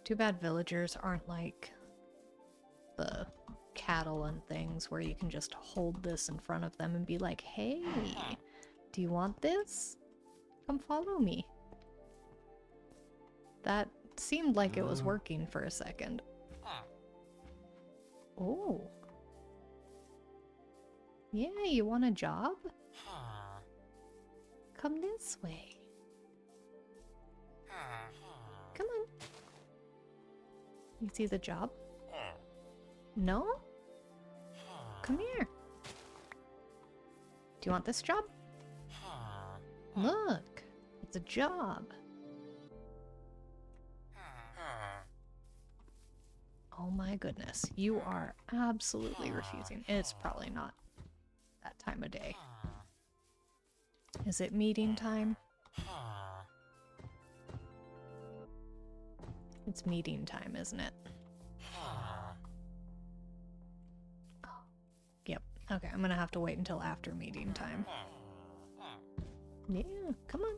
A: Too bad villagers aren't like the cattle and things where you can just hold this in front of them and be like, hey, do you want this? Come follow me. That seemed like it was working for a second. Oh. Yeah, you want a job? Come this way. Come on. You see the job? No? Come here. Do you want this job? Look, it's a job. Oh my goodness, you are absolutely refusing. It's probably not that time of day. Is it meeting time? It's meeting time, isn't it? Yep. Okay, I'm gonna have to wait until after meeting time. Yeah, come on.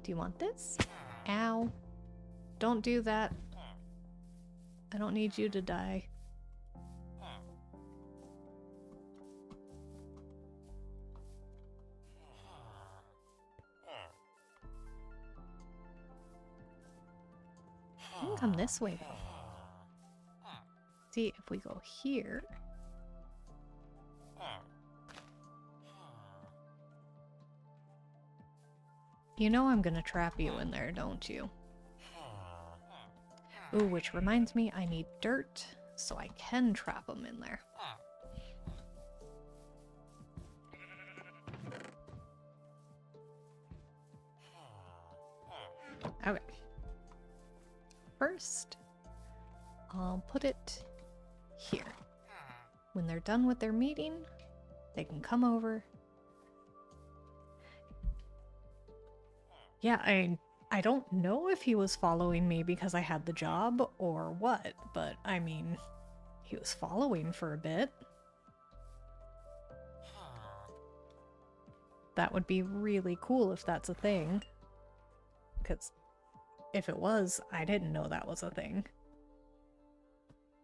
A: Do you want this? Ow. Don't do that. I don't need you to die. You can come this way, though. See, if we go here... You know I'm gonna trap you in there, don't you? Ooh, which reminds me, I need dirt, so I can trap them in there. Okay. First, I'll put it here. When they're done with their meeting, they can come over. Yeah, I don't know if he was following me because I had the job or what, but I mean, he was following for a bit. That would be really cool if that's a thing. Because if it was, I didn't know that was a thing.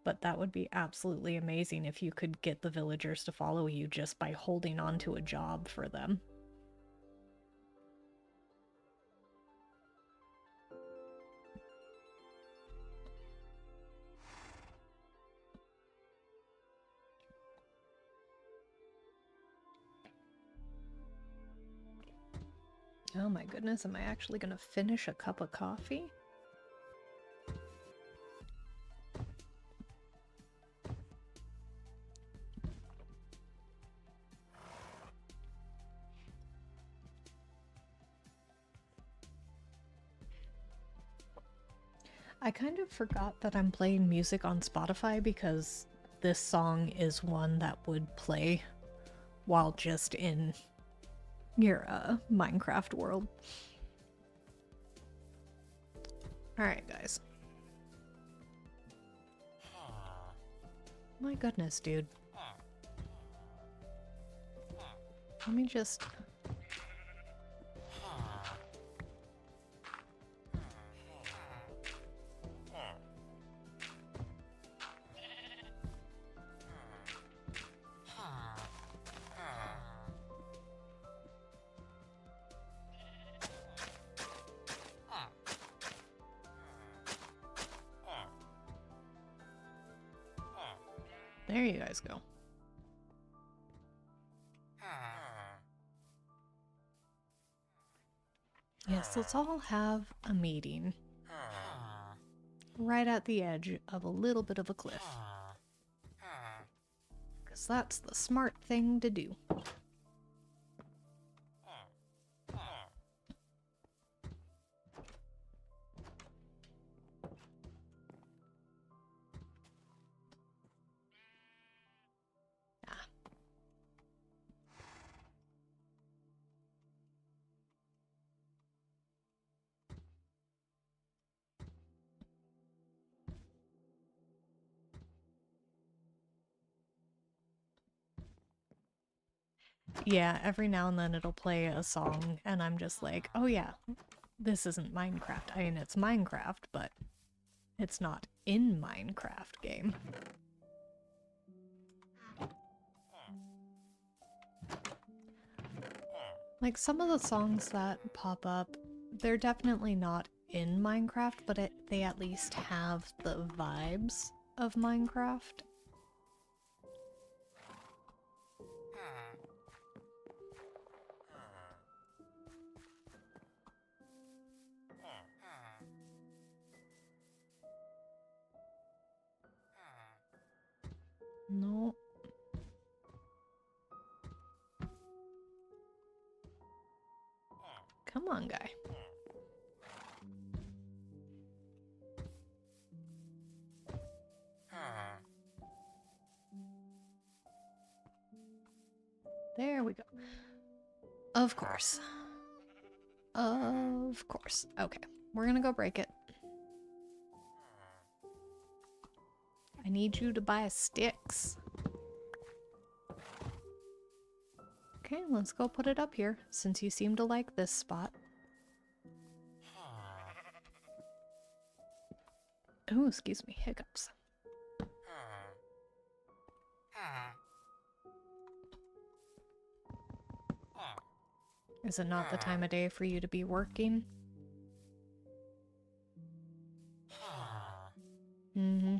A: But that would be absolutely amazing if you could get the villagers to follow you just by holding on to a job for them. Oh my goodness, am I actually gonna finish a cup of coffee? I kind of forgot that I'm playing music on Spotify because this song is one that would play while just in your Minecraft world. Alright, guys. My goodness, dude. Let me just... There you guys go. Yes, let's all have a meeting right at the edge of a little bit of a cliff. Because that's the smart thing to do. Yeah, every now and then it'll play a song, and I'm just like, oh yeah, this isn't Minecraft. I mean, it's Minecraft, but it's not in Minecraft game. Like, some of the songs that pop up, they're definitely not in Minecraft, but they at least have the vibes of Minecraft. No. Come on, guy. There we go. Of course. Of course. Okay, we're gonna go break it. I need you to buy sticks. Okay, let's go put it up here, since you seem to like this spot. Ooh, excuse me, hiccups. Is it not the time of day for you to be working? Mm-hmm.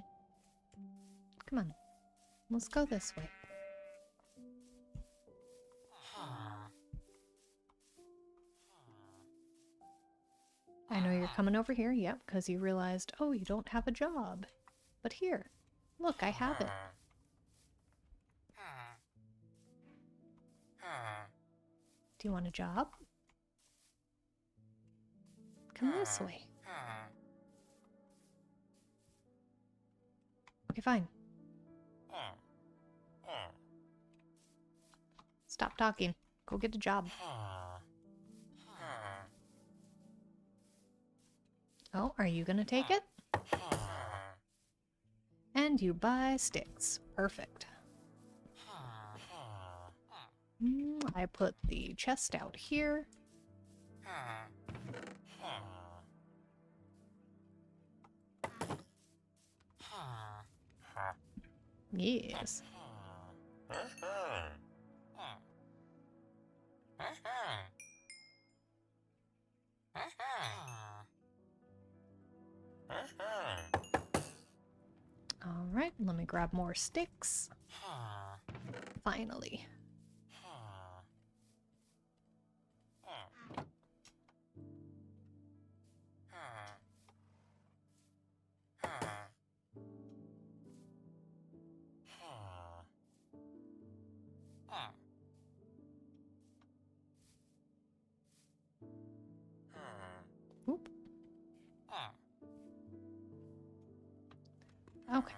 A: Come on. Let's go this way. I know you're coming over here, yep, because you realized, oh, you don't have a job. But here, look, I have it. Do you want a job? Come this way. Okay, fine. Stop talking. Go get a job. Oh, are you gonna take it? And you buy sticks. Perfect. I put the chest out here. Yes. Alright, let me grab more sticks. Finally. Oop. Okay.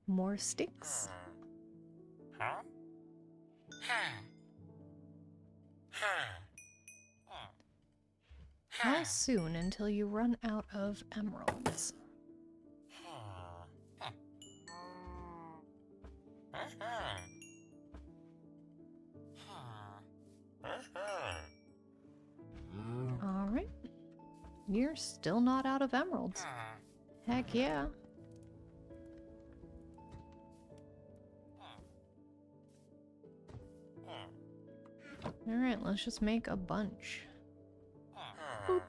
A: More sticks. How soon until you run out of emeralds? Alright. You're still not out of emeralds. Heck yeah. Alright, let's just make a bunch. Boop.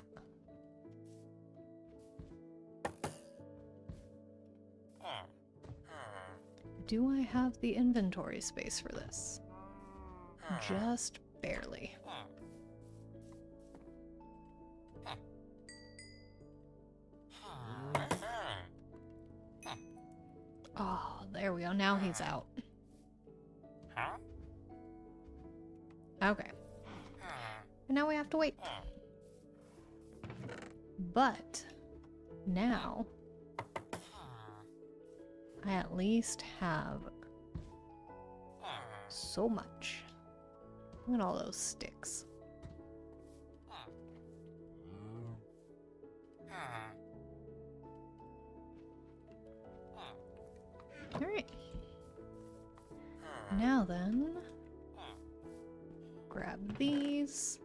A: do I have the inventory space for this? Just barely. Oh, there we go. Now he's out. Okay. And now we have to wait. But now I at least have so much. Look at all those sticks. Alright. Now then, grab these.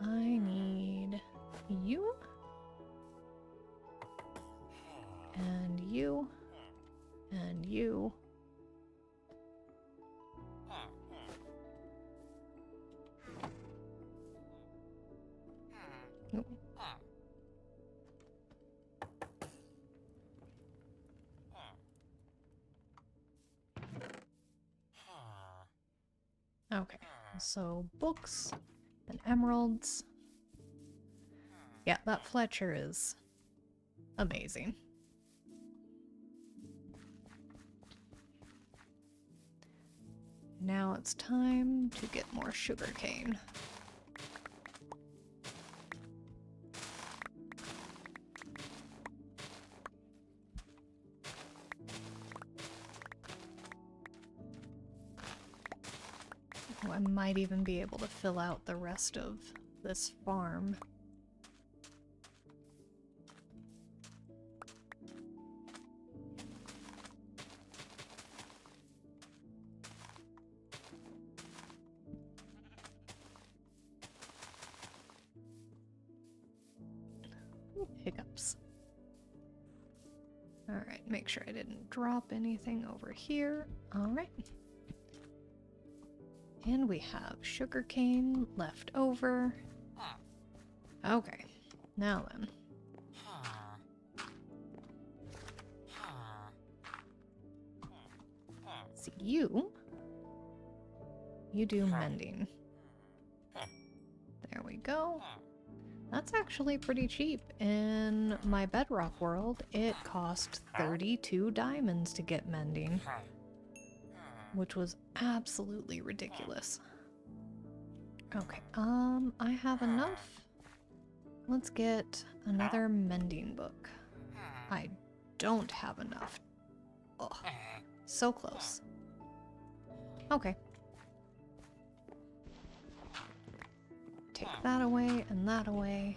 A: I need you. And you. And you. Nope. Okay, so books and emeralds. Yeah, that Fletcher is amazing. Now it's time to get more sugarcane. Oh, I might even be able to fill out the rest of this farm. Hiccups. Alright, make sure I didn't drop anything over here. Alright. And we have sugarcane left over. Okay, now then. See, you do mending. There we go. That's actually pretty cheap. In my Bedrock world, it cost 32 diamonds to get mending, which was absolutely ridiculous. Okay, I have enough. Let's get another mending book. I don't have enough. Ugh, so close. Okay. Take that away and that away.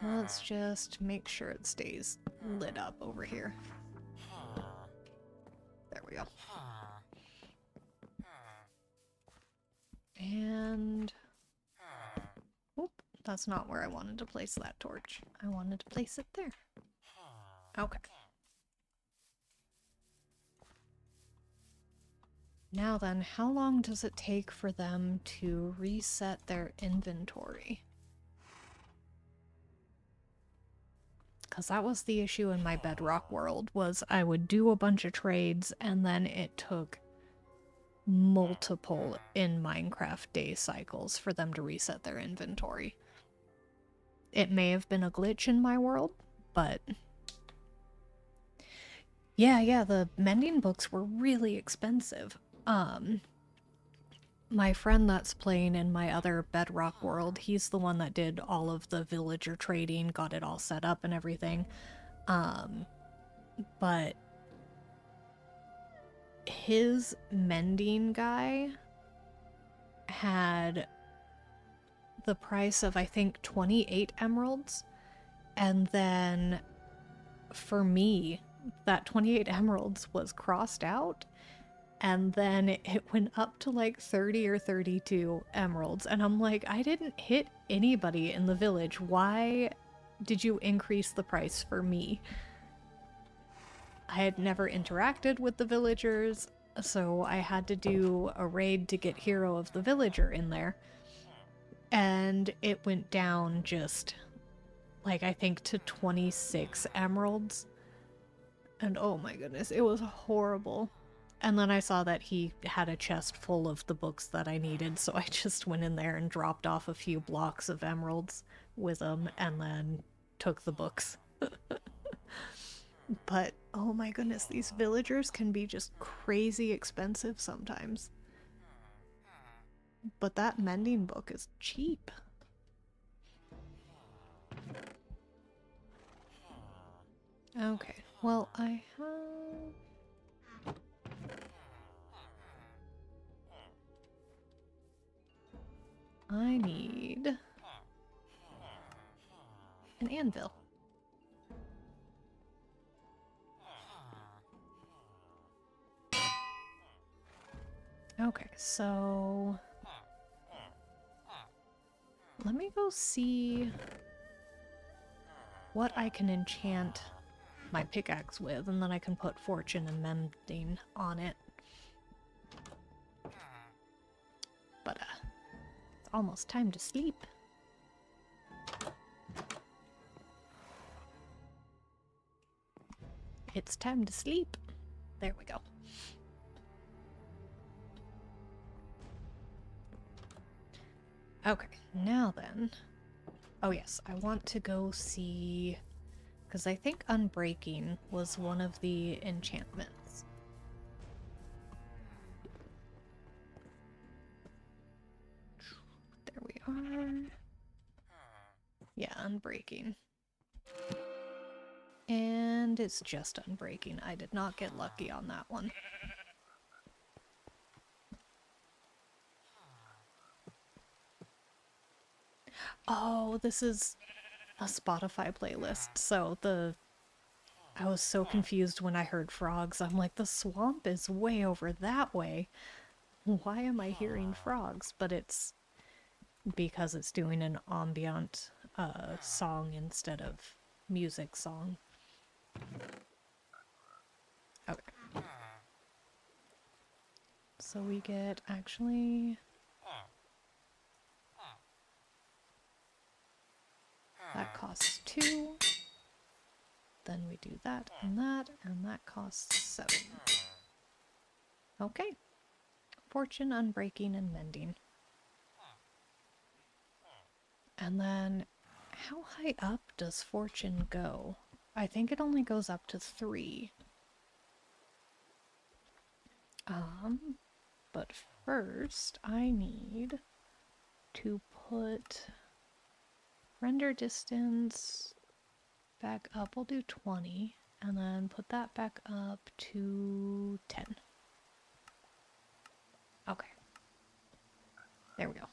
A: Let's just make sure it stays lit up over here. There we go. And... oop, that's not where I wanted to place that torch. I wanted to place it there. Okay. Now then, how long does it take for them to reset their inventory? Because that was the issue in my Bedrock world, was I would do a bunch of trades and then it took multiple in Minecraft day cycles for them to reset their inventory. It may have been a glitch in my world, but yeah, the mending books were really expensive. My friend that's playing in my other Bedrock world, he's the one that did all of the villager trading, got it all set up and everything. But his mending guy had the price of, I think, 28 emeralds. And then for me, that 28 emeralds was crossed out. And then it went up to like 30 or 32 emeralds. And I'm like, I didn't hit anybody in the village. Why did you increase the price for me? I had never interacted with the villagers, so I had to do a raid to get Hero of the Villager in there. And it went down just, like, I think to 26 emeralds. And oh my goodness, it was horrible. And then I saw that he had a chest full of the books that I needed, so I just went in there and dropped off a few blocks of emeralds with him and then took the books. But oh my goodness, these villagers can be just crazy expensive sometimes. But that mending book is cheap. Okay, well, I have... I need an anvil. Okay, so let me go see what I can enchant my pickaxe with, and then I can put fortune and mending on it. But it's almost time to sleep. It's time to sleep. There we go. Okay, now then. Oh yes, I want to go see... because I think Unbreaking was one of the enchantments. There we are. Yeah, Unbreaking. And it's just Unbreaking. I did not get lucky on that one. Oh, this is a Spotify playlist, so I was so confused when I heard frogs. I'm like, the swamp is way over that way. Why am I hearing frogs? But it's because it's doing an ambient song instead of music song. Okay. So we get actually... that costs 2. Then we do that, and that costs 7. Okay. Fortune, Unbreaking, and Mending. And then, how high up does Fortune go? I think it only goes up to 3. But first I need to put render distance back up. We'll do 20, and then put that back up to 10. Okay. There we go.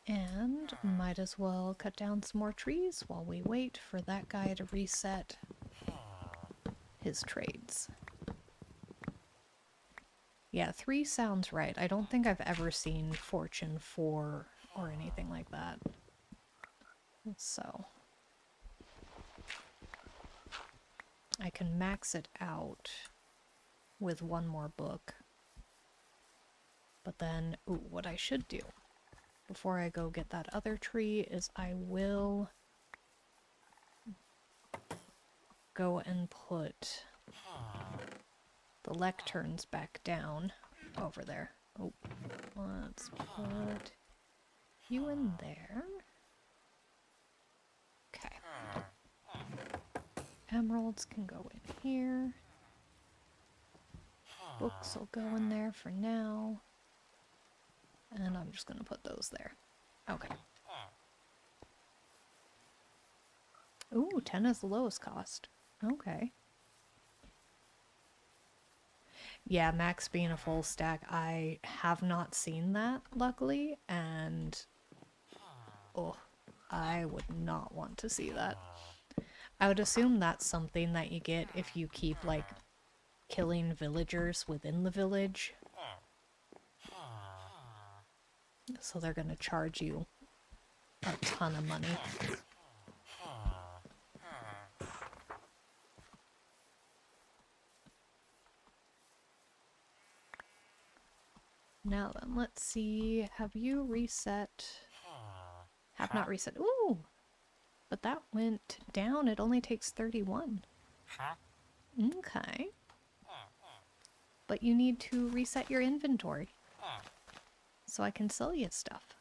A: And might as well cut down some more trees while we wait for that guy to reset his trades. Yeah, 3 sounds right. I don't think I've ever seen Fortune 4 or anything like that. So I can max it out with 1 more book. But then, ooh, what I should do before I go get that other tree is I will go and put the lecterns back down over there. Oh, let's put you in there. Okay. Emeralds can go in here. Books will go in there for now. And I'm just gonna put those there. Okay. Ooh, 10 is the lowest cost. Okay. Yeah, max being a full stack, I have not seen that, luckily, and oh, I would not want to see that. I would assume that's something that you get if you keep, like, killing villagers within the village. So they're gonna charge you a ton of money. Now then, let's see. Have you reset? Have not reset. Ooh! but that went down. It only takes 31.
B: Huh?
A: Okay. But you need to reset your inventory so I can sell you stuff.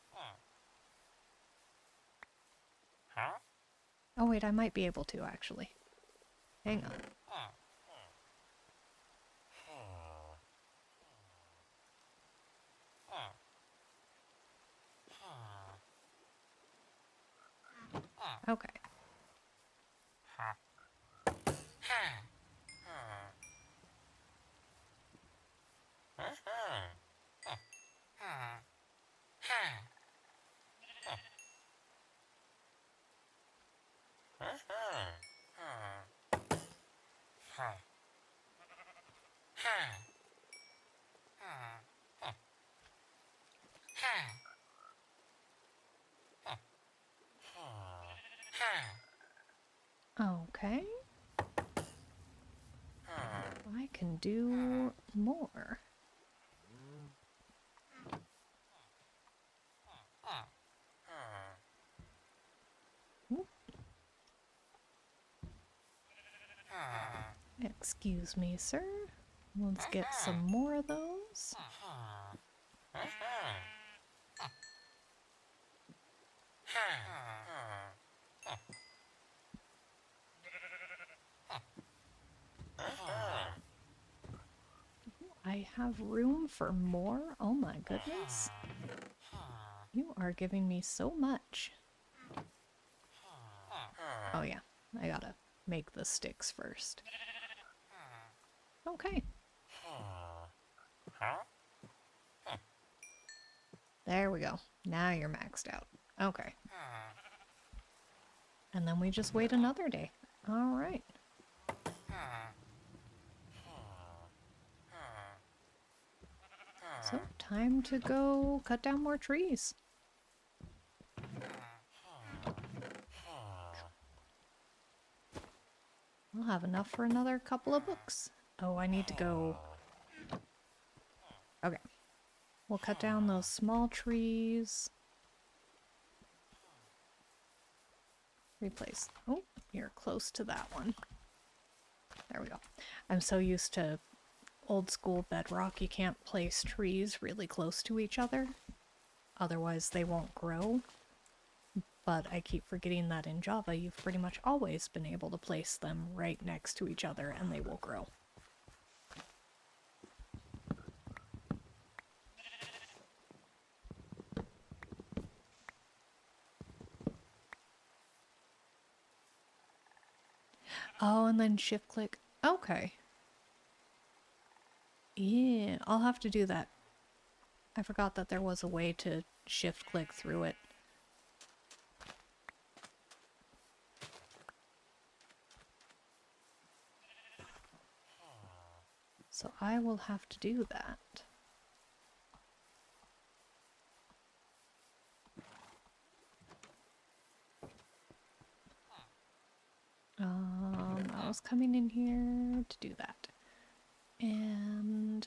B: Huh?
A: Oh wait, I might be able to actually. Hang on. Okay. Okay. I can do more. Oop. Excuse me, sir. Let's get some more of those. I have room for more? Oh my goodness. You are giving me so much. Oh yeah, I gotta make the sticks first. Okay. There we go. Now you're maxed out. Okay. And then we just wait another day. Alright. So, time to go cut down more trees. I'll have enough for another couple of books. Oh, I need to go... Okay. We'll cut down those small trees. Replace... Oh, you're close to that one. There we go. I'm so used to old school bedrock, you can't place trees really close to each other. Otherwise they won't grow. But I keep forgetting that in Java you've pretty much always been able to place them right next to each other and they will grow. Oh, and then shift click. Okay. Yeah, I'll have to do that. I forgot that there was a way to shift click through it. So I will have to do that. I was coming in here to do that. And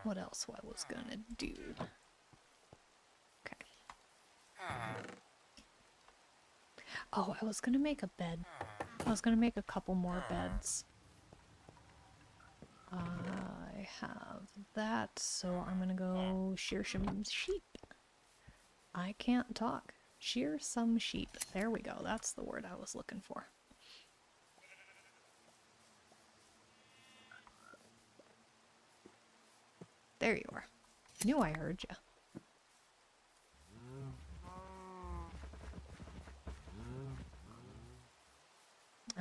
A: what else I was gonna do? Okay. Oh, I was gonna make a bed. I was gonna make a couple more beds. I have that, so I'm gonna go shear some sheep. I can't talk. Shear some sheep. There we go. That's the word I was looking for. There you are. Knew I heard you.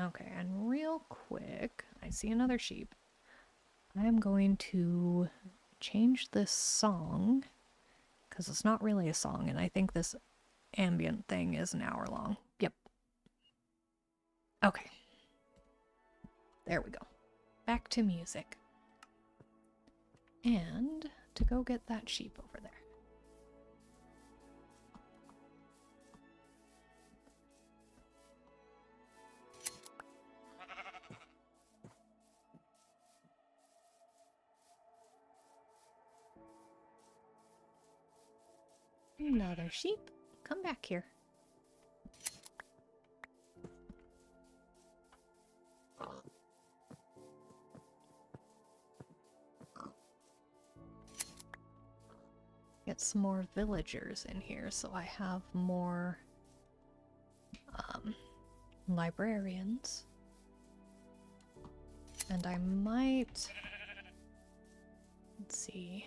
A: Okay, and real quick, I see another sheep. I'm going to change this song, because it's not really a song, and I think this ambient thing is an hour long. Yep. Okay. There we go. Back to music. And to go get that sheep over there. Another sheep. come back here. Get some more villagers in here so I have more librarians. And I might... Let's see...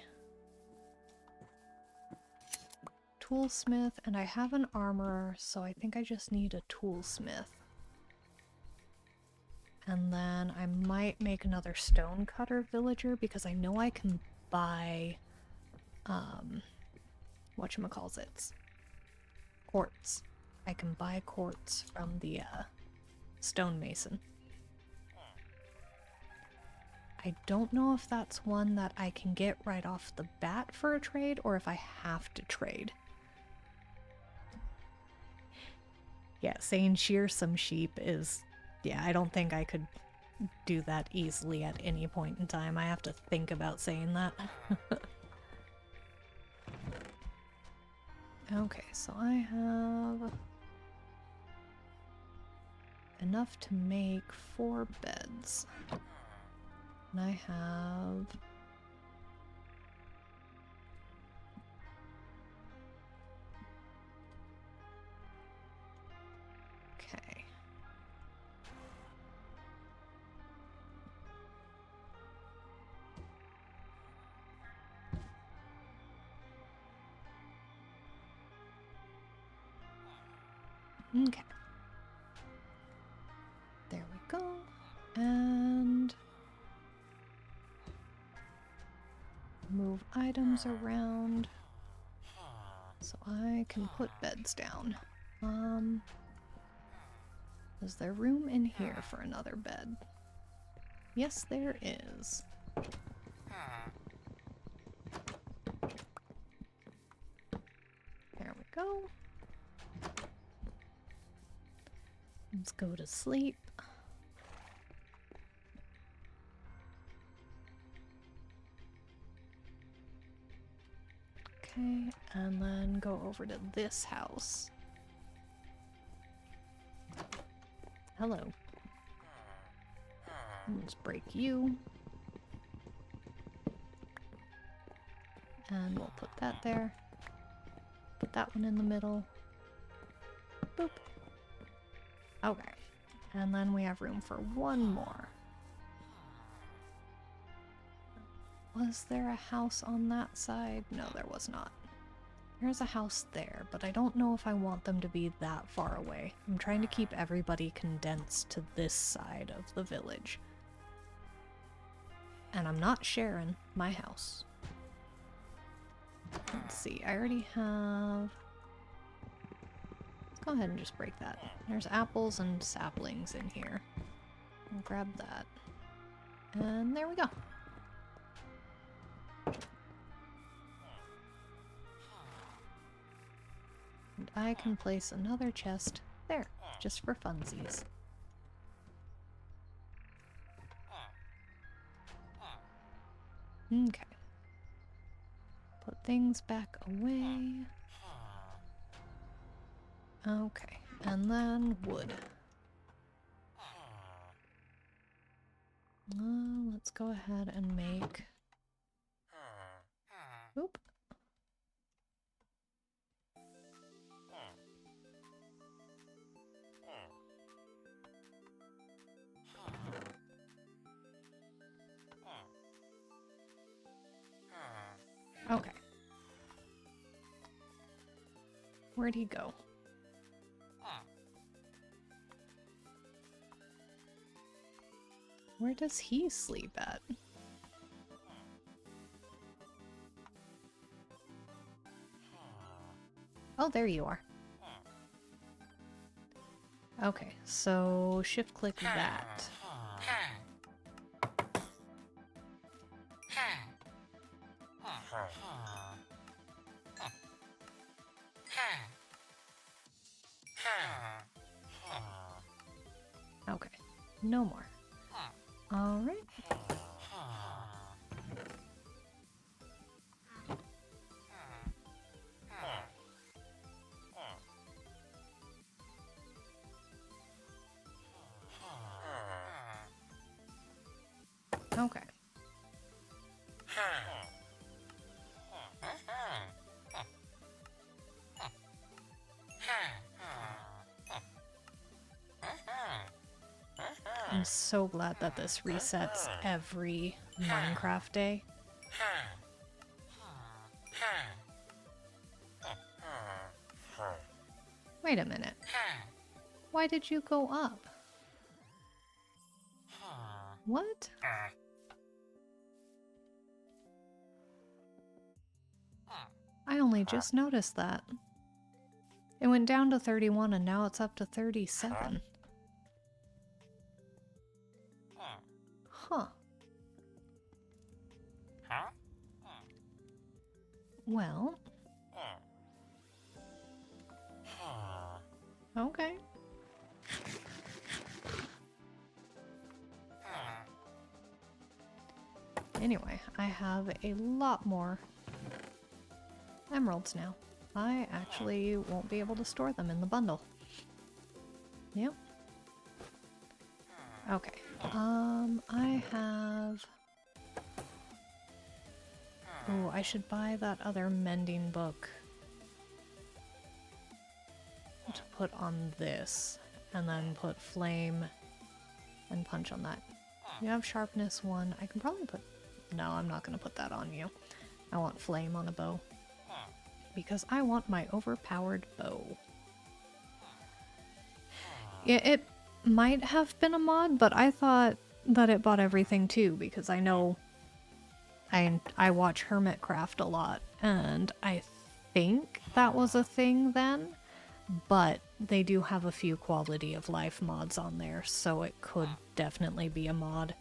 A: Toolsmith, and I have an armorer, so I think I just need a toolsmith. And then I might make another stonecutter villager because I know I can buy whatchamacallits, quartz. I can buy quartz from the stonemason. I don't know if that's one that I can get right off the bat for a trade or if I have to trade. Yeah, saying shear some sheep is... Yeah, I don't think I could do that easily at any point in time. I have to think about saying that. Okay, so I have enough to make 4 beds. And I have... Okay. Okay. There we go. And move items around so I can put beds down. Is there room in here for another bed? Yes, there is. There we go. Let's go to sleep. Okay, and then go over to this house. Hello. Let's break you. And we'll put that there. Put that one in the middle. Boop. Okay. And then we have room for one more. Was there a house on that side? No, there was not. There's a house there, but I don't know if I want them to be that far away. I'm trying to keep everybody condensed to this side of the village. And I'm not sharing my house. Let's see, I already have... Let's go ahead and just break that. There's apples and saplings in here. I'll grab that. And there we go. And I can place another chest there, just for funsies. Okay. Put things back away. Okay, and then wood. Let's go ahead and make... Oop. Okay. Where'd he go? Where does he sleep at? Oh, there you are. Okay, so shift click that. Okay, no more. Alright. I'm so glad that this resets every Minecraft day. Wait a minute. Why did you go up? What? I only just noticed that. It went down to 31 and now it's up to 37. Huh. Well. Okay. Anyway, I have a lot more emeralds now. I actually won't be able to store them in the bundle. Yep. Okay. I have... Oh, I should buy that other mending book to put on this, and then put flame and punch on that. You have sharpness 1. I can probably put... No, I'm not going to put that on you. I want flame on a bow. Because I want my overpowered bow. Yeah, it might have been a mod, but I thought that it bought everything too, because I know I watch Hermitcraft a lot, and I think that was a thing then, but they do have a few quality of life mods on there, so it could definitely be a mod.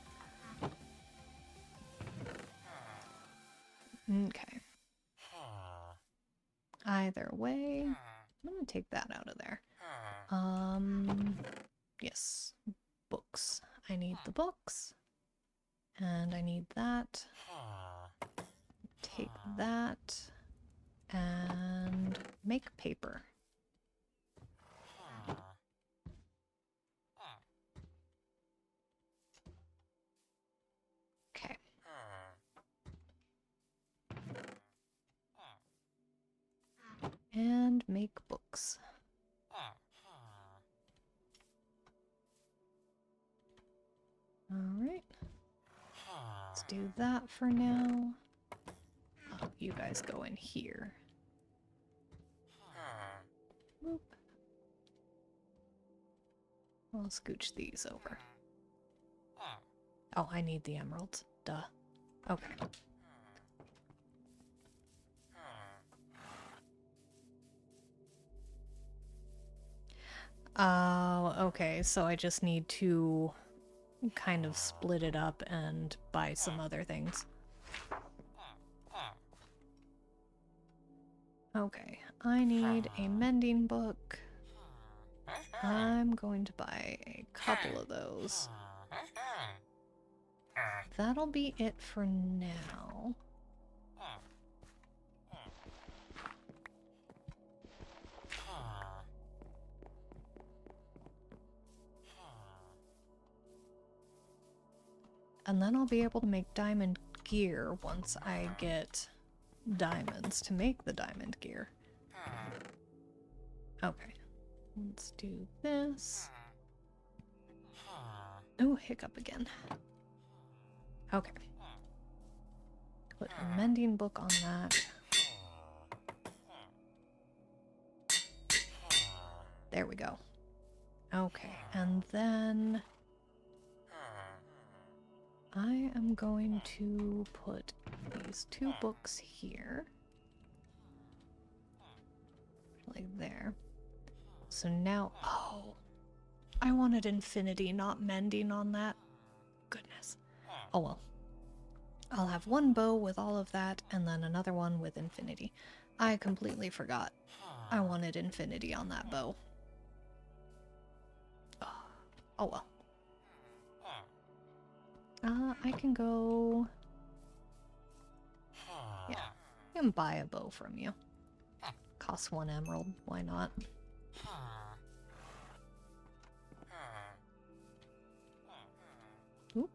A: Okay. Either way, I'm gonna take that out of there. Yes, books. I need the books, and I need that. Take that, and make paper. Okay. And make books. Alright. Let's do that for now. Oh, you guys go in here. Boop. I'll scooch these over. Oh, I need the emeralds. Duh. Okay. Oh, okay, so I just need to kind of split it up and buy some other things. Okay, I need a mending book. I'm going to buy a couple of those. That'll be it for now. And then I'll be able to make diamond gear once I get diamonds to make the diamond gear. Okay, let's do this. Oh, hiccup again. Okay. Put a mending book on that. There we go. Okay, and then I am going to put these 2 books here. Like there. So now, oh, I wanted infinity, not mending on that. Goodness. Oh well. I'll have 1 bow with all of that, and then another one with infinity. I completely forgot. I wanted infinity on that bow. Oh well. I can go... Yeah, I can buy a bow from you. Costs 1 emerald, why not? Oop.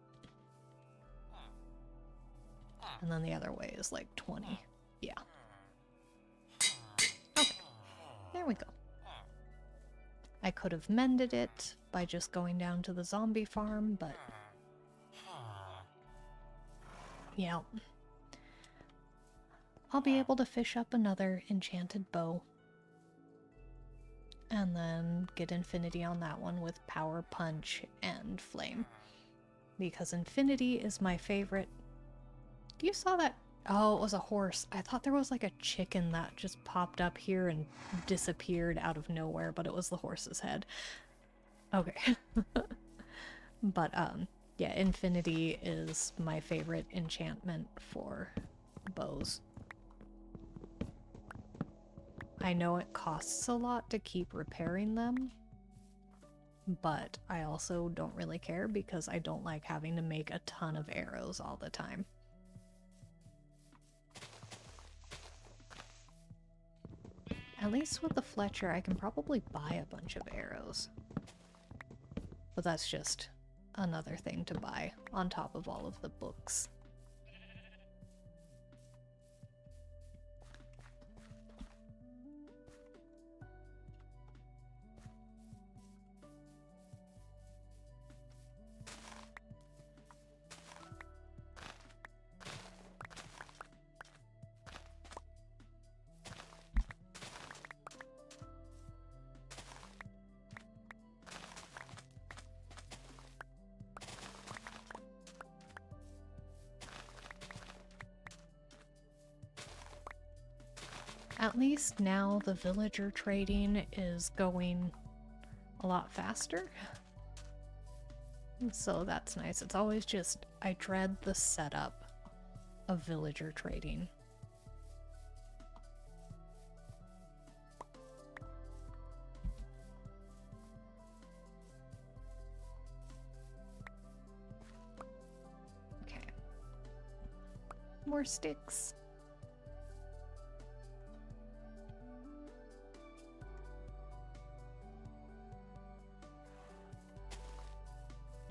A: And then the other way is like 20. Yeah. Okay, there we go. I could have mended it by just going down to the zombie farm, but yeah. I'll be able to fish up another enchanted bow. And then get infinity on that one with power, punch, and flame. Because infinity is my favorite. You saw that? Oh, it was a horse. I thought there was like a chicken that just popped up here and disappeared out of nowhere, but it was the horse's head. Okay. But, yeah, infinity is my favorite enchantment for bows. I know it costs a lot to keep repairing them, but I also don't really care because I don't like having to make a ton of arrows all the time. At least with the Fletcher, I can probably buy a bunch of arrows. But that's just another thing to buy on top of all of the books. At least now the villager trading is going a lot faster. So that's nice. It's always just, I dread the setup of villager trading. Okay. More sticks.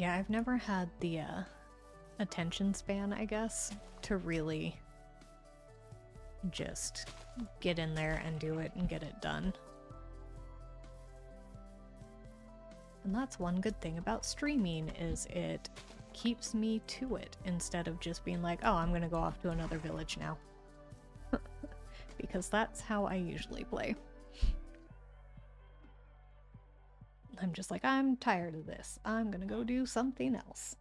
A: Yeah, I've never had the attention span, I guess, to really just get in there and do it and get it done. And that's one good thing about streaming, is it keeps me to it instead of just being like, oh, I'm gonna go off to another village now. Because that's how I usually play. I'm just like, I'm tired of this. I'm gonna go do something else.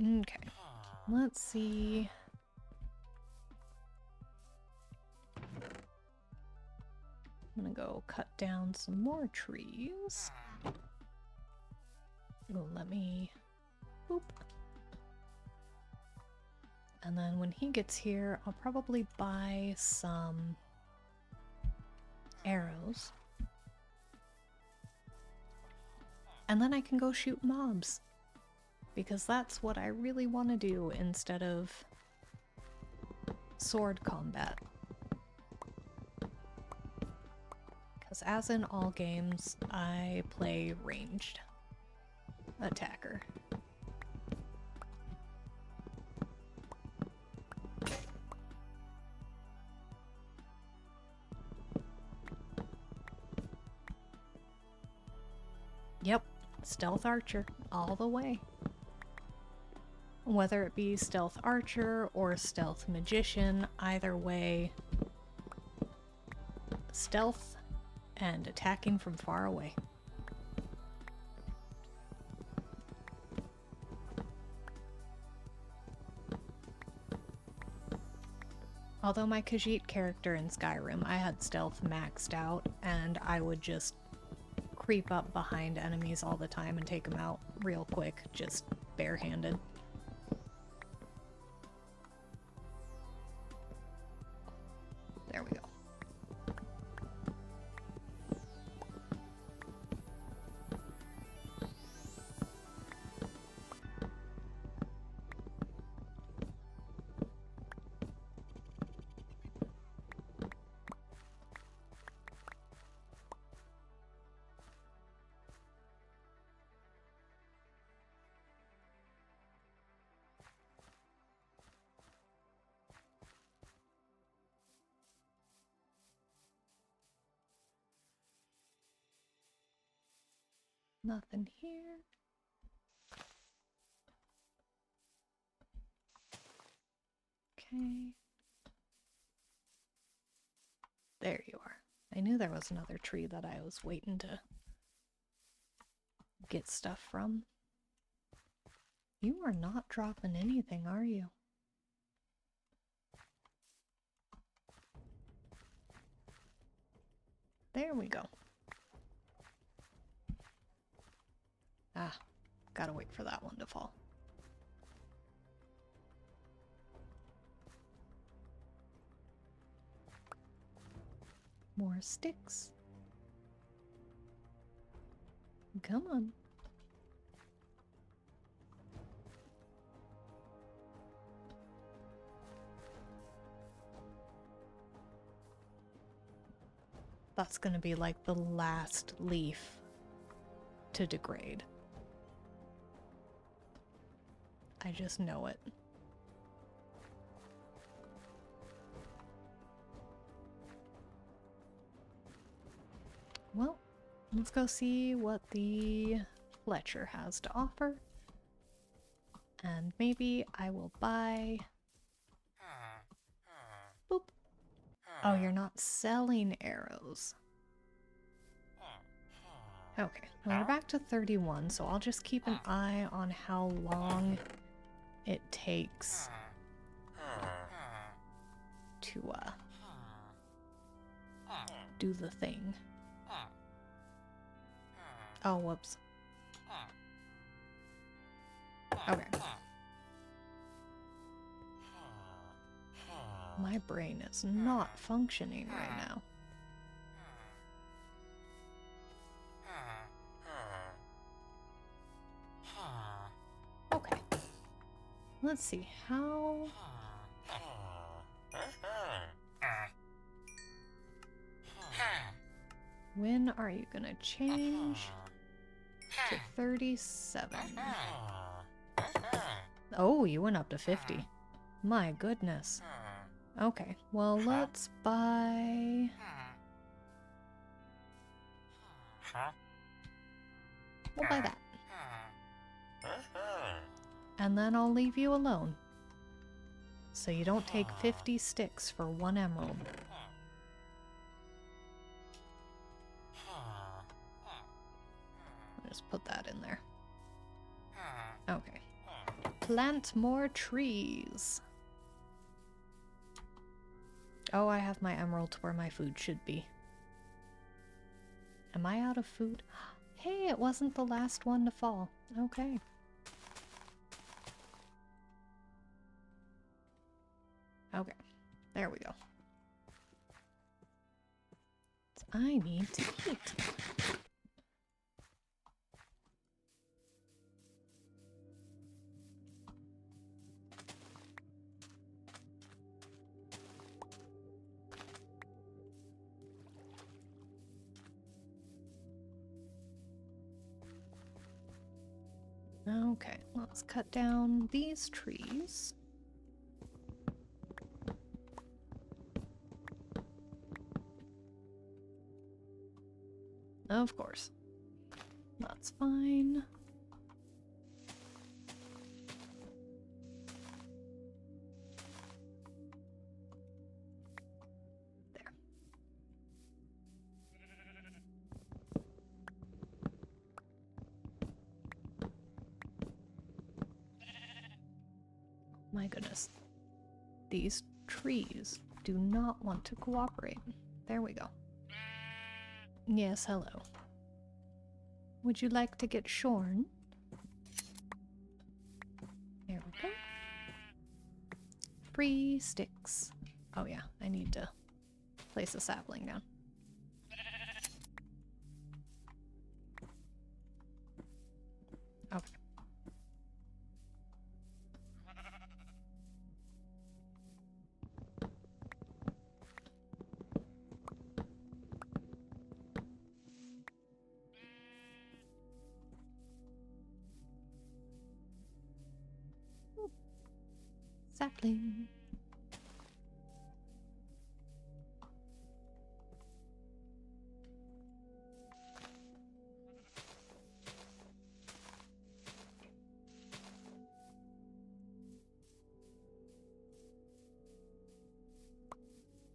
A: Okay, let's see. I'm gonna go cut down some more trees. Oh, let me... Boop. And then when he gets here, I'll probably buy some arrows. And then I can go shoot mobs. Because that's what I really want to do instead of sword combat. Because as in all games, I play ranged attacker. Yep, stealth archer all the way. Whether it be stealth archer or stealth magician, either way, stealth and attacking from far away. Although my Khajiit character in Skyrim, I had stealth maxed out, and I would just creep up behind enemies all the time and take them out real quick, just barehanded. There we go. Nothing here. Okay. There you are. I knew there was another tree that I was waiting to get stuff from. You are not dropping anything, are you? There we go. Ah, gotta wait for that one to fall. More sticks. Come on. That's gonna be like the last leaf to degrade. I just know it. Well, let's go see what the Fletcher has to offer. And maybe I will buy... Boop. Oh, you're not selling arrows. Okay, well, we're back to 31, so I'll just keep an eye on how long it takes to do the thing. Oh, whoops. Okay. My brain is not functioning right now. Okay. Let's see, how... When are you gonna change to 37? Oh, you went up to 50. My goodness. Okay, well, let's buy... We'll buy that. And then I'll leave you alone. So you don't take 50 sticks for 1 emerald. I'll just put that in there. Okay. Plant more trees. Oh, I have my emeralds where my food should be. Am I out of food? Hey, it wasn't the last one to fall. Okay. Okay. There we go. I need to eat. Okay, let's cut down these trees. Of course. That's fine. There. My goodness. These trees do not want to cooperate. There we go. Yes, hello. Would you like to get shorn? There we go. Free sticks. Oh yeah, I need to place a sapling down. Okay. Sapling.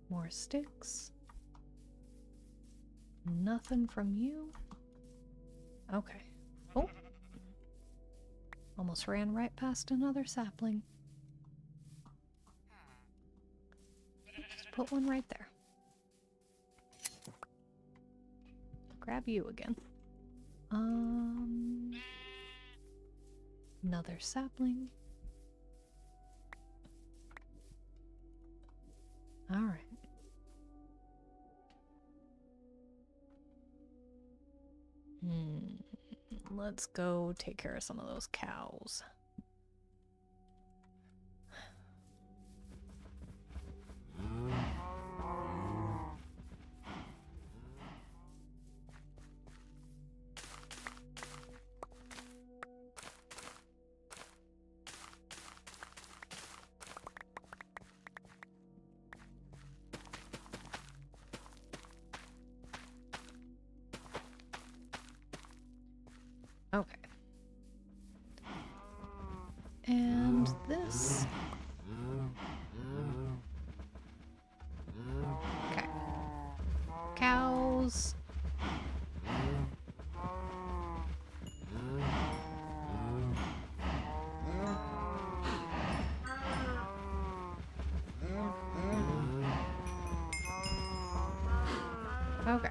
A: More sticks. Nothing from you. Okay. Oh. Almost ran right past another sapling. Just put one right there. Grab you again. Another sapling. All right. Let's go take care of some of those cows. Okay. And this. Okay. Cows. Okay.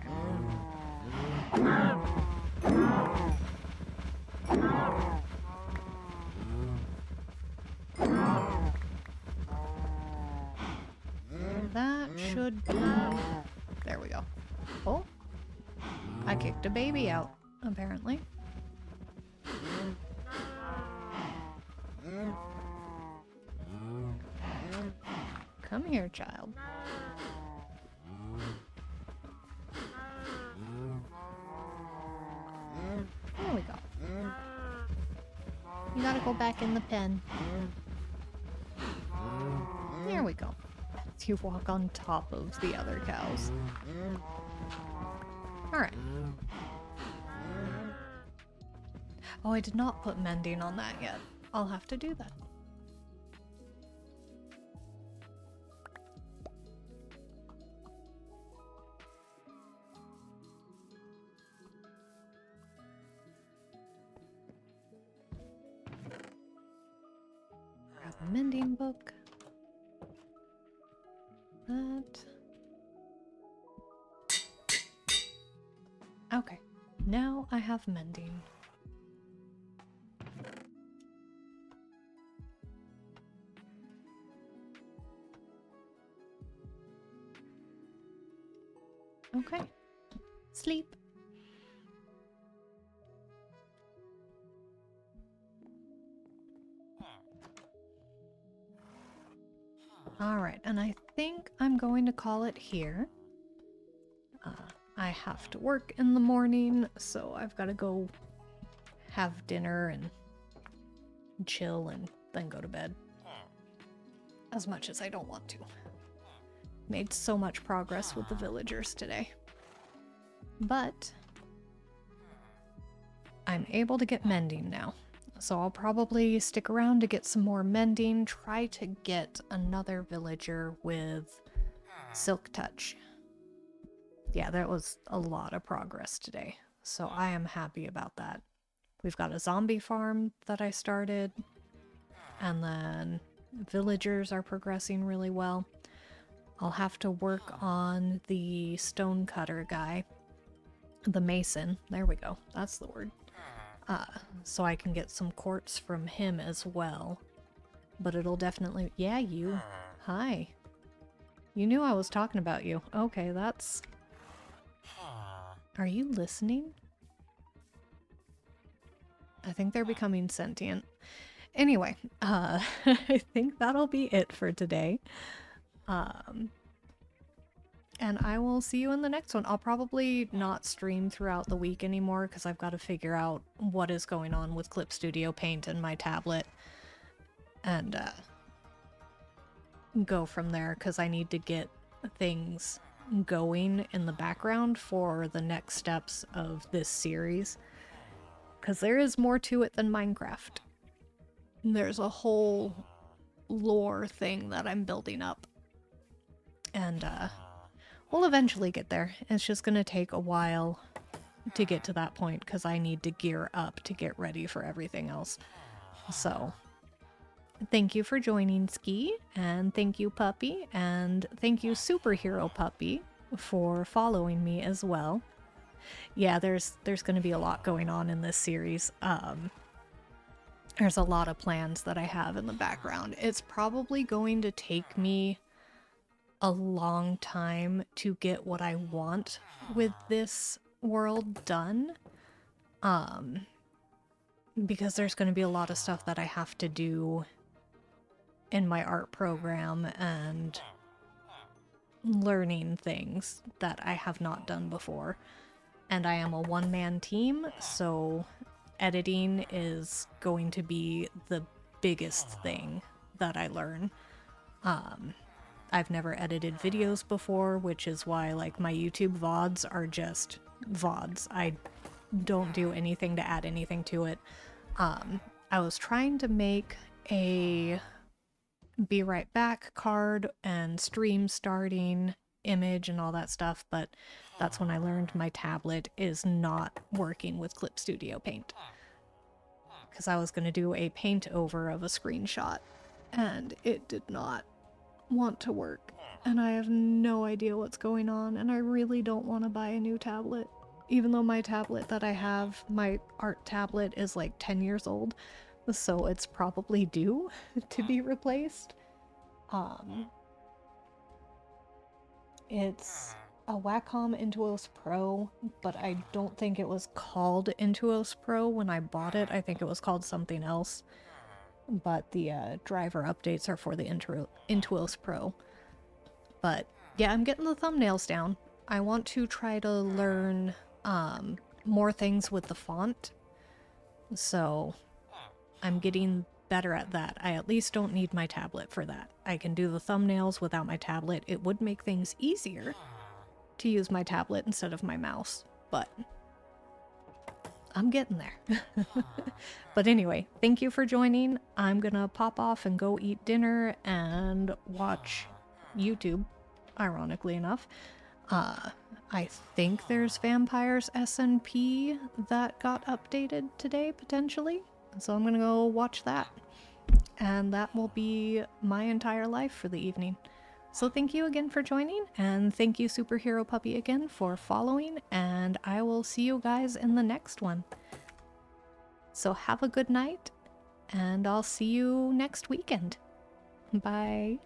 A: That should be... There we go. Oh. I kicked a baby out, apparently. Come here, child. There we go. You gotta go back in the pen. There we go. You walk on top of the other cows. Alright. Oh, I did not put mending on that yet. I'll have to do that. Grab a mending book. That. Okay, now I have mending. Okay, sleep. Alright, and I think I'm going to call it here. I have to work in the morning, so I've got to go have dinner and chill and then go to bed. As much as I don't want to. Made so much progress with the villagers today. But I'm able to get mending now. So I'll probably stick around to get some more mending, try to get another villager with Silk Touch. Yeah, that was a lot of progress today, so I am happy about that. We've got a zombie farm that I started, and then villagers are progressing really well. I'll have to work on the stonecutter guy, the mason, there we go, that's the word. So I can get some quartz from him as well. But it'll definitely... Yeah, you. Hi. You knew I was talking about you. Okay, that's... Are you listening? I think they're becoming sentient. Anyway, I think that'll be it for today. And I will see you in the next one. I'll probably not stream throughout the week anymore because I've got to figure out what is going on with Clip Studio Paint and my tablet. And go from there because I need to get things going in the background for the next steps of this series. Because there is more to it than Minecraft. There's a whole lore thing that I'm building up. And we'll eventually get there. It's just gonna take a while to get to that point because I need to gear up to get ready for everything else. So, thank you for joining, Ski, and thank you, Puppy, and thank you, Superhero Puppy, for following me as well. Yeah, there's going to be a lot going on in this series. There's a lot of plans that I have in the background. It's probably going to take me a long time to get what I want with this world done. Because there's going to be a lot of stuff that I have to do in my art program and learning things that I have not done before. And I am a one-man team, so editing is going to be the biggest thing that I learn. I've never edited videos before, which is why like my YouTube VODs are just VODs. I don't do anything to add anything to it. I was trying to make a be right back card and stream starting image and all that stuff, but that's when I learned my tablet is not working with Clip Studio Paint. Because I was going to do a paint over of a screenshot, and it did not want to work. And I have no idea what's going on, and I really don't want to buy a new tablet. Even though my tablet that I have, my art tablet, is like 10 years old, so it's probably due to be replaced. It's a Wacom Intuos Pro, but I don't think it was called Intuos Pro when I bought it. I think it was called something else. But the driver updates are for the Intuos Pro. But yeah, I'm getting the thumbnails down. I want to try to learn more things with the font. So I'm getting better at that. I at least don't need my tablet for that. I can do the thumbnails without my tablet. It would make things easier to use my tablet instead of my mouse, but I'm getting there. But anyway, thank you for joining. I'm gonna pop off and go eat dinner and watch YouTube, ironically enough. I think there's Vampires SNP that got updated today, potentially. So I'm gonna go watch that. And that will be my entire life for the evening. So thank you again for joining, and thank you Superhero Puppy again for following, and I will see you guys in the next one. So have a good night, and I'll see you next weekend. Bye.